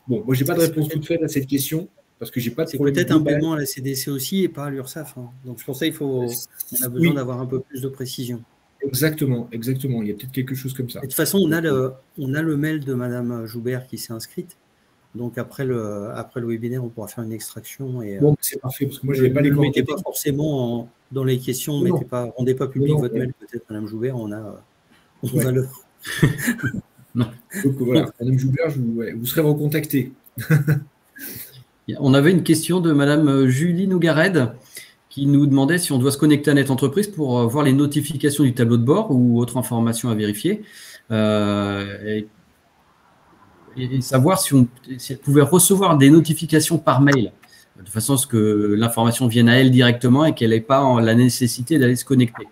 Bon, moi, je n'ai pas de réponse toute faite à cette question, parce que j'ai pas de problème. C'est peut-être un paiement à la CDC aussi et pas à l'URSSAF. Hein. Donc, c'est pour ça qu'on a besoin d'avoir un peu plus de précision. Exactement. Il y a peut-être quelque chose comme ça. Et de toute façon, on a le mail de Madame Joubert qui s'est inscrite. Donc, après le webinaire, on pourra faire une extraction. Et, bon, c'est parfait, parce que moi, je n'avais pas les coordonnées. Ne mettez pas forcément dans les questions, rendez pas public votre mail, peut-être, Madame Joubert, on va le... Donc, voilà, Madame Joubert, vous serez recontactée. On avait une question de Madame Julie Nougared qui nous demandait si on doit se connecter à Net Entreprise pour voir les notifications du tableau de bord ou autre information à vérifier. Et savoir si elle pouvait recevoir des notifications par mail, de façon à ce que l'information vienne à elle directement et qu'elle n'ait pas la nécessité d'aller se connecter.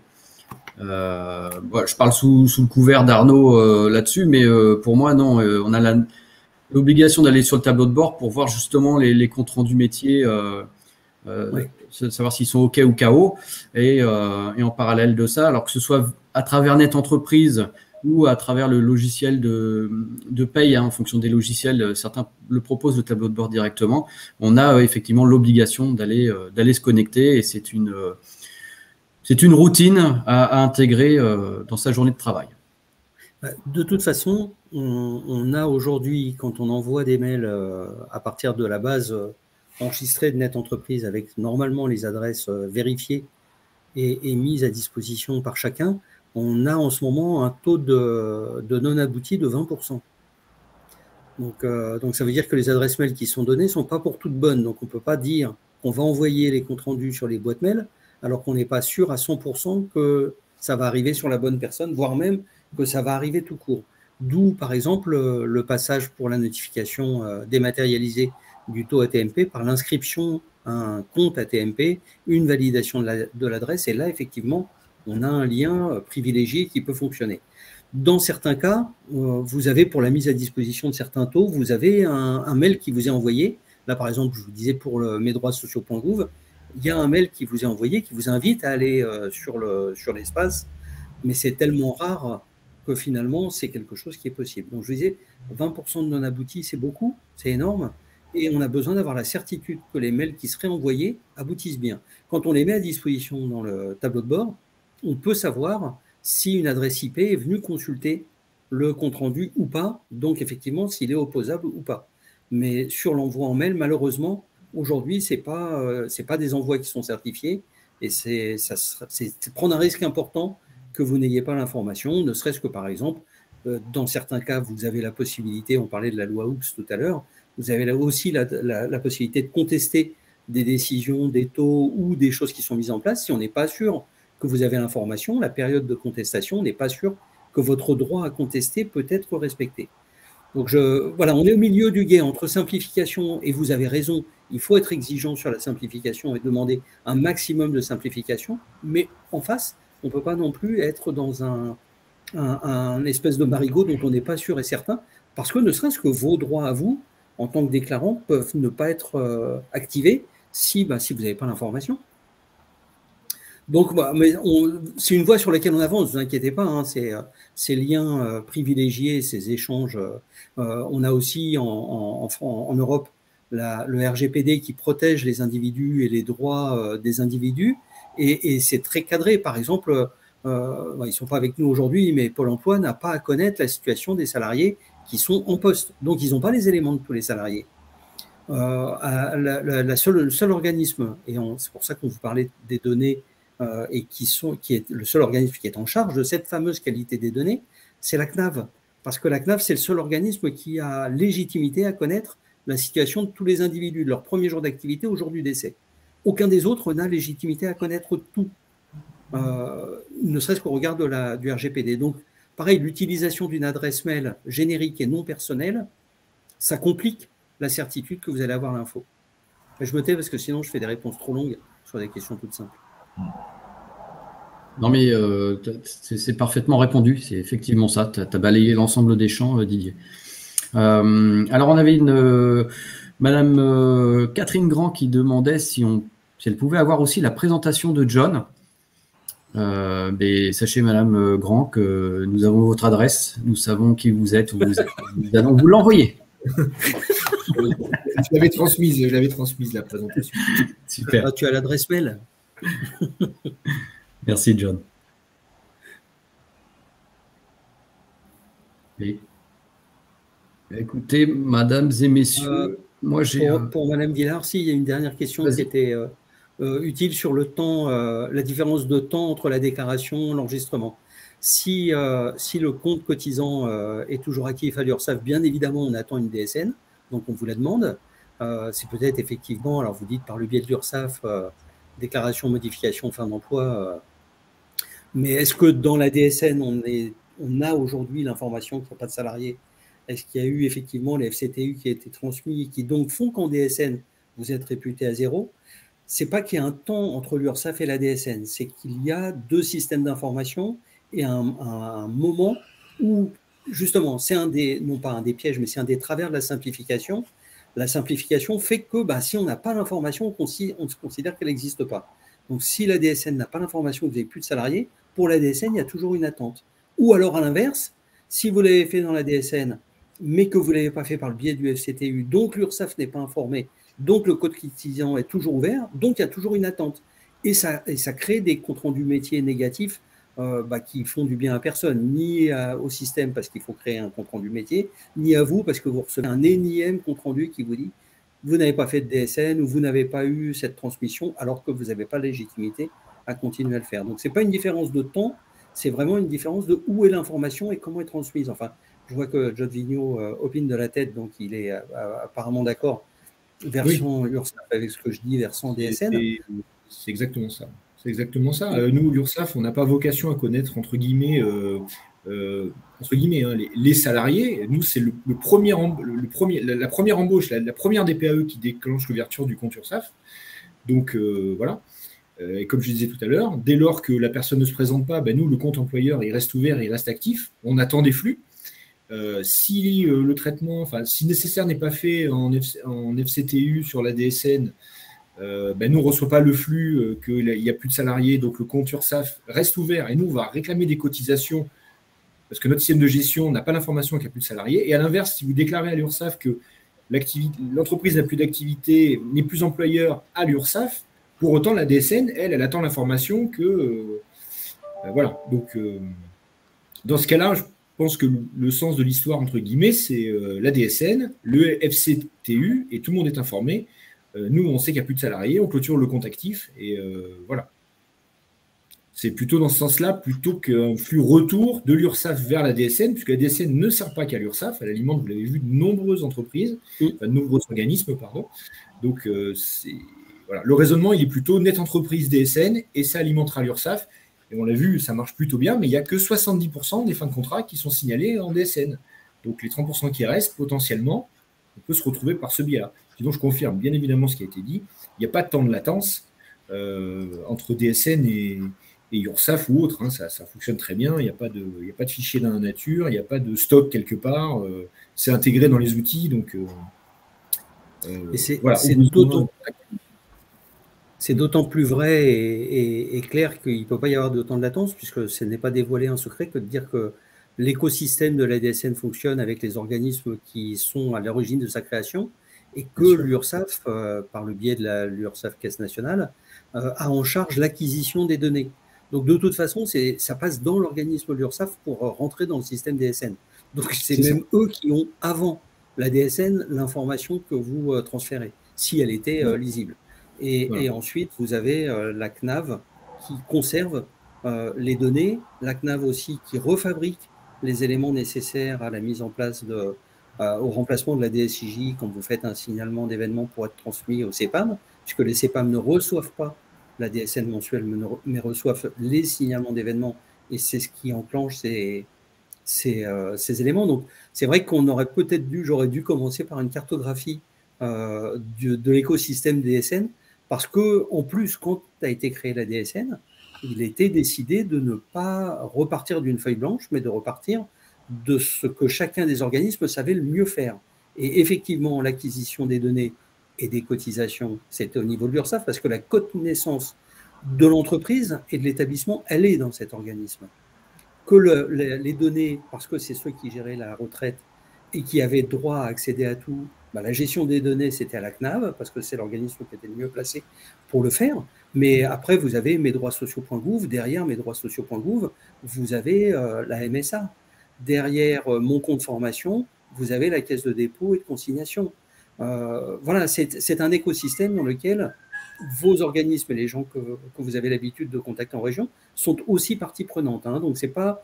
Voilà, je parle sous le couvert d'Arnaud là-dessus, mais pour moi, non, on a l'obligation d'aller sur le tableau de bord pour voir justement les comptes rendus métiers, savoir s'ils sont OK ou KO, et en parallèle de ça, alors que ce soit à travers Net Entreprise ou à travers le logiciel de paye, hein, en fonction des logiciels, certains le proposent le tableau de bord directement. On a effectivement l'obligation d'aller se connecter et c'est une routine à intégrer dans sa journée de travail. De toute façon, on a aujourd'hui, quand on envoie des mails à partir de la base enregistrée de Net Entreprise avec normalement les adresses vérifiées et mises à disposition par chacun, on a en ce moment un taux de non-abouti de 20%. Donc, ça veut dire que les adresses mail qui sont données ne sont pas pour toutes bonnes. Donc, on ne peut pas dire qu'on va envoyer les comptes rendus sur les boîtes mail alors qu'on n'est pas sûr à 100% que ça va arriver sur la bonne personne, voire même que ça va arriver tout court. D'où, par exemple, le passage pour la notification dématérialisée du taux ATMP par l'inscription à un compte ATMP, une validation de l'adresse, et là, effectivement, on a un lien privilégié qui peut fonctionner. Dans certains cas, vous avez, pour la mise à disposition de certains taux, vous avez un mail qui vous est envoyé. Là, par exemple, je vous disais pour mesdroitssociaux.gouv, il y a un mail qui vous est envoyé, qui vous invite à aller sur l'espace, mais c'est tellement rare que finalement, c'est quelque chose qui est possible. Donc, je vous disais, 20% de non-aboutis, c'est beaucoup, c'est énorme, et on a besoin d'avoir la certitude que les mails qui seraient envoyés aboutissent bien. Quand on les met à disposition dans le tableau de bord, on peut savoir si une adresse IP est venue consulter le compte-rendu ou pas, donc effectivement s'il est opposable ou pas. Mais sur l'envoi en mail, malheureusement, aujourd'hui, ce n'est pas des envois qui sont certifiés, et c'est prendre un risque important que vous n'ayez pas l'information, ne serait-ce que par exemple, dans certains cas, vous avez la possibilité, on parlait de la loi OOPS tout à l'heure, vous avez là aussi la possibilité de contester des décisions, des taux ou des choses qui sont mises en place si on n'est pas sûr que vous avez l'information, la période de contestation n'est pas sûre que votre droit à contester peut être respecté. Donc voilà, on est au milieu du gué entre simplification, et vous avez raison, il faut être exigeant sur la simplification et demander un maximum de simplification, mais en face, on ne peut pas non plus être dans un espèce de marigot dont on n'est pas sûr et certain, parce que ne serait-ce que vos droits à vous, en tant que déclarant, peuvent ne pas être activés si vous n'avez pas l'information. Donc, c'est une voie sur laquelle on avance, ne vous inquiétez pas, hein, ces liens privilégiés, ces échanges. On a aussi en Europe le RGPD qui protège les individus et les droits des individus, et c'est très cadré. Par exemple, ils ne sont pas avec nous aujourd'hui, mais Pôle emploi n'a pas à connaître la situation des salariés qui sont en poste. Donc, ils n'ont pas les éléments de tous les salariés. Le seul organisme, et c'est pour ça qu'on vous parlait des données, et qui est le seul organisme qui est en charge de cette fameuse qualité des données, c'est la CNAV. Parce que la CNAV, c'est le seul organisme qui a légitimité à connaître la situation de tous les individus, de leur premier jour d'activité au jour du décès. Aucun des autres n'a légitimité à connaître tout. ne serait-ce qu'au regard du RGPD. Donc, pareil, l'utilisation d'une adresse mail générique et non personnelle, ça complique la certitude que vous allez avoir l'info. Je me tais parce que sinon, je fais des réponses trop longues sur des questions toutes simples. Non, mais c'est parfaitement répondu. C'est effectivement ça. Tu as balayé l'ensemble des champs, Didier. Alors, on avait Madame Catherine Grand qui demandait si elle pouvait avoir aussi la présentation de John. Mais sachez, Madame Grand, que nous avons votre adresse. Nous savons qui vous êtes, où vous êtes. Nous allons vous l'envoyer. Je l'avais transmise la présentation. Super. Ah, tu as l'adresse mail. Merci, John. Et, écoutez, mesdames et messieurs, moi j'ai... Pour Madame Guillard, il y a une dernière question qui était utile sur le temps, la différence de temps entre la déclaration et l'enregistrement. Si le compte cotisant est toujours actif à l'URSSAF, bien évidemment, on attend une DSN, donc on vous la demande. C'est peut-être effectivement, alors vous dites par le biais de l'URSSAF, déclaration, modification, fin d'emploi. Mais est-ce que dans la DSN, on a aujourd'hui l'information qu'il n'y a pas de salarié? Est-ce qu'il y a eu effectivement les FCTU qui a été transmis, qui donc font qu'en DSN, vous êtes réputé à zéro? Ce n'est pas qu'il y a un temps entre l'URSSAF et la DSN, c'est qu'il y a deux systèmes d'information et un moment où, justement, c'est non pas un des pièges, mais c'est un des travers de la simplification. La simplification fait que si on n'a pas l'information, on considère qu'elle n'existe pas. Donc, si la DSN n'a pas l'information que vous n'avez plus de salariés, pour la DSN, il y a toujours une attente. Ou alors, à l'inverse, si vous l'avez fait dans la DSN, mais que vous ne l'avez pas fait par le biais du FCTU, donc l'URSSAF n'est pas informé, donc le code cotisant est toujours ouvert, donc il y a toujours une attente. Et ça crée des comptes rendus métiers négatifs qui font du bien à personne, ni au système parce qu'il faut créer un compte rendu métier, ni à vous parce que vous recevez un énième compte rendu qui vous dit vous n'avez pas fait de DSN ou vous n'avez pas eu cette transmission alors que vous n'avez pas la légitimité à continuer à le faire. Donc ce n'est pas une différence de temps, c'est vraiment une différence de où est l'information et comment est transmise. Enfin, je vois que John Vigneault opine de la tête, donc il est apparemment d'accord. Version URSSAF avec ce que je dis, version DSN. C'est exactement ça. C'est exactement ça. Nous, l'URSSAF, on n'a pas vocation à connaître, entre guillemets, les salariés. Nous, c'est la première embauche, la première DPAE qui déclenche l'ouverture du compte URSSAF. Donc, voilà. Et comme je disais tout à l'heure, dès lors que la personne ne se présente pas, nous, le compte employeur, il reste ouvert, il reste actif. On attend des flux. Si le traitement, si nécessaire n'est pas fait en FCTU sur la DSN, nous, on ne reçoit pas le flux, qu'il n'y a plus de salariés, donc le compte URSSAF reste ouvert et nous, on va réclamer des cotisations parce que notre système de gestion n'a pas l'information qu'il n'y a plus de salariés. Et à l'inverse, si vous déclarez à l'URSSAF que l'entreprise n'a plus d'activité, n'est plus employeur à l'URSSAF, pour autant, la DSN, elle attend l'information que… voilà. Donc, dans ce cas-là, je pense que le sens de l'histoire, entre guillemets, c'est la DSN, le FCTU, et tout le monde est informé. Nous, on sait qu'il n'y a plus de salariés, on clôture le compte actif, et voilà. C'est plutôt dans ce sens-là, plutôt qu'un flux retour de l'URSSAF vers la DSN, puisque la DSN ne sert pas qu'à l'URSSAF, elle alimente, vous l'avez vu, de nombreuses entreprises, de nombreux organismes, pardon. Donc, voilà. Le raisonnement, il est plutôt net entreprise DSN, et ça alimentera l'URSSAF. Et on l'a vu, ça marche plutôt bien, mais il n'y a que 70% des fins de contrat qui sont signalées en DSN. Donc, les 30% qui restent, potentiellement, on peut se retrouver par ce biais-là. Sinon, je confirme bien évidemment ce qui a été dit. Il n'y a pas de temps de latence entre DSN et URSSAF ou autre. Ça fonctionne très bien. Il n'y a pas de fichier dans la nature. Il n'y a pas de stock quelque part. C'est intégré dans les outils. Donc, c'est voilà. C'est d'autant plus vrai et clair qu'il ne peut pas y avoir de temps de latence, puisque ce n'est pas dévoiler un secret que de dire que l'écosystème de la DSN fonctionne avec les organismes qui sont à l'origine de sa création, et que l'URSSAF, par le biais de l'URSSAF Caisse nationale, a en charge l'acquisition des données. Donc de toute façon, ça passe dans l'organisme de l'URSSAF pour rentrer dans le système DSN. Donc c'est même eux qui ont, avant la DSN, l'information que vous transférez, si elle était lisible. Et ensuite, vous avez la CNAV qui conserve les données, la CNAV aussi qui refabrique les éléments nécessaires à la mise en place au remplacement de la DSIJ quand vous faites un signalement d'événement pour être transmis au CEPAM, puisque les CEPAM ne reçoivent pas la DSN mensuelle, mais reçoivent les signalements d'événements et c'est ce qui enclenche ces éléments. Donc, c'est vrai qu'on aurait peut-être j'aurais dû commencer par une cartographie de l'écosystème DSN parce que, en plus, quand a été créée la DSN, il était décidé de ne pas repartir d'une feuille blanche, mais de repartir de ce que chacun des organismes savait le mieux faire. Et effectivement, l'acquisition des données et des cotisations, c'était au niveau de l'URSSAF, parce que la connaissance de l'entreprise et de l'établissement, elle est dans cet organisme. Que les données, parce que c'est ceux qui géraient la retraite et qui avaient droit à accéder à tout, la gestion des données, c'était à la CNAV, parce que c'est l'organisme qui était le mieux placé pour le faire. Mais après, vous avez mesdroitssociaux.gouv. Derrière mesdroitssociaux.gouv, vous avez la MSA. Derrière mon compte formation, vous avez la caisse de dépôt et de consignation. Voilà, c'est un écosystème dans lequel vos organismes et les gens que vous avez l'habitude de contacter en région sont aussi partie prenante. Hein. Donc, c'est pas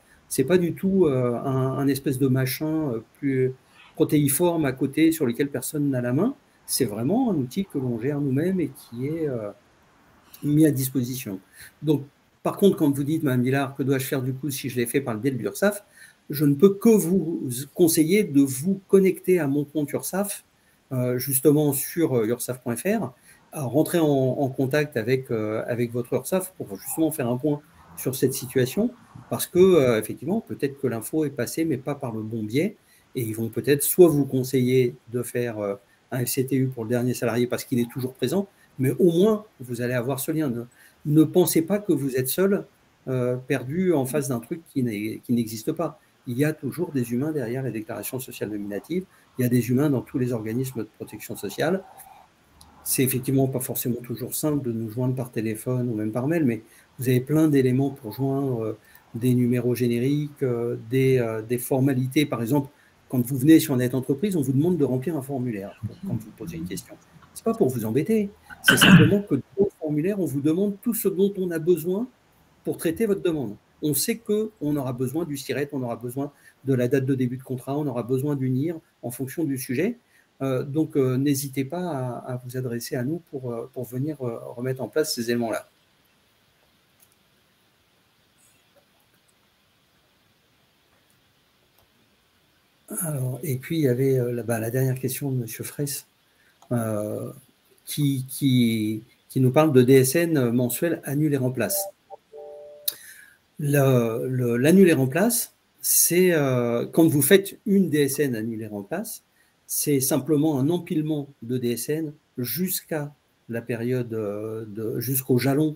du tout un espèce de machin plus protéiforme à côté sur lequel personne n'a la main. C'est vraiment un outil que l'on gère nous-mêmes et qui est mis à disposition. Donc, par contre, quand vous dites, Mme Villard, que dois-je faire du coup si je l'ai fait par le biais de l'URSSAF, je ne peux que vous conseiller de vous connecter à mon compte URSSAF, justement sur ursaf.fr, à rentrer en contact avec votre URSSAF pour justement faire un point sur cette situation, parce que effectivement, peut-être que l'info est passée, mais pas par le bon biais, et ils vont peut-être soit vous conseiller de faire un FCTU pour le dernier salarié parce qu'il est toujours présent, mais au moins, vous allez avoir ce lien. Ne pensez pas que vous êtes seul, perdu en face d'un truc qui n'existe pas. Il y a toujours des humains derrière les déclarations sociales nominatives. Il y a des humains dans tous les organismes de protection sociale. C'est effectivement pas forcément toujours simple de nous joindre par téléphone ou même par mail, mais vous avez plein d'éléments pour joindre des numéros génériques, des formalités. Par exemple, quand vous venez sur Net Entreprise, on vous demande de remplir un formulaire quand vous posez une question. Ce n'est pas pour vous embêter, c'est simplement que dans le formulaire, on vous demande tout ce dont on a besoin pour traiter votre demande. On sait qu'on aura besoin du SIRET, on aura besoin de la date de début de contrat, on aura besoin du NIR en fonction du sujet. Donc, n'hésitez pas à vous adresser à nous pour venir remettre en place ces éléments-là. Alors, et puis, il y avait la dernière question de M. Fraisse qui nous parle de DSN mensuel annule et remplace. L'annule et remplace, c'est quand vous faites une DSN annule et remplace, c'est simplement un empilement de DSN jusqu'à la période, jusqu'au jalon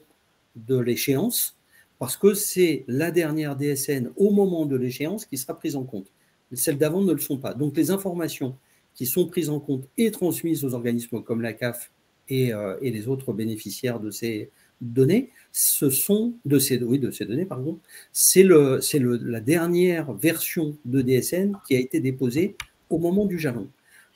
de l'échéance, parce que c'est la dernière DSN au moment de l'échéance qui sera prise en compte. Celles d'avant ne le sont pas. Donc, les informations qui sont prises en compte et transmises aux organismes comme la CAF et les autres bénéficiaires de ces données, c'est la dernière version de DSN qui a été déposée au moment du jalon.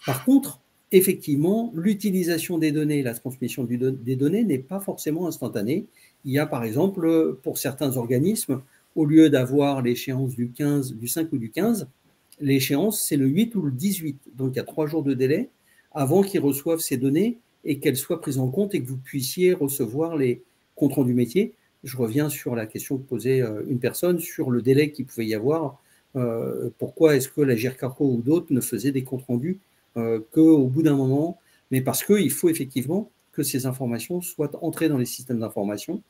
Par contre, effectivement, l'utilisation des données, la transmission des données n'est pas forcément instantanée. Il y a, par exemple, pour certains organismes, au lieu d'avoir l'échéance du 5 ou du 15, l'échéance, c'est le 8 ou le 18. Donc, il y a 3 jours de délai avant qu'ils reçoivent ces données et qu'elles soient prises en compte et que vous puissiez recevoir les comptes rendus métiers. Je reviens sur la question que posait une personne sur le délai qu'il pouvait y avoir. Pourquoi est-ce que la GIRCARCO ou d'autres ne faisaient des comptes rendus qu'au bout d'un moment? Mais parce qu'il faut effectivement que ces informations soient entrées dans les systèmes d'information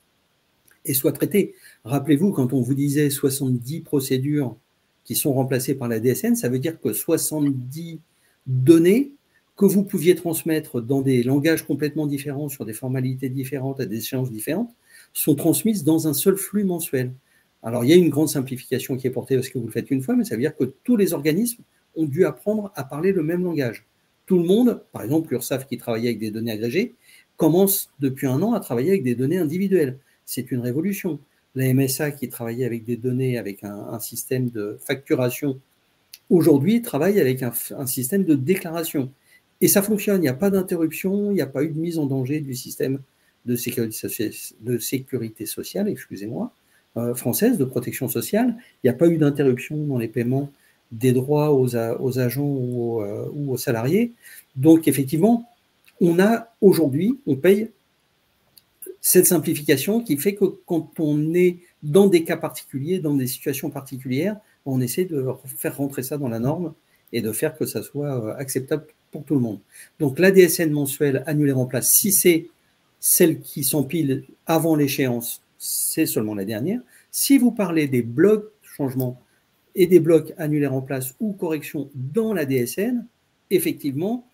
et soient traitées. Rappelez-vous, quand on vous disait 70 procédures qui sont remplacées par la DSN, ça veut dire que 70 données que vous pouviez transmettre dans des langages complètement différents, sur des formalités différentes, à des échéances différentes, sont transmises dans un seul flux mensuel. Alors, il y a une grande simplification qui est portée parce que vous le faites une fois, mais ça veut dire que tous les organismes ont dû apprendre à parler le même langage. Tout le monde, par exemple l'URSSAF qui travaillait avec des données agrégées, commence depuis 1 an à travailler avec des données individuelles. C'est une révolution. La MSA qui travaillait avec des données, avec un système de facturation, aujourd'hui travaille avec un système de déclaration. Et ça fonctionne, il n'y a pas d'interruption, il n'y a pas eu de mise en danger du système de sécurité sociale, excusez-moi, française, de protection sociale. Il n'y a pas eu d'interruption dans les paiements des droits aux agents ou aux salariés. Donc, effectivement, on paye cette simplification qui fait que quand on est dans des cas particuliers, dans des situations particulières, on essaie de faire rentrer ça dans la norme et de faire que ça soit acceptable pour tout le monde. Donc la DSN mensuelle annulaire en place, si c'est celle qui s'empile avant l'échéance, c'est seulement la dernière. Si vous parlez des blocs changement et des blocs annulaires en place ou corrections dans la DSN, effectivement,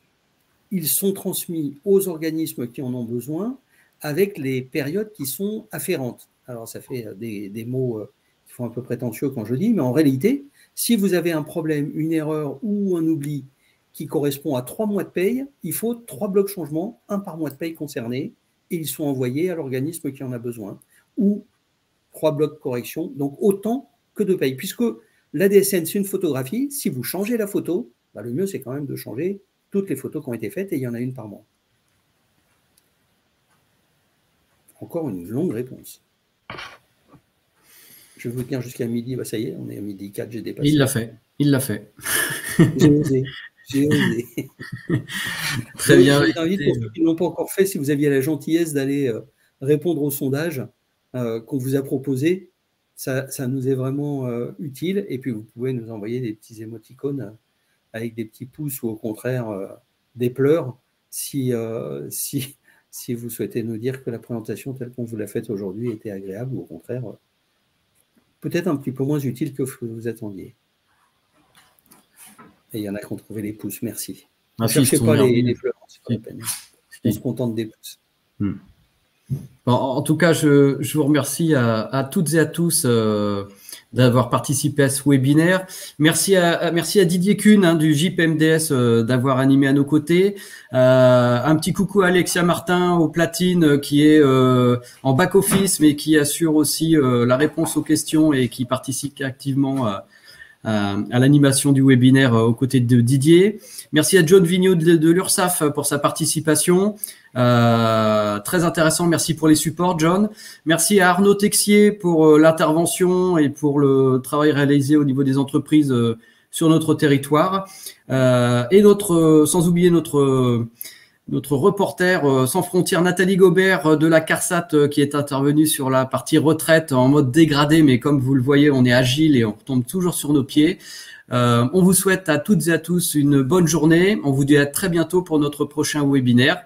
ils sont transmis aux organismes qui en ont besoin avec les périodes qui sont afférentes. Alors, ça fait des mots qui font un peu prétentieux quand je dis, mais en réalité, si vous avez un problème, une erreur ou un oubli qui correspond à 3 mois de paye, il faut 3 blocs changements, un par mois de paye concerné, et ils sont envoyés à l'organisme qui en a besoin, ou 3 blocs correction, donc autant que de paye. Puisque la DSN, c'est une photographie, si vous changez la photo, bah, le mieux, c'est quand même de changer toutes les photos qui ont été faites, et il y en a une par mois. Encore une longue réponse. Je vais vous tenir jusqu'à midi. Bah, ça y est, on est à midi 4, j'ai dépassé. Il l'a fait. Il l'a fait. J'ai osé. J'ai osé. Très bien. Je vous invite, pour ceux qui ne l'ont pas encore fait, si vous aviez la gentillesse d'aller répondre au sondage qu'on vous a proposé, ça nous est vraiment utile. Et puis, vous pouvez nous envoyer des petits émoticônes avec des petits pouces ou au contraire des pleurs si vous souhaitez nous dire que la présentation telle qu'on vous l'a faite aujourd'hui était agréable ou au contraire peut-être un petit peu moins utile que vous attendiez. Et il y en a qui ont trouvé les pouces, merci. Ne cherchez pas les pleurs, c'est pas la peine. On se contente des pouces. Bon, en tout cas, je vous remercie à toutes et à tous d'avoir participé à ce webinaire. Merci à Didier Kuhn du JPMDS d'avoir animé à nos côtés. Un petit coucou à Alexia Martin au platine qui est en back-office mais qui assure aussi la réponse aux questions et qui participe activement à l'animation du webinaire aux côtés de Didier. Merci à John Vigneault de l'URSSAF pour sa participation. Très intéressant, merci pour les supports, John. Merci à Arnaud Texier pour l'intervention et pour le travail réalisé au niveau des entreprises sur notre territoire. Et sans oublier notre reporter sans frontières, Nathalie Gobert de la CARSAT, qui est intervenue sur la partie retraite en mode dégradé, mais comme vous le voyez, on est agile et on retombe toujours sur nos pieds. On vous souhaite à toutes et à tous une bonne journée. On vous dit à très bientôt pour notre prochain webinaire.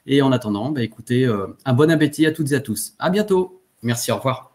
Et en attendant, écoutez, un bon appétit à toutes et à tous. À bientôt. Merci, au revoir.